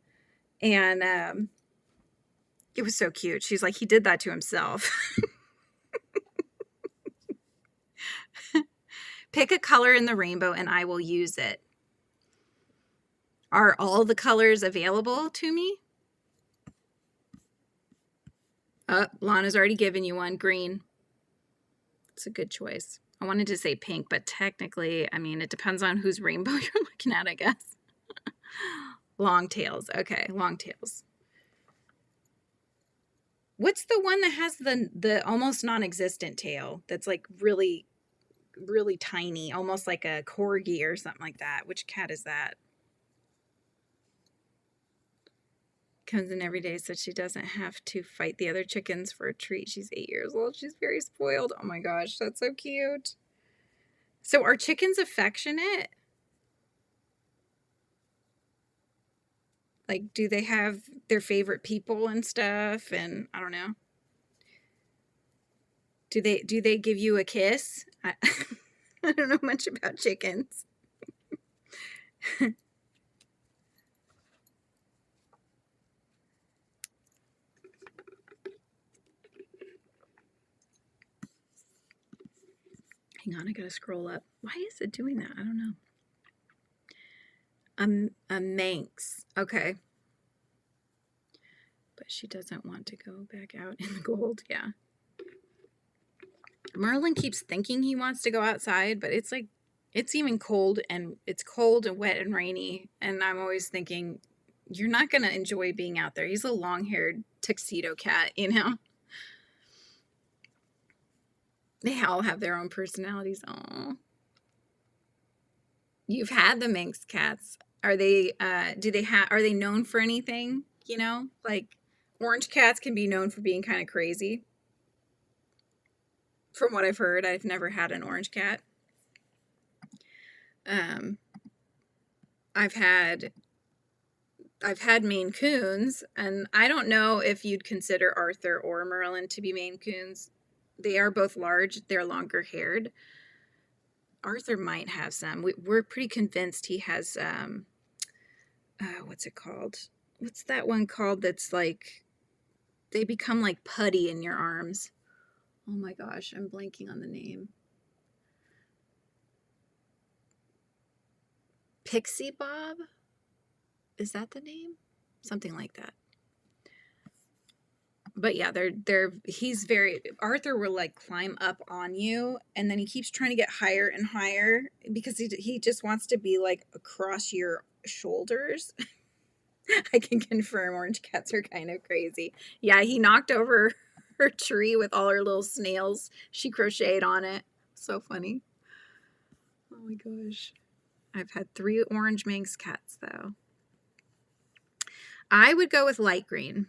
And it was so cute. She's like, he did that to himself. Pick a color in the rainbow and I will use it. Are all the colors available to me? Oh, Lana's already given you one. Green. It's a good choice. I wanted to say pink, but technically, I mean, it depends on whose rainbow you're looking at, I guess. Long tails. Okay, long tails. What's the one that has the almost non-existent tail that's like really, really tiny, almost like a corgi or something like that? Which cat is that? Comes in every day so she doesn't have to fight the other chickens for a treat. She's 8 years old. She's very spoiled. Oh my gosh, that's so cute. So are chickens affectionate? Like, do they have their favorite people and stuff? And I don't know. Do they give you a kiss? I don't know much about chickens. Hang on, I gotta scroll up. Why is it doing that? I don't know. A Manx. Okay. But she doesn't want to go back out in the gold. Yeah. Merlin keeps thinking he wants to go outside, but it's like, it's even cold, and it's cold and wet and rainy. And I'm always thinking, you're not going to enjoy being out there. He's a long-haired tuxedo cat, you know? They all have their own personalities. Oh, you've had the Manx cats. Are they, are they known for anything? You know, like orange cats can be known for being kind of crazy. From what I've heard, I've never had an orange cat. I've had Maine Coons, and I don't know if you'd consider Arthur or Merlin to be Maine Coons. They are both large. They're longer haired. Arthur might have some. We're pretty convinced he has, what's it called? What's that one called that's like, they become like putty in your arms? Oh my gosh, I'm blanking on the name. Pixie Bob? Is that the name? Something like that. But yeah, he's very, Arthur will like climb up on you, and then he keeps trying to get higher and higher because he just wants to be like across your shoulders. I can confirm orange cats are kind of crazy. Yeah, he knocked over her tree with all her little snails she crocheted on it. So funny. Oh my gosh. I've had 3 orange Manx cats though. I would go with light green.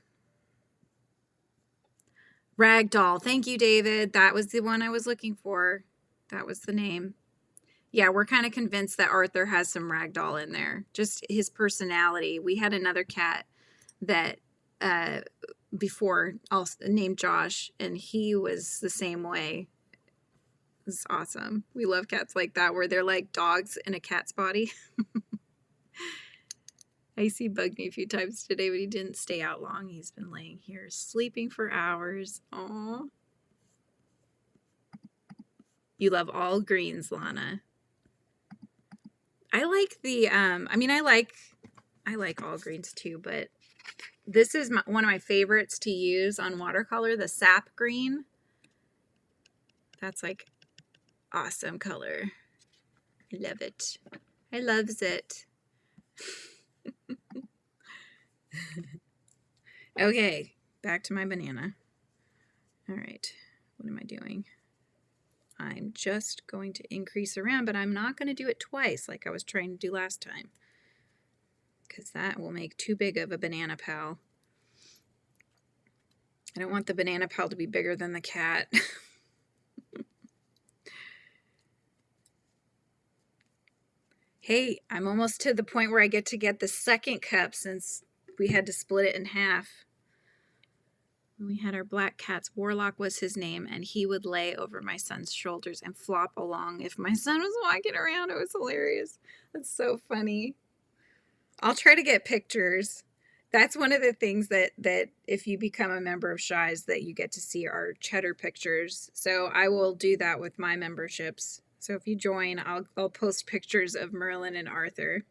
Ragdoll. Thank you, David. That was the one I was looking for. That was the name. Yeah, we're kind of convinced that Arthur has some ragdoll in there. Just his personality. We had another cat that before, also named Josh, and he was the same way. It's awesome. We love cats like that, where they're like dogs in a cat's body. Icy bugged me a few times today, but he didn't stay out long. He's been laying here sleeping for hours. Aw. You love all greens, Lana. I like the, I mean, I like all greens too, but this is one of my favorites to use on watercolor, the sap green. That's like awesome color. I love it. I loves it. Okay, back to my banana. All right, what am I doing? I'm just going to increase around, but I'm not going to do it twice like I was trying to do last time, because that will make too big of a banana pal. I don't want the banana pal to be bigger than the cat. Hey, I'm almost to the point where I get to get the second cup since we had to split it in half. We had our black cats. Warlock was his name, and he would lay over my son's shoulders and flop along if my son was walking around. It was hilarious. That's so funny. I'll try to get pictures. That's one of the things that if you become a member of Shy's that you get to see our cheddar pictures. So I will do that with my memberships. So if you join, I'll post pictures of Merlin and Arthur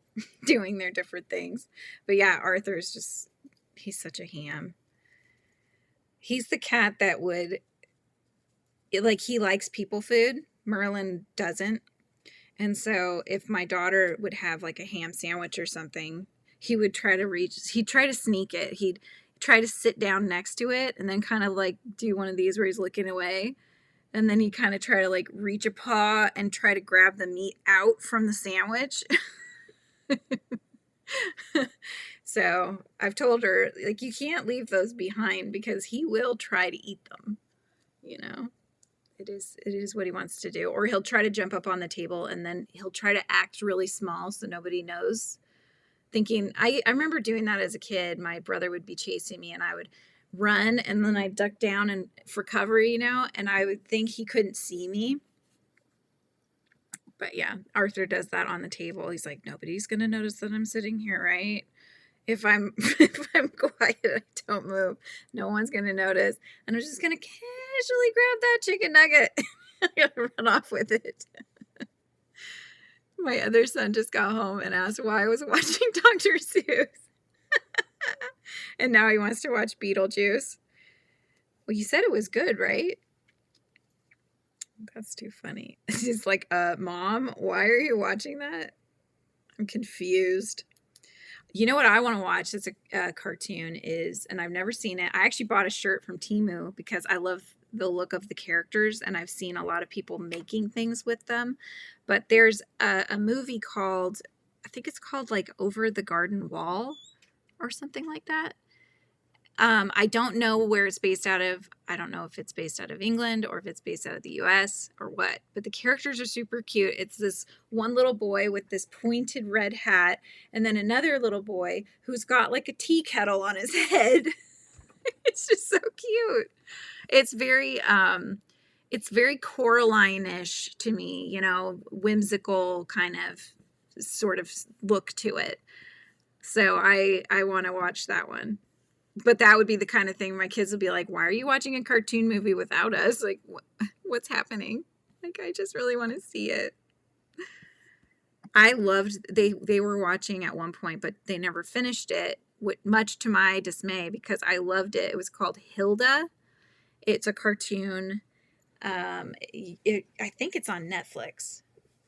doing their different things. But yeah, Arthur's just, he's such a ham. He's the cat that would, like, he likes people food. Merlin doesn't. And so if my daughter would have like a ham sandwich or something, he would try to he'd try to sneak it. He'd try to sit down next to it and then kind of like do one of these where he's looking away. And then he'd kind of try to like reach a paw and try to grab the meat out from the sandwich. So I've told her, like, you can't leave those behind because he will try to eat them, you know. It is what he wants to do. Or he'll try to jump up on the table and then he'll try to act really small so nobody knows. Thinking, I remember doing that as a kid. My brother would be chasing me and I would run and then I'd duck down and for cover, you know, and I would think he couldn't see me. But yeah, Arthur does that on the table. He's like, nobody's going to notice that I'm sitting here, right? If I'm quiet, I don't move, no one's going to notice. And I'm just going to casually grab that chicken nugget. I'm going to run off with it. My other son just got home and asked why I was watching Dr. Seuss. And now he wants to watch Beetlejuice. Well, you said it was good, right? That's too funny. He's like, Mom, why are you watching that? I'm confused. You know what I want to watch? It's a cartoon is, and I've never seen it. I actually bought a shirt from Temu because I love the look of the characters, and I've seen a lot of people making things with them. But there's a movie called, I think it's called like Over the Garden Wall or something like that. I don't know where it's based out of. I don't know if it's based out of England or if it's based out of the US or what, but the characters are super cute. It's this one little boy with this pointed red hat and then another little boy who's got like a tea kettle on his head. It's just so cute. It's very Coraline-ish to me, you know, whimsical kind of sort of look to it. So I want to watch that one. But that would be the kind of thing my kids would be like, why are you watching a cartoon movie without us? Like, what's happening? Like, I just really want to see it. I loved, they were watching at one point, but they never finished it, much to my dismay, because I loved it. It was called Hilda. It's a cartoon. I think it's on Netflix.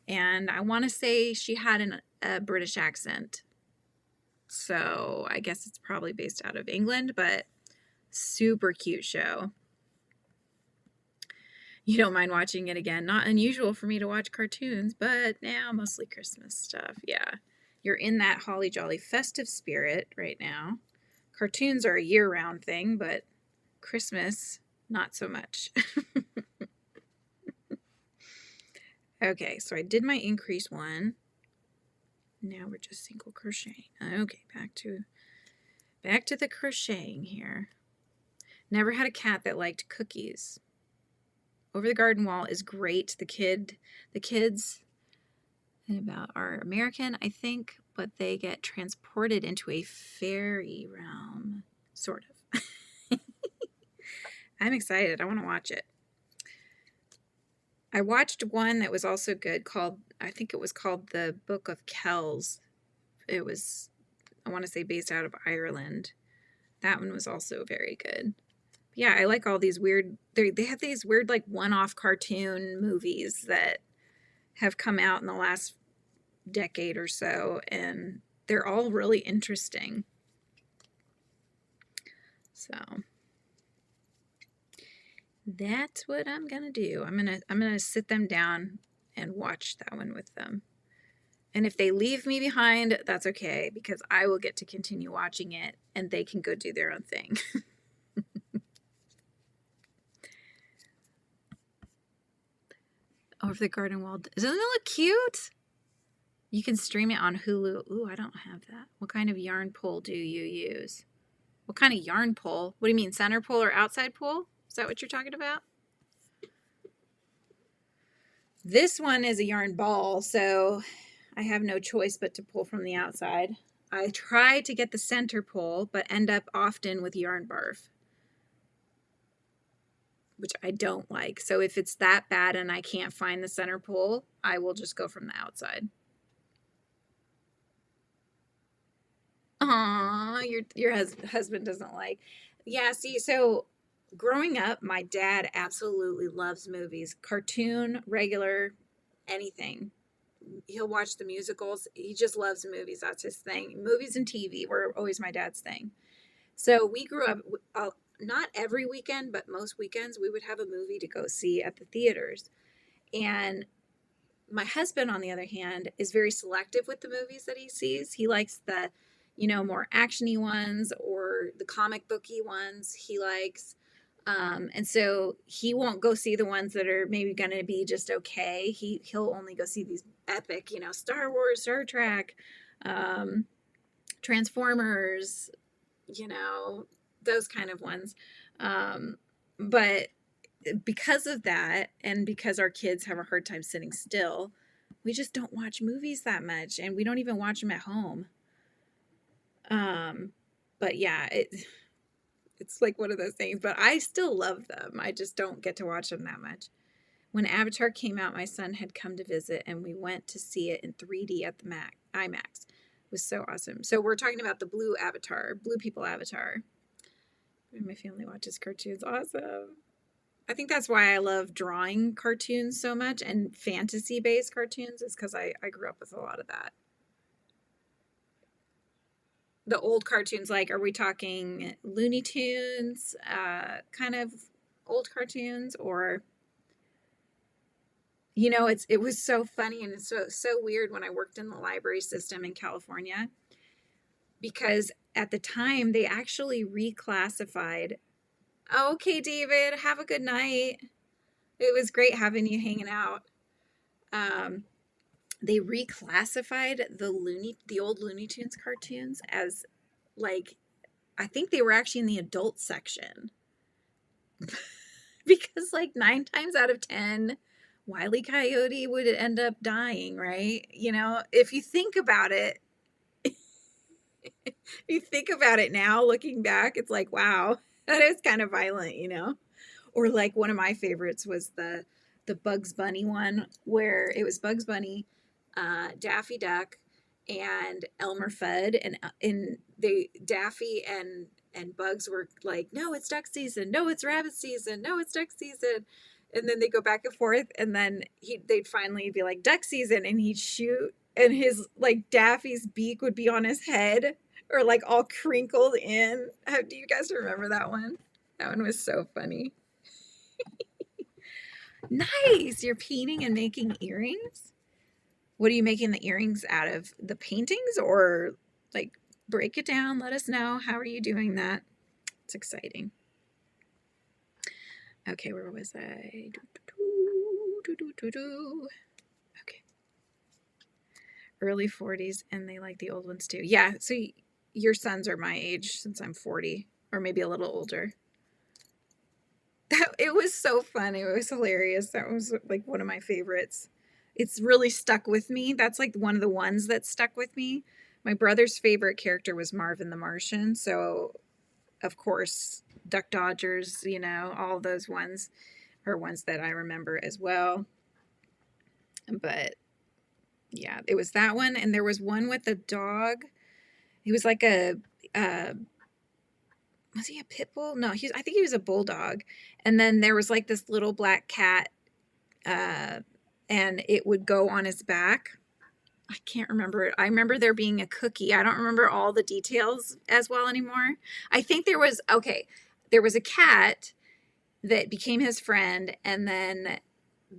And I want to say she had a British accent. So I guess it's probably based out of England, but super cute show. You don't mind watching it again. Not unusual for me to watch cartoons, but now mostly Christmas stuff. Yeah, you're in that holly jolly festive spirit right now. Cartoons are a year-round thing, but Christmas, not so much. Okay, so I did my increase one. Now we're just single crocheting. Okay, back to the crocheting here. Never had a cat that liked cookies. Over the Garden Wall is great. The kids about are American, I think, but they get transported into a fairy realm, sort of. I'm excited. I want to watch it. I watched one that was also good called, I think it was called The Book of Kells. It was, I want to say, based out of Ireland. That one was also very good. Yeah, I like all these weird, they have these weird, like, one-off cartoon movies that have come out in the last decade or so, and they're all really interesting. So that's what I'm gonna do. I'm gonna sit them down and watch that one with them. And if they leave me behind, that's okay, because I will get to continue watching it and they can go do their own thing. Over the garden wall. Doesn't it look cute? You can stream it on Hulu. Ooh, I don't have that. What kind of yarn pole do you use? What kind of yarn pole? What do you mean, center pole or outside pole? Is that what you're talking about? This one is a yarn ball, so I have no choice but to pull from the outside. I try to get the center pole, but end up often with yarn barf, which I don't like. So if it's that bad and I can't find the center pole, I will just go from the outside. Aw, your husband doesn't like. Yeah, see, so growing up, my dad absolutely loves movies, cartoon, regular, anything. He'll watch the musicals. He just loves movies. That's his thing. Movies and TV were always my dad's thing. So we grew up, not every weekend, but most weekends, we would have a movie to go see at the theaters. And my husband, on the other hand, is very selective with the movies that he sees. He likes the, more actiony ones or the comic booky ones he likes. And so he won't go see the ones that are maybe going to be just okay. He'll only go see these epic, Star Wars, Star Trek, Transformers, those kind of ones. But because of that, and because our kids have a hard time sitting still, we just don't watch movies that much, and we don't even watch them at home. But yeah, it's like one of those things, but I still love them. I just don't get to watch them that much. When Avatar came out, my son had come to visit, and we went to see it in 3D at the IMAX. It was so awesome. So we're talking about the Blue People Avatar. My family watches cartoons. Awesome. I think that's why I love drawing cartoons so much, and fantasy-based cartoons, is because I grew up with a lot of that. The old cartoons, like, are we talking Looney Tunes, kind of old cartoons, or, it was so funny, and it's so weird when I worked in the library system in California, because at the time they actually reclassified. Okay, David, have a good night. It was great having you hanging out. They reclassified the old Looney Tunes cartoons as, like, I think they were actually in the adult section. Because, like, 9 times out of 10, Wile E. Coyote would end up dying, right? If you think about it, now, looking back, it's like, wow, that is kind of violent, Or, like, one of my favorites was the Bugs Bunny one, where it was Bugs Bunny, Daffy Duck, and Elmer Fudd, and Daffy and Bugs were like, no, it's duck season, no, it's rabbit season, no, it's duck season, and then they go back and forth, and then they'd finally be like, duck season, and he'd shoot, and his, like, Daffy's beak would be on his head, or, like, all crinkled in. Do you guys remember that one? That one was so funny. Nice. You're painting and making earrings? What are you making the earrings out of? The paintings, or, like, break it down? Let us know. How are you doing that? It's exciting. Okay, where was I? Okay. Early 40s, and they like the old ones too. Yeah, so your sons are my age, since I'm 40, or maybe a little older. It was so fun. It was hilarious. That was, like, one of my favorites. It's really stuck with me. That's like one of the ones that stuck with me. My brother's favorite character was Marvin the Martian. So, of course, Duck Dodgers, you know, all those ones are ones that I remember as well. But yeah, it was that one. And there was one with a dog. He was like uh, was he a pit bull? No, I think he was a bulldog. And then there was like this little black cat, uh, and it would go on his back. I can't remember it. I remember there being a cookie. I don't remember all the details as well anymore. I think there was a cat that became his friend, and then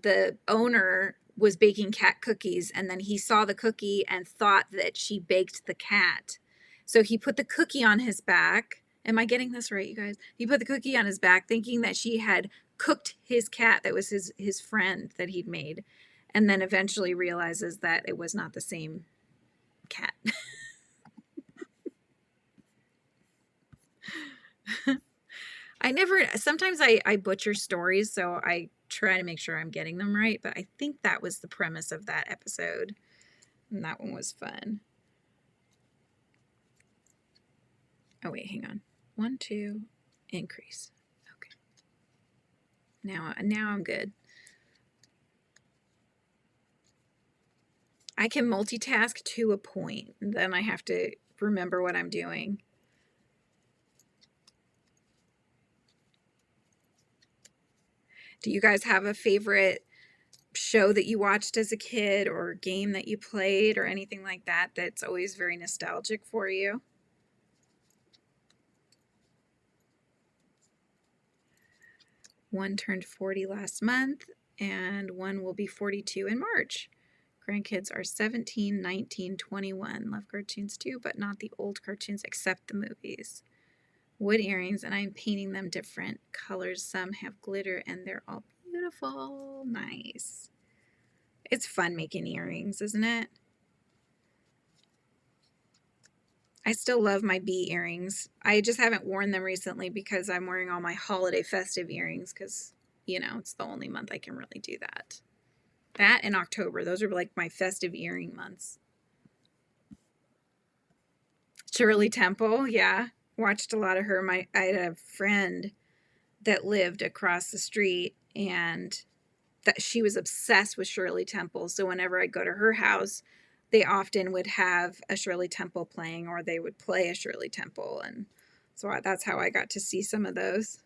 the owner was baking cat cookies, and then he saw the cookie and thought that she baked the cat. So he put the cookie on his back. Am I getting this right, you guys? He put the cookie on his back thinking that she had cooked his cat that was his friend that he'd made, and then eventually realizes that it was not the same cat. Sometimes I butcher stories, so I try to make sure I'm getting them right, but I think that was the premise of that episode, and that one was fun. Oh wait, hang on. 1, 2, increase. Okay. Now I'm good. I can multitask to a point, and then I have to remember what I'm doing. Do you guys have a favorite show that you watched as a kid, or game that you played, or anything like that that's always very nostalgic for you? One turned 40 last month, and one will be 42 in March. Grandkids are 17, 19, 21. Love cartoons too, but not the old cartoons except the movies. Wood earrings, and I'm painting them different colors. Some have glitter, and they're all beautiful. Nice. It's fun making earrings, isn't it? I still love my bee earrings. I just haven't worn them recently because I'm wearing all my holiday festive earrings because, you know, it's the only month I can really do that. That and October, those are like my festive earring months. Shirley Temple, yeah. Watched a lot of her. I had a friend that lived across the street, and that she was obsessed with Shirley Temple. So whenever I go to her house, they often would have a Shirley Temple playing, or they would play a Shirley Temple. And so that's how I got to see some of those.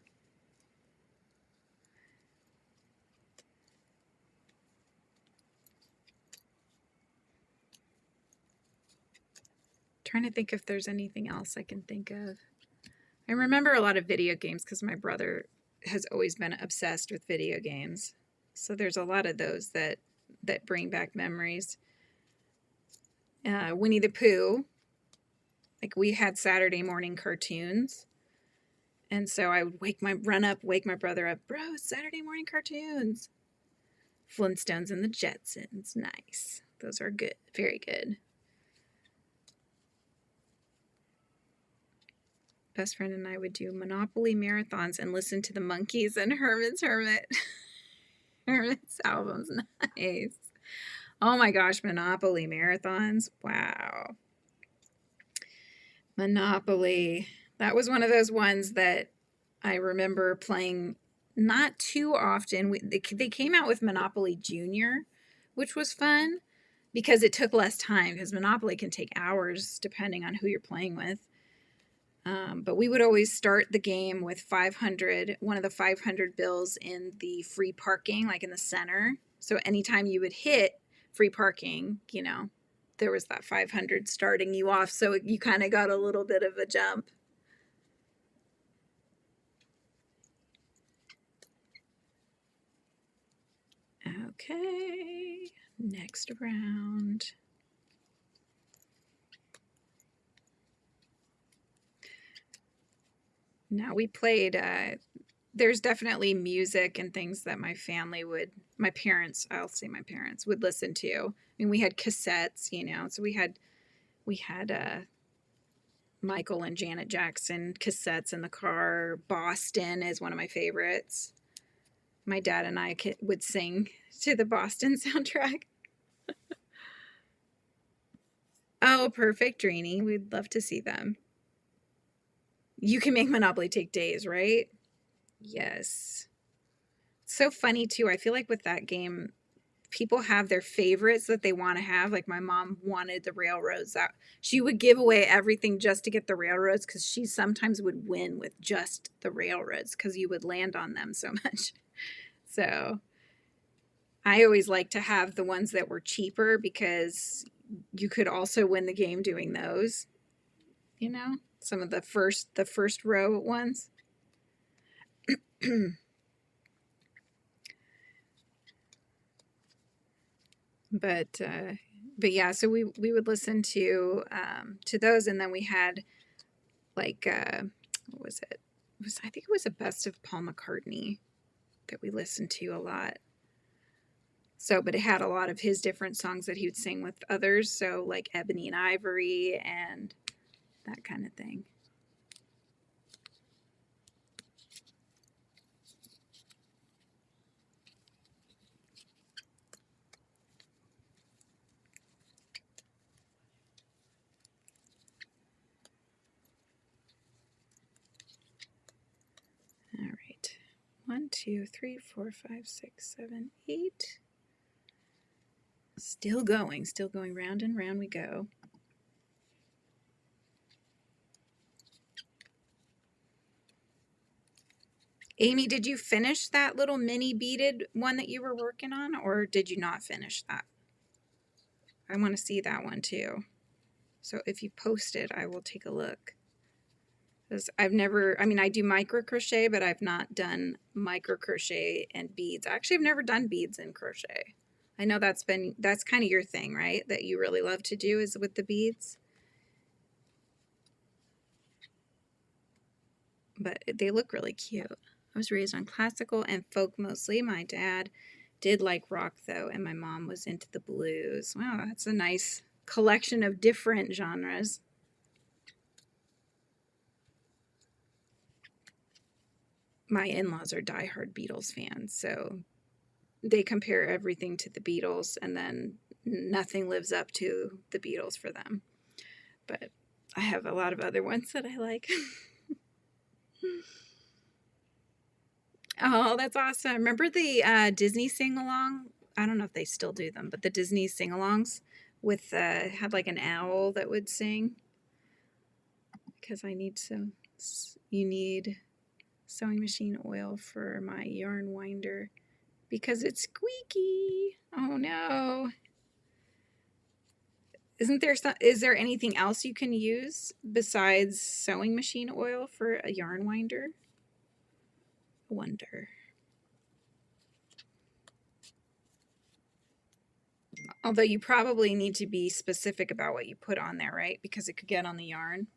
Trying to think if there's anything else I can think of. I remember a lot of video games because my brother has always been obsessed with video games. So there's a lot of those that bring back memories. Winnie the Pooh. Like, we had Saturday morning cartoons. And so I would wake my brother up. Bro, it's Saturday morning cartoons. Flintstones and the Jetsons. Nice. Those are good. Very good. Best friend and I would do Monopoly marathons and listen to the Monkees and Herman's Hermit's albums. Nice. Oh my gosh, Monopoly marathons. Wow. Monopoly. That was one of those ones that I remember playing not too often. They came out with Monopoly Junior, which was fun because it took less time, because Monopoly can take hours depending on who you're playing with. But we would always start the game with one of the 500 bills in the free parking, like in the center. So anytime you would hit free parking, you know, there was that 500 starting you off. So you kind of got a little bit of a jump. Okay, next round. Now we played, there's definitely music and things that my parents would listen to. I mean, we had cassettes, you know, so we had Michael and Janet Jackson cassettes in the car. Boston is one of my favorites. My dad and I would sing to the Boston soundtrack. Oh, perfect, Rainy. We'd love to see them. You can make Monopoly take days, right? Yes. So funny too. I feel like with that game, people have their favorites that they want to have. Like my mom wanted the railroads. That she would give away everything just to get the railroads because she sometimes would win with just the railroads because you would land on them so much. So I always like to have the ones that were cheaper because you could also win the game doing those. You know, some of the first row ones. but yeah, so we would listen to those, and then we had like what was it? I think it was a best of Paul McCartney that we listened to a lot. So, but it had a lot of his different songs that he would sing with others. So, like Ebony and Ivory and that kind of thing. All right. 1, 2, 3, 4, 5, 6, 7, 8. Still going round and round we go. Amy, did you finish that little mini beaded one that you were working on, or did you not finish that? I want to see that one too. So if you post it, I will take a look. Because I've never, I mean, I do micro crochet, but I've not done micro crochet and beads. Actually, I've never done beads in crochet. I know that's kind of your thing, right? That you really love to do is with the beads. But they look really cute. I was raised on classical and folk mostly. My dad did like rock though, and my mom was into the blues. Wow, that's a nice collection of different genres. My in-laws are diehard Beatles fans, so they compare everything to the Beatles, and then nothing lives up to the Beatles for them. But I have a lot of other ones that I like. Oh, that's awesome. Remember the Disney sing-along? I don't know if they still do them, but the Disney sing-alongs with had like an owl that would sing. Because you need sewing machine oil for my yarn winder because it's squeaky. Oh no. Is there anything else you can use besides sewing machine oil for a yarn winder? I wonder. Although you probably need to be specific about what you put on there, right? Because it could get on the yarn.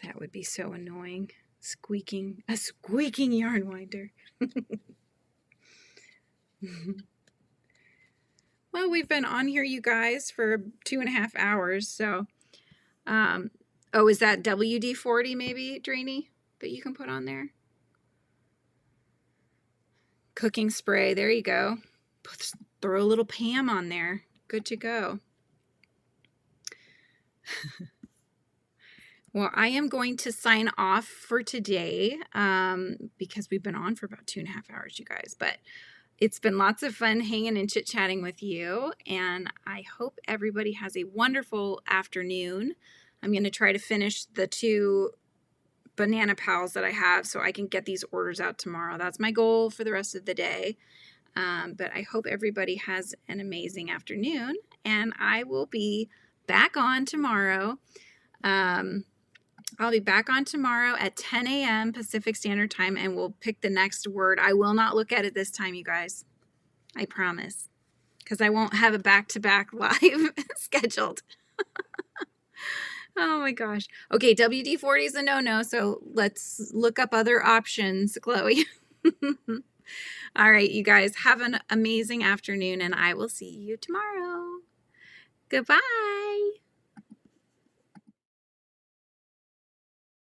That would be so annoying. A squeaking yarn winder. Well, we've been on here, you guys, for 2.5 hours. So, oh, is that WD-40 maybe, Drainy, that you can put on there? Cooking spray. There you go. Throw a little Pam on there. Good to go. Well, I am going to sign off for today because we've been on for about 2.5 hours, you guys. But it's been lots of fun hanging and chit-chatting with you, and I hope everybody has a wonderful afternoon. I'm going to try to finish the 2 banana pals that I have so I can get these orders out tomorrow. That's my goal for the rest of the day. But I hope everybody has an amazing afternoon, and I will be back on tomorrow. I'll be back on tomorrow at 10 a.m. Pacific Standard Time, and we'll pick the next word. I will not look at it this time, you guys. I promise. Because I won't have a back-to-back live scheduled. Oh my gosh. Okay, WD-40 is a no-no, so let's look up other options, Chloe. All right, you guys, have an amazing afternoon, and I will see you tomorrow. Goodbye.